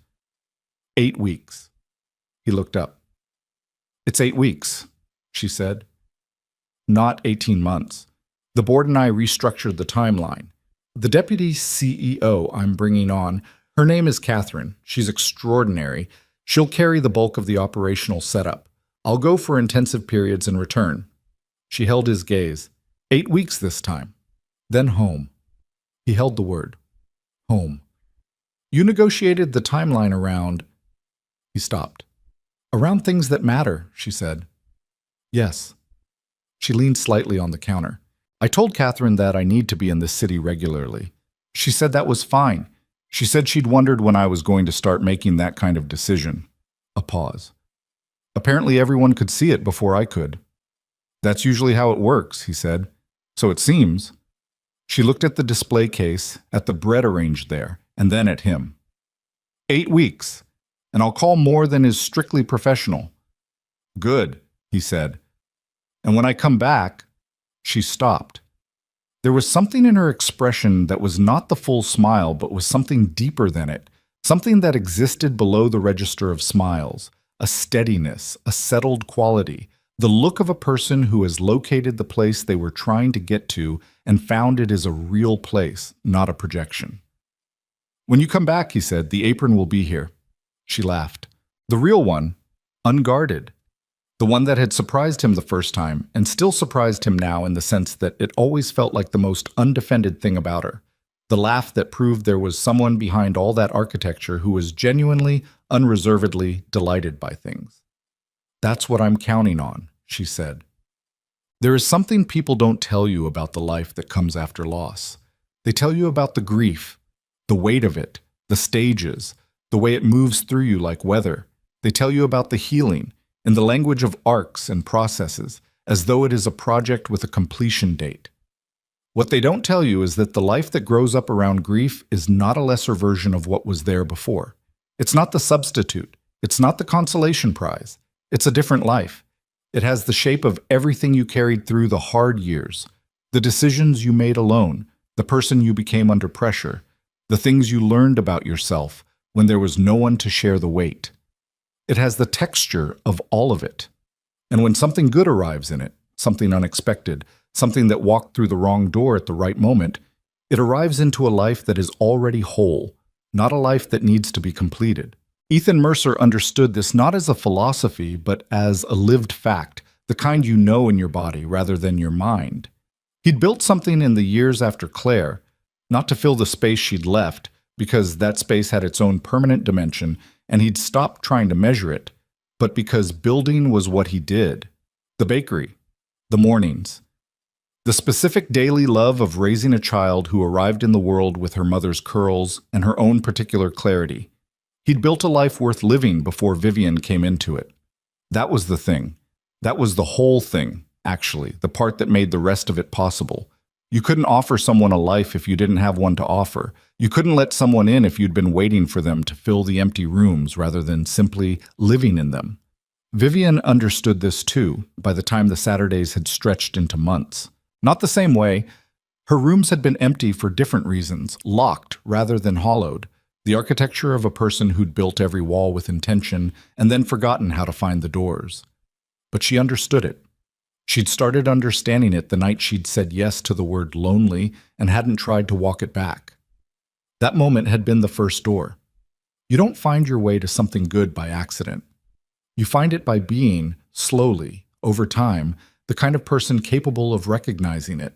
Speaker 1: 8 weeks. He looked up. It's 8 weeks, she said. Not 18 months. The board and I restructured the timeline. The deputy CEO I'm bringing on, her name is Catherine. She's extraordinary. She'll carry the bulk of the operational setup. I'll go for intensive periods and return. She held his gaze. 8 weeks this time. Then home. He held the word. Home. You negotiated the timeline around... He stopped. Around things that matter, she said. Yes. She leaned slightly on the counter. I told Catherine that I need to be in this city regularly. She said that was fine. She said she'd wondered when I was going to start making that kind of decision. A pause. Apparently everyone could see it before I could. That's usually how it works, he said. So it seems. She looked at the display case, at the bread arranged there, and then at him. 8 weeks, and I'll call more than is strictly professional. Good, he said. And when I come back... She stopped. There was something in her expression that was not the full smile, but was something deeper than it, something that existed below the register of smiles, a steadiness, a settled quality, the look of a person who has located the place they were trying to get to and found it is a real place, not a projection. When you come back, he said, the apron will be here. She laughed. The real one, unguarded. The one that had surprised him the first time, and still surprised him now in the sense that it always felt like the most undefended thing about her. The laugh that proved there was someone behind all that architecture who was genuinely, unreservedly delighted by things. That's what I'm counting on, she said. There is something people don't tell you about the life that comes after loss. They tell you about the grief, the weight of it, the stages, the way it moves through you like weather. They tell you about the healing, in the language of arcs and processes, as though it is a project with a completion date. What they don't tell you is that the life that grows up around grief is not a lesser version of what was there before. It's not the substitute. It's not the consolation prize. It's a different life. It has the shape of everything you carried through the hard years, the decisions you made alone, the person you became under pressure, the things you learned about yourself when there was no one to share the weight. It has the texture of all of it. And when something good arrives in it, something unexpected, something that walked through the wrong door at the right moment, it arrives into a life that is already whole, not a life that needs to be completed. Ethan Mercer understood this not as a philosophy, but as a lived fact, the kind you know in your body rather than your mind. He'd built something in the years after Claire, not to fill the space she'd left, because that space had its own permanent dimension, and he'd stopped trying to measure it, but because building was what he did. The bakery, the mornings, the specific daily love of raising a child who arrived in the world with her mother's curls and her own particular clarity. He'd built a life worth living before Vivian came into it. That was the thing. That was the whole thing, actually, the part that made the rest of it possible. You couldn't offer someone a life if you didn't have one to offer. You couldn't let someone in if you'd been waiting for them to fill the empty rooms rather than simply living in them. Vivian understood this too by the time the Saturdays had stretched into months. Not the same way. Her rooms had been empty for different reasons, locked rather than hollowed. The architecture of a person who'd built every wall with intention and then forgotten how to find the doors. But she understood it. She'd started understanding it the night she'd said yes to the word lonely and hadn't tried to walk it back. That moment had been the first door. You don't find your way to something good by accident. You find it by being, slowly, over time, the kind of person capable of recognizing it.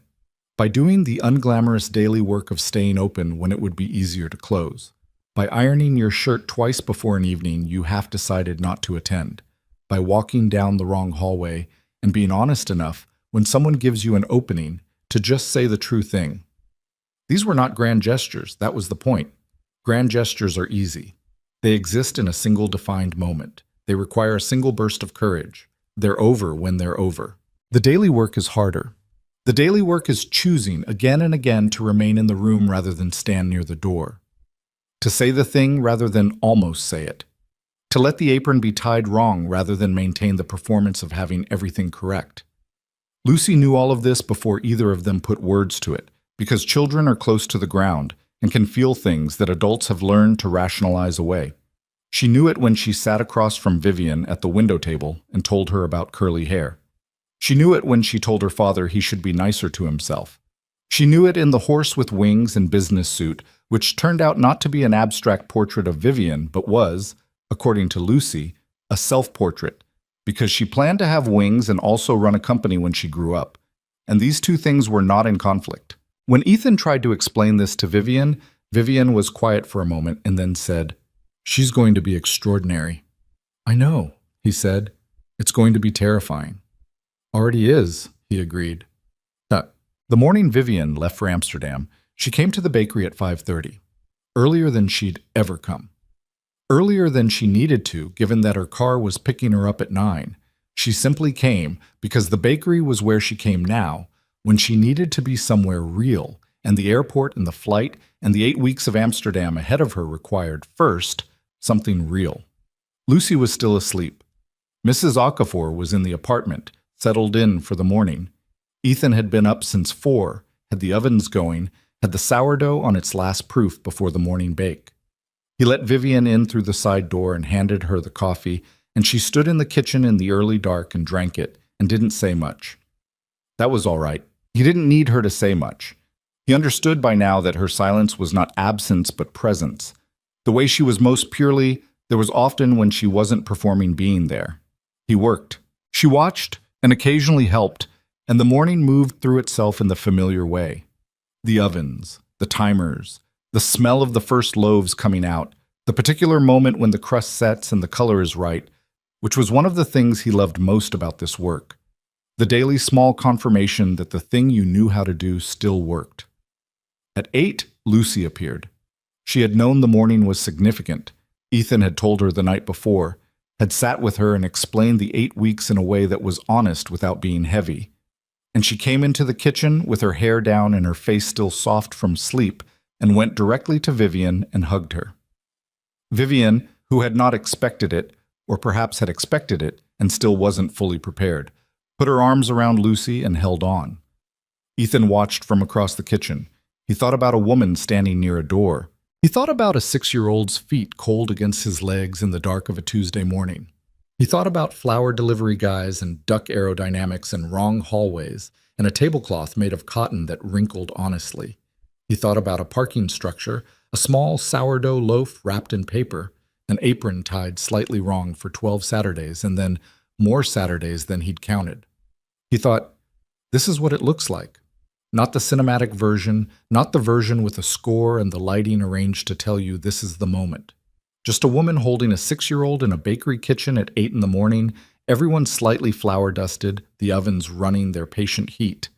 Speaker 1: By doing the unglamorous daily work of staying open when it would be easier to close. By ironing your shirt twice before an evening you half decided not to attend. By walking down the wrong hallway and being honest enough when someone gives you an opening to just say the true thing. These were not grand gestures, that was the point. Grand gestures are easy. They exist in a single defined moment. They require a single burst of courage. They're over when they're over. The daily work is harder. The daily work is choosing again and again to remain in the room rather than stand near the door. To say the thing rather than almost say it. To let the apron be tied wrong rather than maintain the performance of having everything correct. Lucy knew all of this before either of them put words to it, because children are close to the ground and can feel things that adults have learned to rationalize away. She knew it when she sat across from Vivian at the window table and told her about curly hair. She knew it when she told her father he should be nicer to himself. She knew it in the horse with wings and business suit, which turned out not to be an abstract portrait of Vivian, but was, according to Lucy, a self-portrait, because she planned to have wings and also run a company when she grew up. And these two things were not in conflict. When Ethan tried to explain this to Vivian, Vivian was quiet for a moment and then said, "She's going to be extraordinary." "I know," he said. "It's going to be terrifying." "Already is," he agreed. The morning Vivian left for Amsterdam, she came to the bakery at 5:30, earlier than she'd ever come. Earlier than she needed to, given that her car was picking her up at 9. She simply came because the bakery was where she came now, when she needed to be somewhere real, and the airport and the flight and the 8 weeks of Amsterdam ahead of her required, first, something real. Lucy was still asleep. Mrs. Okafor was in the apartment, settled in for the morning. Ethan had been up since 4, had the ovens going, had the sourdough on its last proof before the morning bake. He let Vivian in through the side door and handed her the coffee, and she stood in the kitchen in the early dark and drank it, and didn't say much. That was all right. He didn't need her to say much. He understood by now that her silence was not absence but presence. The way she was most purely, there was often when she wasn't performing being there. He worked. She watched and occasionally helped, and the morning moved through itself in the familiar way. The ovens, the timers, the smell of the first loaves coming out, the particular moment when the crust sets and the color is right, which was one of the things he loved most about this work. The daily small confirmation that the thing you knew how to do still worked. At 8, Lucy appeared. She had known the morning was significant. Ethan had told her the night before, had sat with her and explained the 8 weeks in a way that was honest without being heavy. And she came into the kitchen with her hair down and her face still soft from sleep and went directly to Vivian and hugged her. Vivian, who had not expected it, or perhaps had expected it and still wasn't fully prepared, put her arms around Lucy and held on. Ethan watched from across the kitchen. He thought about a woman standing near a door. He thought about a 6-year-old's feet cold against his legs in the dark of a Tuesday morning. He thought about flower delivery guys and duck aerodynamics and wrong hallways and a tablecloth made of cotton that wrinkled honestly. He thought about a parking structure, a small sourdough loaf wrapped in paper, an apron tied slightly wrong for 12 Saturdays and then more Saturdays than he'd counted. He thought, this is what it looks like. Not the cinematic version, not the version with a score and the lighting arranged to tell you this is the moment. Just a woman holding a 6-year-old in a bakery kitchen at 8 in the morning, everyone slightly flour-dusted, the ovens running their patient heat.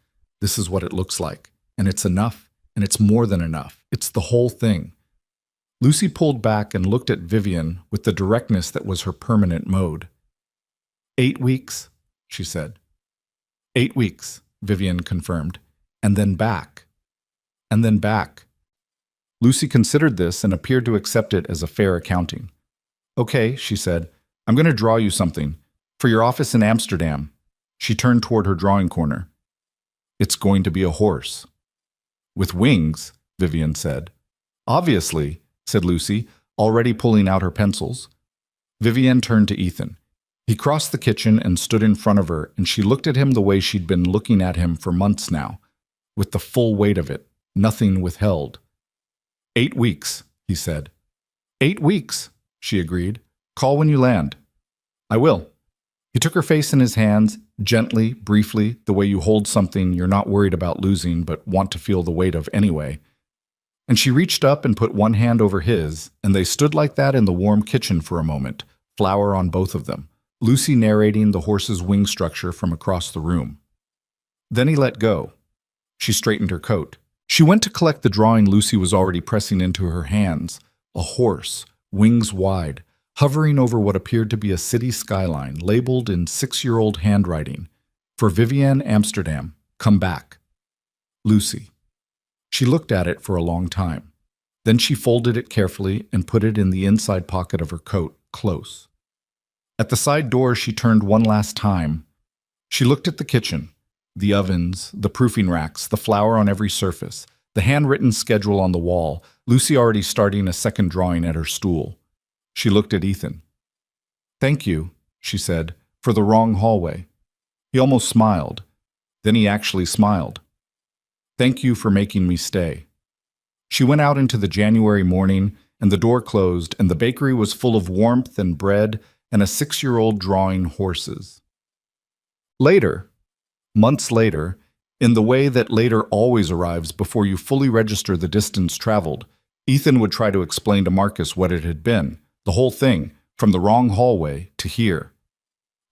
Speaker 1: This is what it looks like. And it's enough. And it's more than enough. It's the whole thing. Lucy pulled back and looked at Vivian with the directness that was her permanent mode. 8 weeks, she said. 8 weeks, Vivian confirmed. and then back, and then back. Lucy considered this and appeared to accept it as a fair accounting. Okay, she said, I'm going to draw you something. For your office in Amsterdam. She turned toward her drawing corner. It's going to be a horse. With wings, Vivian said. Obviously, said Lucy, already pulling out her pencils. Vivian turned to Ethan. He crossed the kitchen and stood in front of her, and she looked at him the way she'd been looking at him for months now, with the full weight of it, nothing withheld. 8 weeks, he said. 8 weeks, she agreed. Call when you land. I will. He took her face in his hands, gently, briefly, the way you hold something you're not worried about losing but want to feel the weight of anyway. And she reached up and put one hand over his, and they stood like that in the warm kitchen for a moment, flour on both of them, Lucy narrating the horse's wing structure from across the room. Then he let go. She straightened her coat. She went to collect the drawing Lucy was already pressing into her hands, a horse, wings wide, hovering over what appeared to be a city skyline, labeled in 6-year-old handwriting, for Vivian Amsterdam, come back. Lucy. She looked at it for a long time. Then she folded it carefully and put it in the inside pocket of her coat, close. At the side door, she turned one last time. She looked at the kitchen, the ovens, the proofing racks, the flour on every surface, the handwritten schedule on the wall, Lucy already starting a second drawing at her stool. She looked at Ethan. Thank you, she said, for the wrong hallway. He almost smiled. Then he actually smiled. Thank you for making me stay. She went out into the January morning, and the door closed, and the bakery was full of warmth and bread and a 6-year-old drawing horses. Later, months later, in the way that later always arrives before you fully register the distance traveled, Ethan would try to explain to Marcus what it had been, the whole thing, from the wrong hallway to here.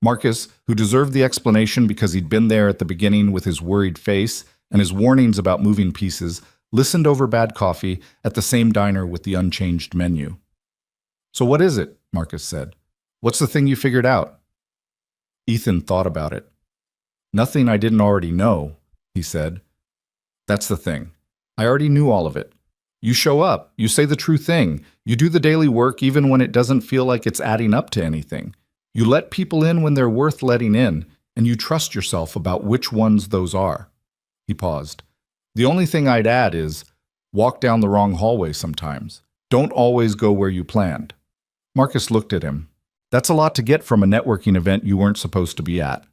Speaker 1: Marcus, who deserved the explanation because he'd been there at the beginning with his worried face and his warnings about moving pieces, listened over bad coffee at the same diner with the unchanged menu. So what is it? Marcus said. What's the thing you figured out? Ethan thought about it. Nothing I didn't already know, he said. That's the thing. I already knew all of it. You show up, you say the true thing, you do the daily work even when it doesn't feel like it's adding up to anything. You let people in when they're worth letting in, and you trust yourself about which ones those are. He paused. The only thing I'd add is, walk down the wrong hallway sometimes. Don't always go where you planned. Marcus looked at him. That's a lot to get from a networking event you weren't supposed to be at.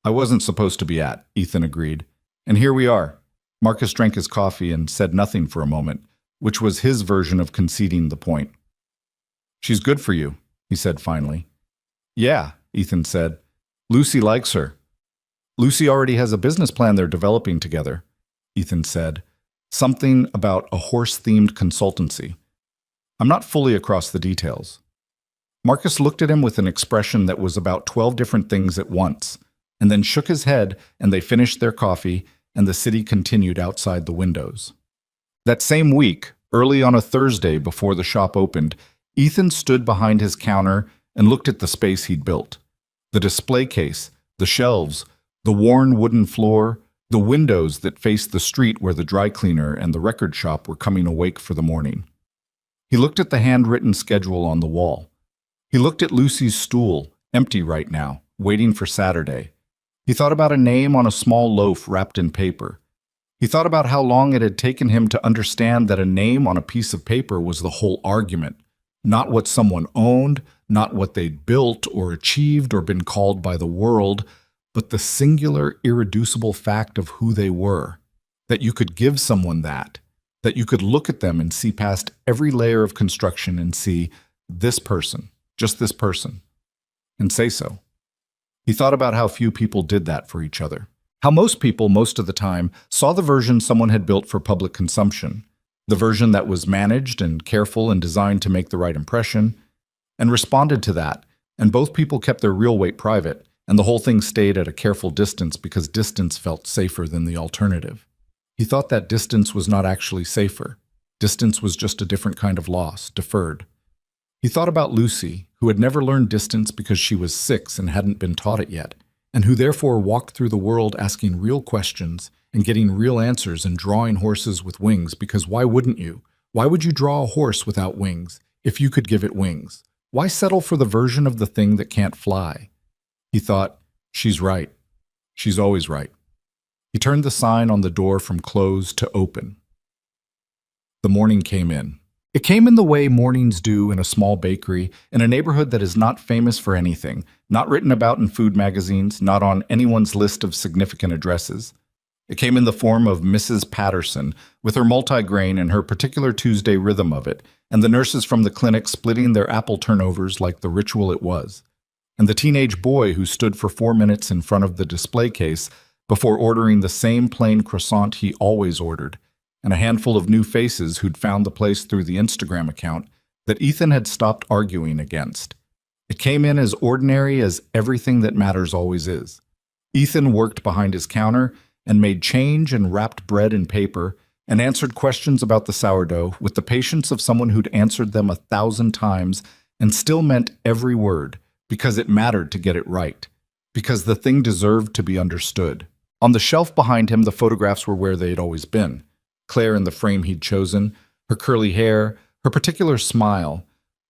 Speaker 1: I wasn't supposed to be at, Ethan agreed. And here we are. Marcus drank his coffee and said nothing for a moment, which was his version of conceding the point. She's good for you, he said finally. Yeah, Ethan said. Lucy likes her. Lucy already has a business plan they're developing together, Ethan said. Something about a horse-themed consultancy. I'm not fully across the details. Marcus looked at him with an expression that was about 12 different things at once, and then shook his head, and they finished their coffee, and the city continued outside the windows. That same week, early on a Thursday before the shop opened, Ethan stood behind his counter and looked at the space he'd built. The display case, the shelves, the worn wooden floor, the windows that faced the street where the dry cleaner and the record shop were coming awake for the morning. He looked at the handwritten schedule on the wall. He looked at Lucy's stool, empty right now, waiting for Saturday. He thought about a name on a small loaf wrapped in paper. He thought about how long it had taken him to understand that a name on a piece of paper was the whole argument, not what someone owned, not what they'd built or achieved or been called by the world, but the singular, irreducible fact of who they were, that you could give someone that you could look at them and see past every layer of construction and see this person, just this person, and say so. He thought about how few people did that for each other. How most people, most of the time, saw the version someone had built for public consumption, the version that was managed and careful and designed to make the right impression, and responded to that, and both people kept their real weight private, and the whole thing stayed at a careful distance because distance felt safer than the alternative. He thought that distance was not actually safer. Distance was just a different kind of loss, deferred. He thought about Lucy, who had never learned distance because she was 6 and hadn't been taught it yet, and who therefore walked through the world asking real questions and getting real answers and drawing horses with wings, because why wouldn't you? Why would you draw a horse without wings if you could give it wings? Why settle for the version of the thing that can't fly? He thought, she's right. She's always right. He turned the sign on the door from closed to open. The morning came in. It came in the way mornings do in a small bakery in a neighborhood that is not famous for anything, not written about in food magazines, not on anyone's list of significant addresses. It came in the form of Mrs. Patterson, with her multigrain and her particular Tuesday rhythm of it, and the nurses from the clinic splitting their apple turnovers like the ritual it was, and the teenage boy who stood for 4 minutes in front of the display case before ordering the same plain croissant he always ordered, and a handful of new faces who'd found the place through the Instagram account that Ethan had stopped arguing against. It came in as ordinary as everything that matters always is. Ethan worked behind his counter and made change and wrapped bread in paper and answered questions about the sourdough with the patience of someone who'd answered them 1,000 times and still meant every word because it mattered to get it right, because the thing deserved to be understood. On the shelf behind him, the photographs were where they had always been. Claire in the frame he'd chosen, her curly hair, her particular smile,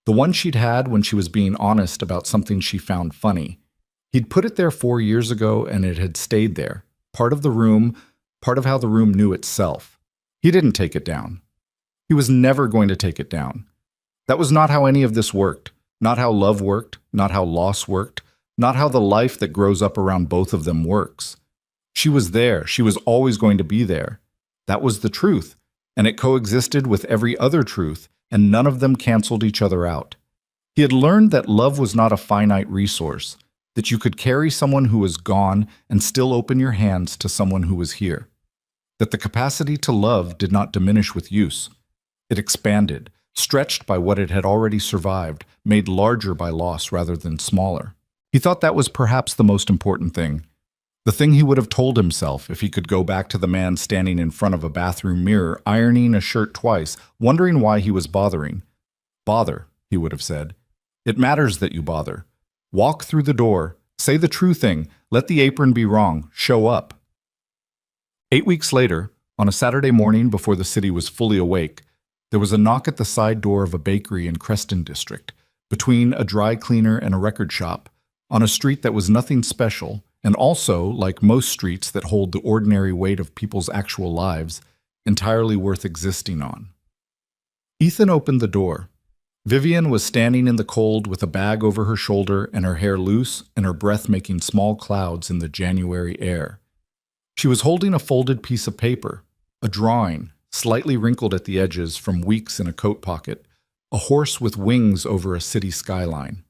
Speaker 1: the one she'd had when she was being honest about something she found funny. He'd put it there 4 years ago and it had stayed there, part of the room, part of how the room knew itself. He didn't take it down. He was never going to take it down. That was not how any of this worked, not how love worked, not how loss worked, not how the life that grows up around both of them works. She was there. She was always going to be there. That was the truth, and it coexisted with every other truth, and none of them canceled each other out. He had learned that love was not a finite resource, that you could carry someone who was gone and still open your hands to someone who was here, that the capacity to love did not diminish with use. It expanded, stretched by what it had already survived, made larger by loss rather than smaller. He thought that was perhaps the most important thing. The thing he would have told himself if he could go back to the man standing in front of a bathroom mirror, ironing a shirt twice, wondering why he was bothering. Bother, he would have said. It matters that you bother. Walk through the door. Say the true thing. Let the apron be wrong. Show up. 8 weeks later, on a Saturday morning before the city was fully awake, there was a knock at the side door of a bakery in Creston District, between a dry cleaner and a record shop, on a street that was nothing special, and also, like most streets that hold the ordinary weight of people's actual lives, entirely worth existing on. Ethan opened the door. Vivian was standing in the cold with a bag over her shoulder and her hair loose and her breath making small clouds in the January air. She was holding a folded piece of paper, a drawing, slightly wrinkled at the edges from weeks in a coat pocket, a horse with wings over a city skyline.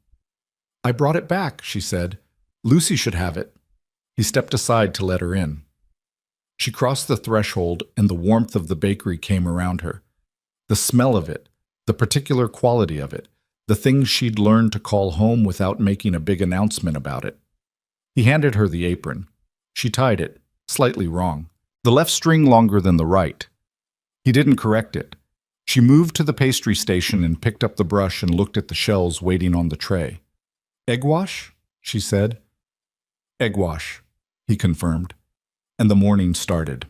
Speaker 1: "I brought it back," she said. "Lucy should have it." He stepped aside to let her in. She crossed the threshold and the warmth of the bakery came around her. The smell of it, the particular quality of it, the things she'd learned to call home without making a big announcement about it. He handed her the apron. She tied it, slightly wrong, the left string longer than the right. He didn't correct it. She moved to the pastry station and picked up the brush and looked at the shells waiting on the tray. "Egg wash?" she said. "Egg wash," he confirmed, and the morning started.